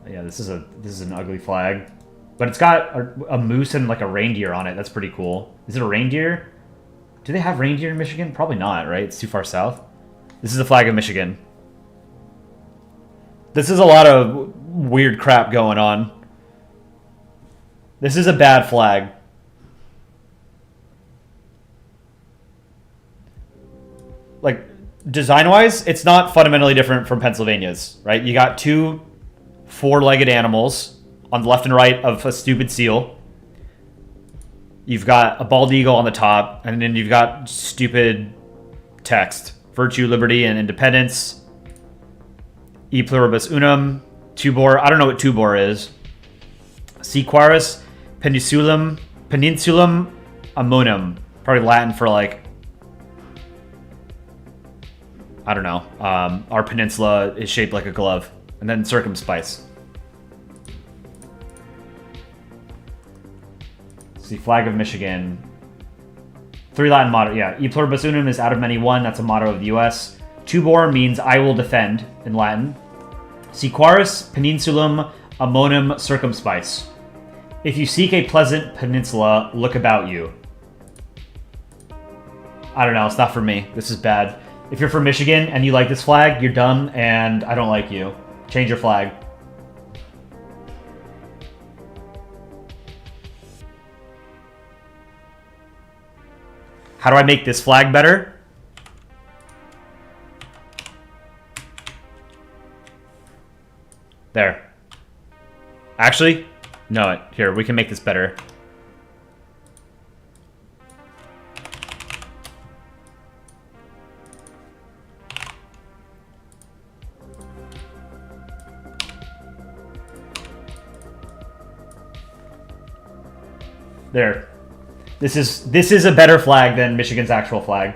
Yeah, this is an ugly flag, but it's got a moose and like a reindeer on it. That's pretty cool. Is it a reindeer? Do they have reindeer in Michigan? Probably not, right? It's too far south. This is the flag of Michigan. This is a lot of weird crap going on. This is a bad flag. Like, design-wise, it's not fundamentally different from Pennsylvania's, right? You got two four-legged animals on the left and right of a stupid seal. You've got a bald eagle on the top, and then you've got stupid text. Virtue, liberty, and independence. E pluribus unum. Tubor. I don't know what tubor is. Si quaris peninsulum ammonum. Probably Latin for like, I don't know. Our peninsula is shaped like a glove. And then circumspice. See, flag of Michigan. 3 Latin motto. Yeah, E pluribus unum is out of many one. That's a motto of the U.S. Tubor means I will defend in Latin. Si quaris peninsulum ammonum circumspice. If you seek a pleasant peninsula, look about you. I don't know. It's not for me. This is bad. If you're from Michigan and you like this flag, you're dumb and I don't like you. Change your flag. How do I make this flag better? There. Actually, no, here, we can make this better. There. This is a better flag than Michigan's actual flag.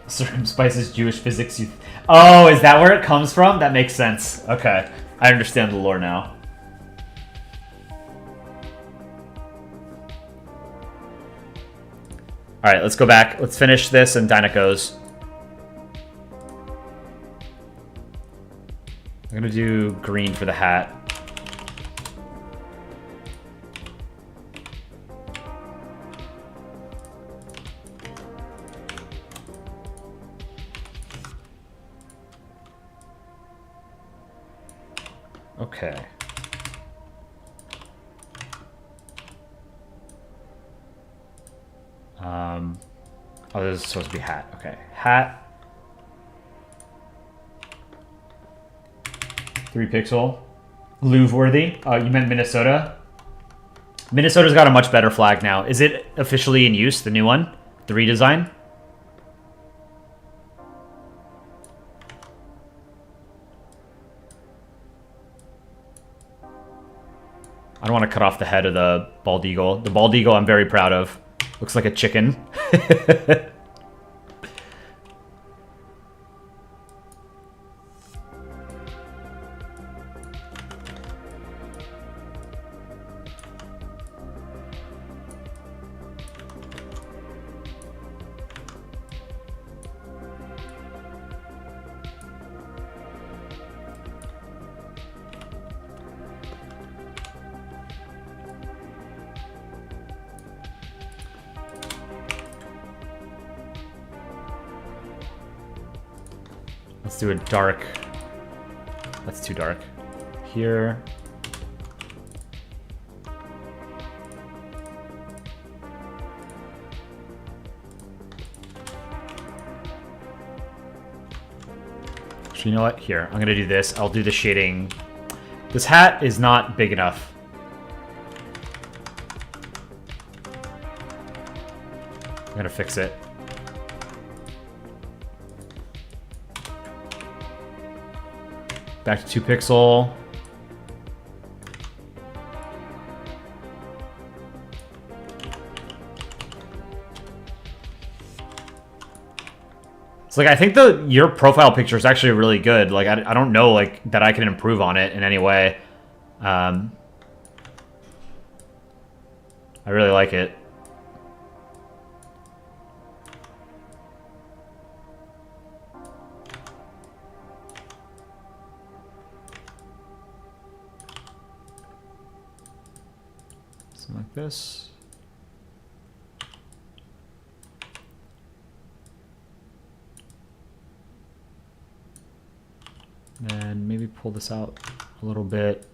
Circumspices Jewish physics. Oh, is that where it comes from? That makes sense. Okay. I understand the lore now. Alright, let's go back. Let's finish this and Dinah goes. I'm gonna do green for the hat. Okay. Oh, this is supposed to be hat. Okay. Hat. 3 pixel. Louvre-worthy. Oh, you meant Minnesota? Minnesota's got a much better flag now. Is it officially in use, the new one? The redesign? I don't want to cut off the head of the bald eagle. The bald eagle I'm very proud of. Looks like a chicken. Let's do a dark. That's too dark. Here. So you know what? Here, I'm gonna do this. I'll do the shading. This hat is not big enough. I'm gonna fix it. Back to 2 pixel. It's like, I think your profile picture is actually really good. Like, I don't know, like, that I can improve on it in any way. I really like it. Like this. And maybe pull this out a little bit.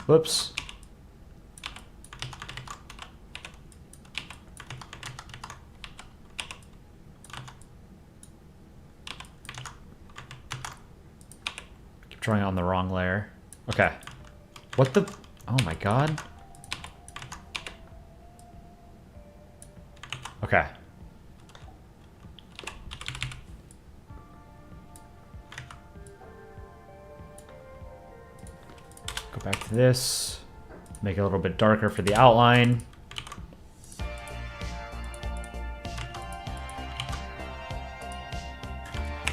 Whoops. Keep trying on the wrong layer. Okay. What the? Oh my god. Okay. Go back to this. Make it a little bit darker for the outline.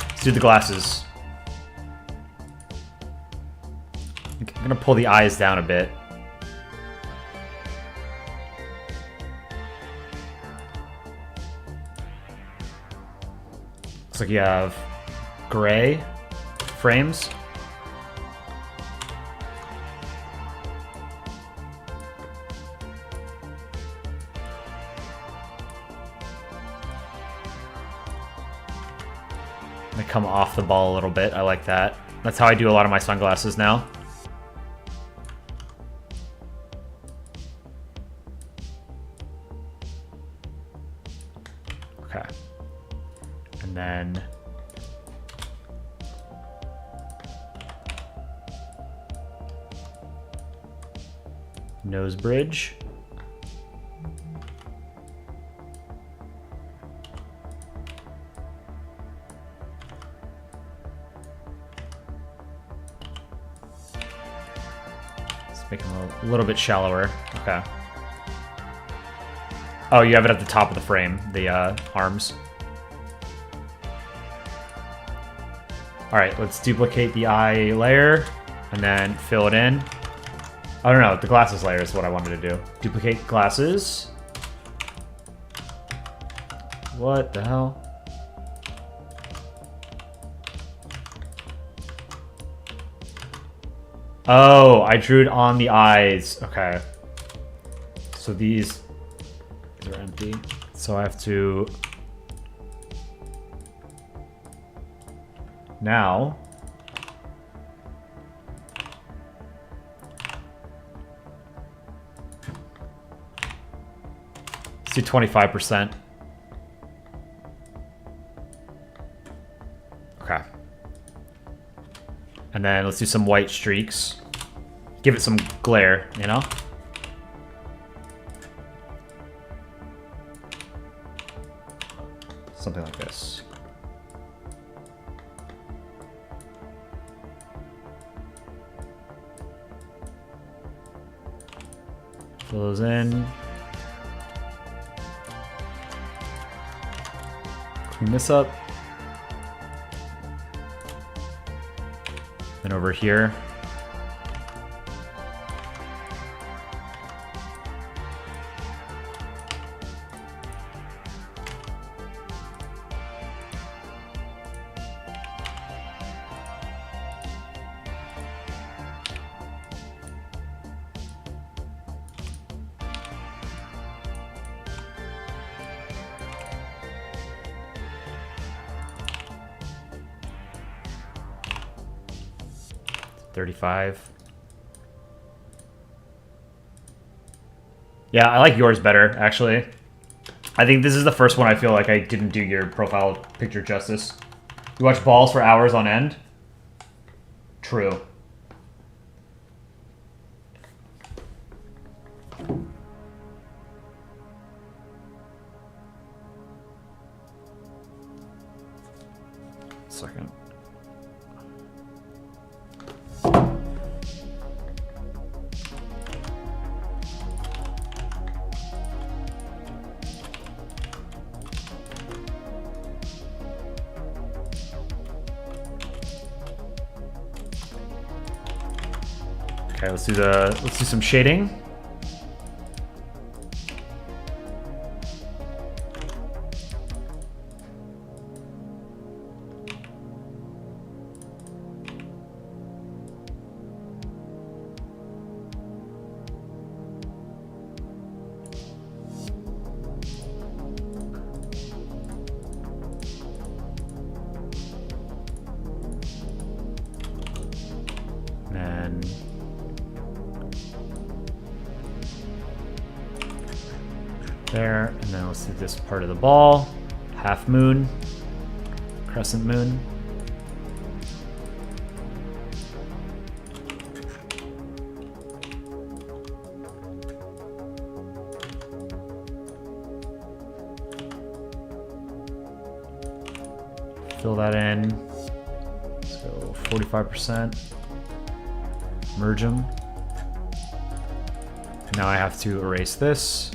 Let's do the glasses. I'm gonna pull the eyes down a bit. Looks like you have gray frames. They come off the ball a little bit. I like that. That's how I do a lot of my sunglasses now. Okay. And then nose bridge. Let's make them a little bit shallower. Okay. Oh, you have it at the top of the frame, the arms. Alright, let's duplicate the eye layer and then fill it in. I don't know, the glasses layer is what I wanted to do. Duplicate glasses. What the hell? Oh, I drew it on the eyes. Okay. So these are empty. So I have to... Now... Let's do 25%. Okay. And then let's do some white streaks. Give it some glare, you know? Something like this. Fill those in. Clean this up. Then over here. $35. Yeah, I like yours better, actually. I think this is the first one I feel like I didn't do your profile picture justice. You watch balls for hours on end? True. Second. Okay, let's do some shading. There, and then let's do this part of the ball. Half moon, crescent moon. Fill that in. Let's go 45%. Merge them. And now I have to erase this.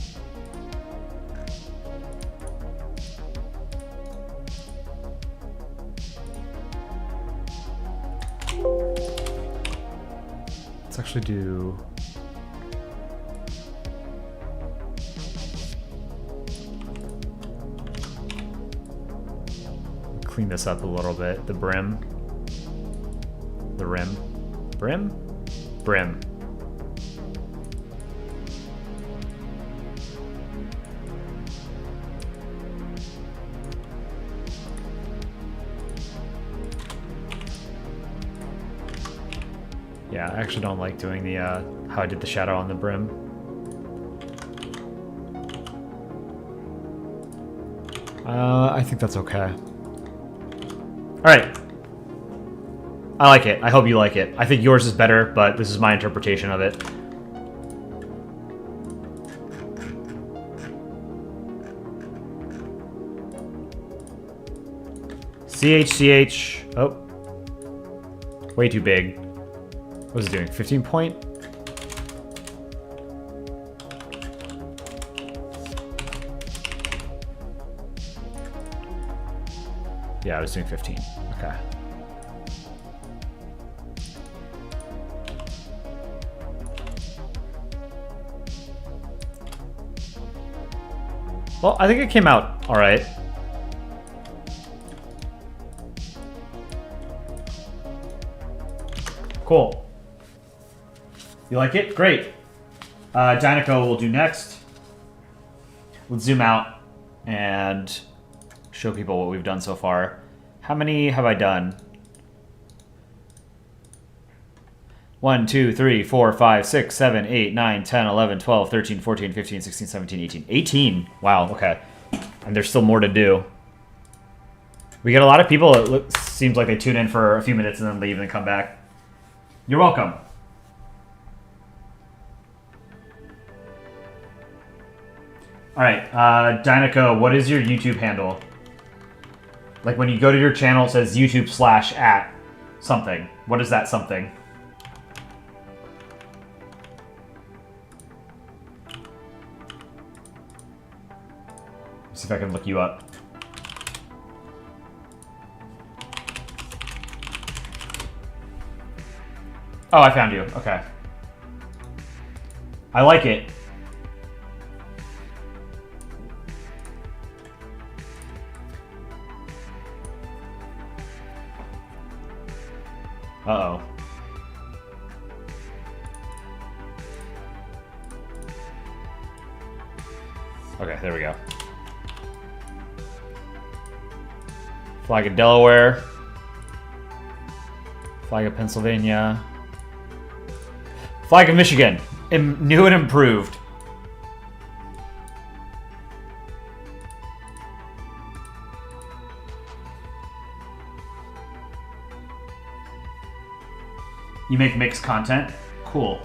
Let's actually do... clean this up a little bit. The brim. The rim. Brim? Brim. Yeah, I actually don't like doing the, how I did the shadow on the brim. I think that's okay. Alright. I like it. I hope you like it. I think yours is better, but this is my interpretation of it. CH. Oh. Way too big. What is it doing? 15 point? Yeah, I was doing 15. Okay. Well, I think it came out all right. Cool. You like it? Great. Dynaco will do next. Let's zoom out and show people what we've done so far. How many have I done? 1, 2, 3, 4, 5, 6, 7, 8, 9, 10, 11, 12, 13, 14, 15, 16, 17, 18. 18! Wow, okay. And there's still more to do. We get a lot of people, it seems like they tune in for a few minutes and then leave and come back. You're welcome. Alright, Dynaco, what is your YouTube handle? Like when you go to your channel, it says YouTube/@ something. What is that something? Let's see if I can look you up. Oh, I found you. Okay. I like it. Uh-oh. Okay, there we go. Flag of Delaware. Flag of Pennsylvania. Flag of Michigan. New and improved. You make mixed content? Cool.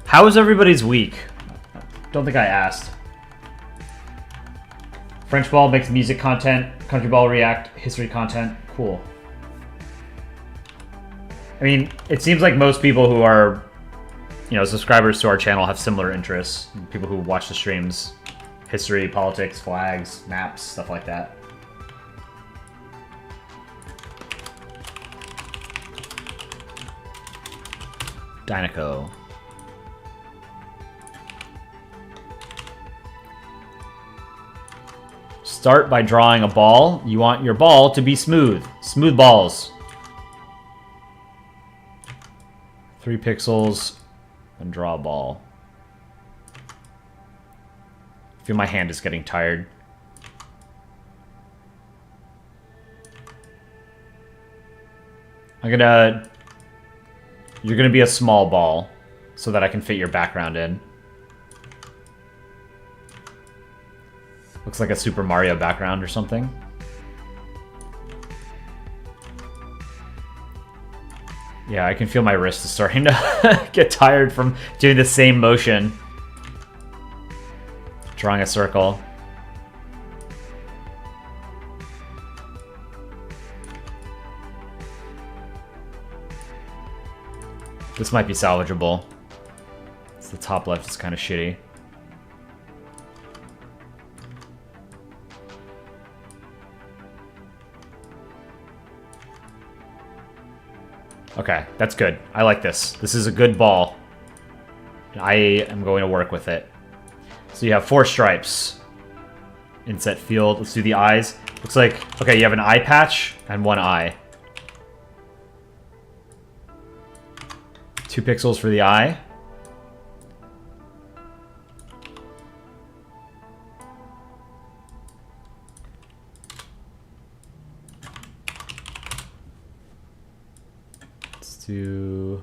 How was everybody's week? Don't think I asked. French Ball makes music content. Country Ball React history content. Cool. I mean, it seems like most people who are, you know, subscribers to our channel have similar interests. People who watch the streams. History, politics, flags, maps, stuff like that. Dynaco. Start by drawing a ball. You want your ball to be smooth. Smooth balls. 3 pixels and draw a ball. I feel my hand is getting tired. I'm gonna You're going to be a small ball so that I can fit your background in. Looks like a Super Mario background or something. Yeah, I can feel my wrist is starting to get tired from doing the same motion. Drawing a circle. This might be salvageable. It's the top left is kind of shitty. Okay, that's good. I like this. This is a good ball. I am going to work with it. So you have 4 stripes. Inset field. Let's do the eyes. Looks like, okay, you have an eye patch and 1 eye. 2 pixels for the eye. Let's do...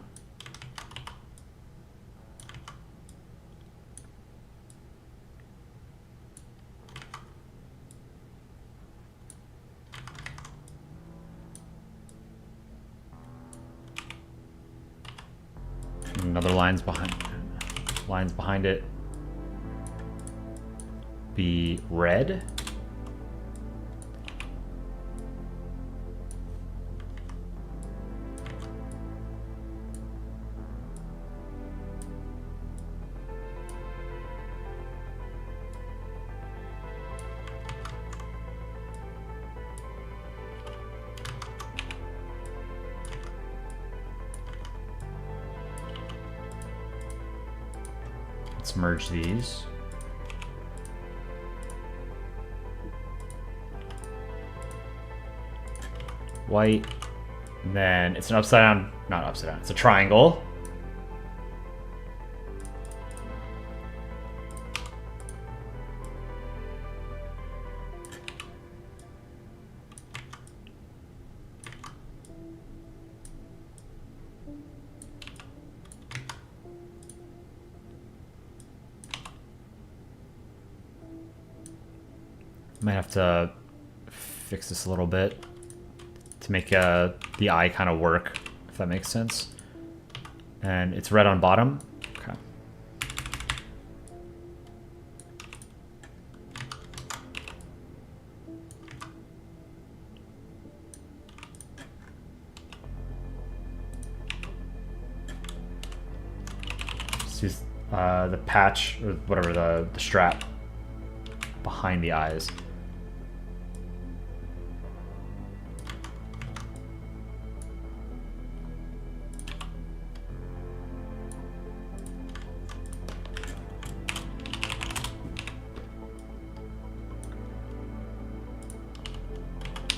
Another lines behind it. Be red. Let's merge these. White. And then it's an upside down, not upside down, it's a triangle. Might have to fix this a little bit to make the eye kind of work, if that makes sense. And it's red on bottom. Okay. Just use the patch, or whatever, the strap behind the eyes.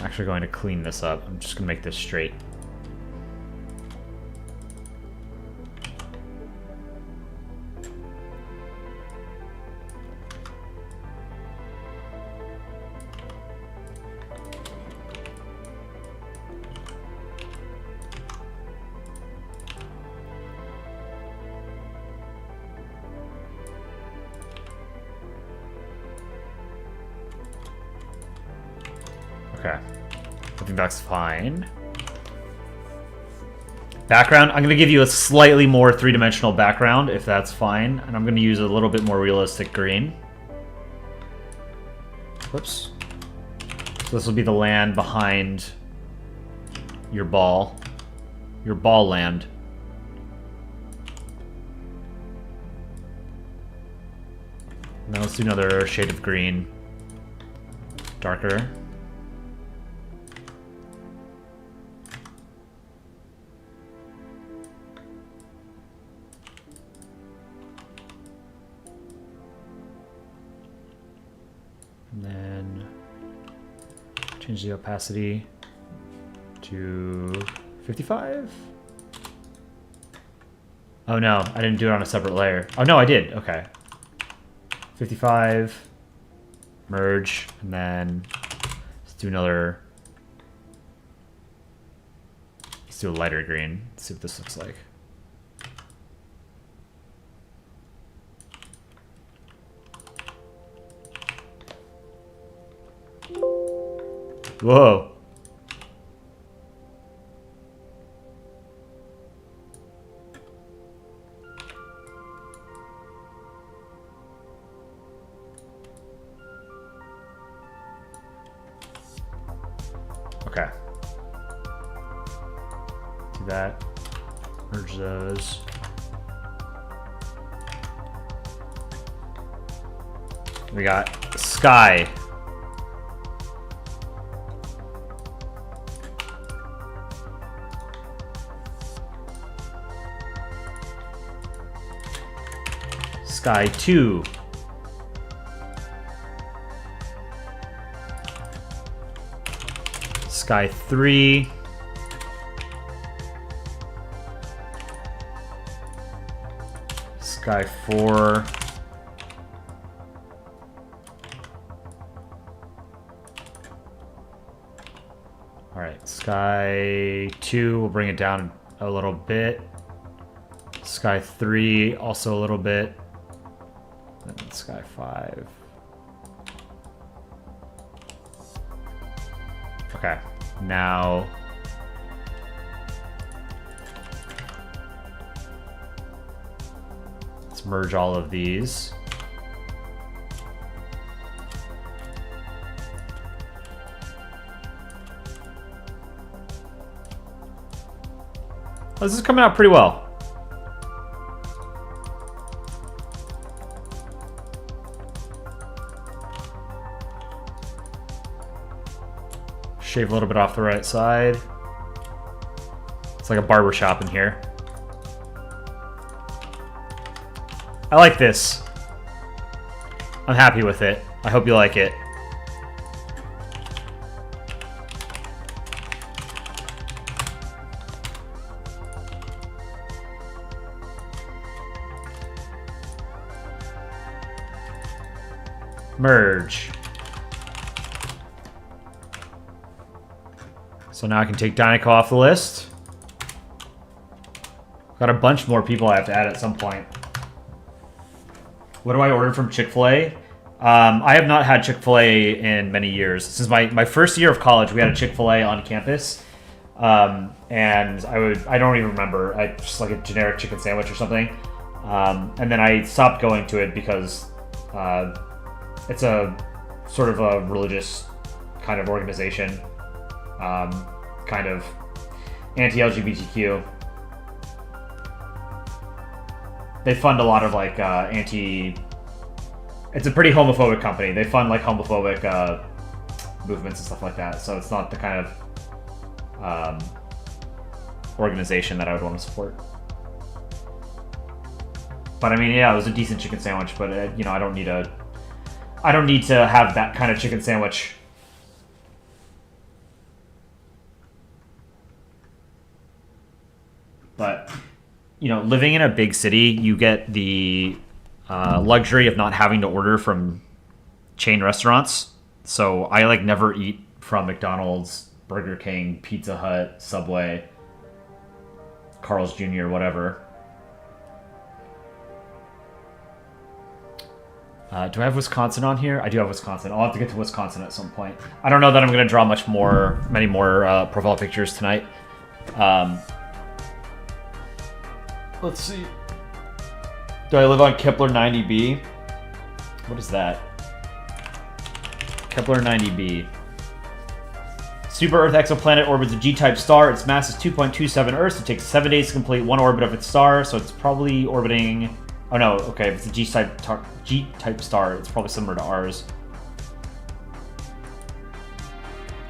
Actually going to clean this up. I'm just going to make this straight. Okay. I think that's fine. Background, I'm going to give you a slightly more three-dimensional background, if that's fine. And I'm going to use a little bit more realistic green. Whoops. So this will be the land behind your ball. Your ball land. Now let's do another shade of green. Darker. And then change the opacity to 55. Oh no, I didn't do it on a separate layer. Oh no, I did. Okay. 55. Merge. And then let's do another. Let's do a lighter green. Let's see what this looks like. Whoa. Okay. Do that. Merge those. We got Sky. Sky 2. Sky 3. Sky 4. All right, Sky 2, we'll bring it down a little bit. Sky 3, also a little bit. Then Sky 5. Okay, now let's merge all of these. Oh, this is coming out pretty well. Shave a little bit off the right side. It's like a barber shop in here. I like this. I'm happy with it. I hope you like it. Merge. So now I can take Dinoco off the list. Got a bunch more people I have to add at some point. What do I order from Chick-fil-A? I have not had Chick-fil-A in many years. Since my first year of college, we had a Chick-fil-A on campus. And I don't even remember. I just like a generic chicken sandwich or something. And then I stopped going to it because it's a sort of a religious kind of organization. Kind of anti-LGBTQ. They fund a lot of like it's a pretty homophobic company. They fund like homophobic movements and stuff like that. So it's not the kind of organization that I would want to support. But I mean, yeah, it was a decent chicken sandwich. But you know, I don't need to have that kind of chicken sandwich. But, you know, living in a big city, you get the luxury of not having to order from chain restaurants. So I, like, never eat from McDonald's, Burger King, Pizza Hut, Subway, Carl's Jr., whatever. Do I have Wisconsin on here? I do have Wisconsin. I'll have to get to Wisconsin at some point. I don't know that I'm going to draw many more profile pictures tonight. Let's see. Do I live on Kepler 90b? What is that? Kepler 90b. Super Earth exoplanet orbits a G-type star. Its mass is 2.27 Earths. It takes 7 days to complete one orbit of its star, so it's probably orbiting... Oh no, okay, if it's a G-type star, it's probably similar to ours.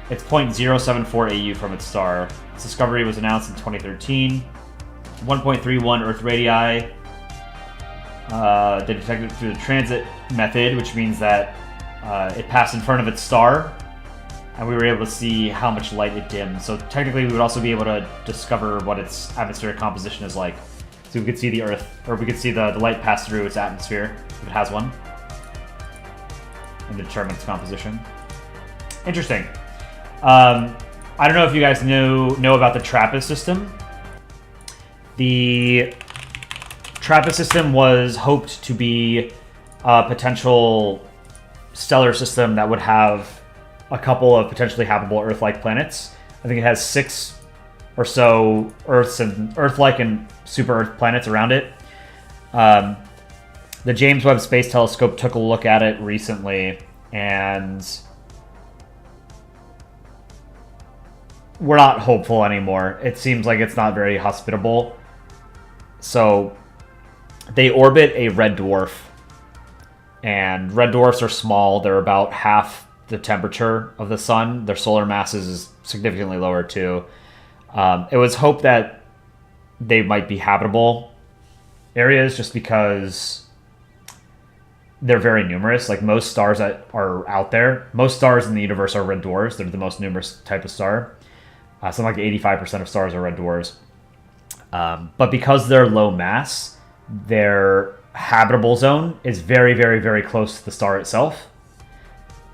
It's 0.074 AU from its star. Its discovery was announced in 2013. 1.31 Earth radii. They detected it through the transit method, which means that it passed in front of its star, and we were able to see how much light it dimmed. So technically, we would also be able to discover what its atmospheric composition is like. So we could see the Earth, or we could see the light pass through its atmosphere, if it has one, and determine its composition. Interesting. I don't know if you guys know about the TRAPPIST system. The TRAPPIST system was hoped to be a potential stellar system that would have a couple of potentially habitable Earth-like planets. I think it has 6 or so Earth-like and super Earth planets around it. The James Webb Space Telescope took a look at it recently, and we're not hopeful anymore. It seems like it's not very hospitable. So they orbit a red dwarf, and red dwarfs are small. They're about half the temperature of the sun. Their solar masses is significantly lower too. It was hoped that they might be habitable areas just because they're very numerous. Like most stars that are out there, most stars in the universe are red dwarfs. They're the most numerous type of star. Something like 85% of stars are red dwarfs. But because they're low mass, their habitable zone is very, very, very close to the star itself.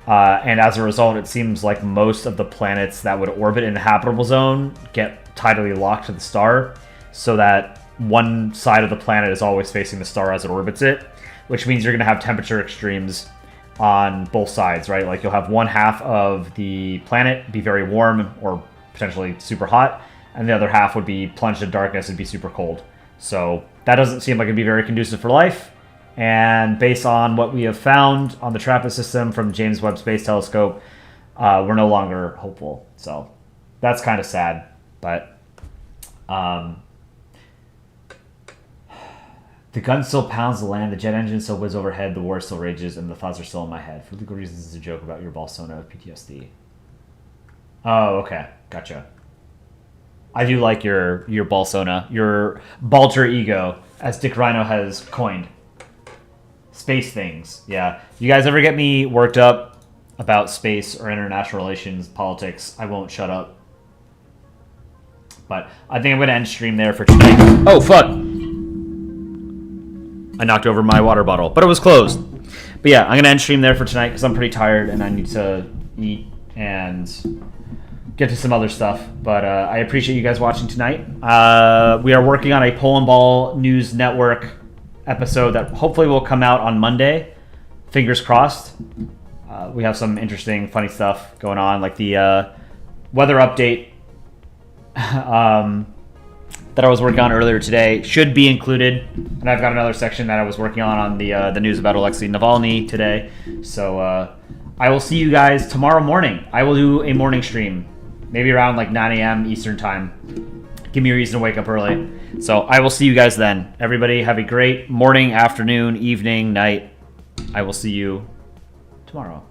And as a result, it seems like most of the planets that would orbit in the habitable zone get tidally locked to the star, so that one side of the planet is always facing the star as it orbits it, which means you're going to have temperature extremes on both sides, right? Like you'll have one half of the planet be very warm or potentially super hot, and the other half would be plunged in darkness and be super cold. So that doesn't seem like it'd be very conducive for life. And based on what we have found on the TRAPPIST system from the James Webb Space Telescope, we're no longer hopeful. So that's kind of sad. But the gun still pounds the land, the jet engine still whizzes overhead, the war still rages, and the thoughts are still in my head. For legal reasons, it's a joke about your Bolsona of PTSD. Oh, okay. Gotcha. I do like your Bolsona, your Balter ego, as Dick Rhino has coined. Space things, yeah. You guys ever get me worked up about space or international relations, politics, I won't shut up. But I think I'm going to end stream there for tonight. Oh, fuck! I knocked over my water bottle, but it was closed. But yeah, I'm going to end stream there for tonight because I'm pretty tired and I need to eat and get to some other stuff. But I appreciate you guys watching tonight. We are working on a Polandball News Network episode that hopefully will come out on Monday. Fingers crossed. We have some interesting, funny stuff going on, like the weather update that I was working on earlier today should be included, and I've got another section that I was working on the news about Alexei Navalny today. So I will see you guys tomorrow morning. I will do a morning stream, maybe around like 9 a.m. Eastern time. Give me a reason to wake up early. So I will see you guys then. Everybody have a great morning, afternoon, evening, night. I will see you tomorrow.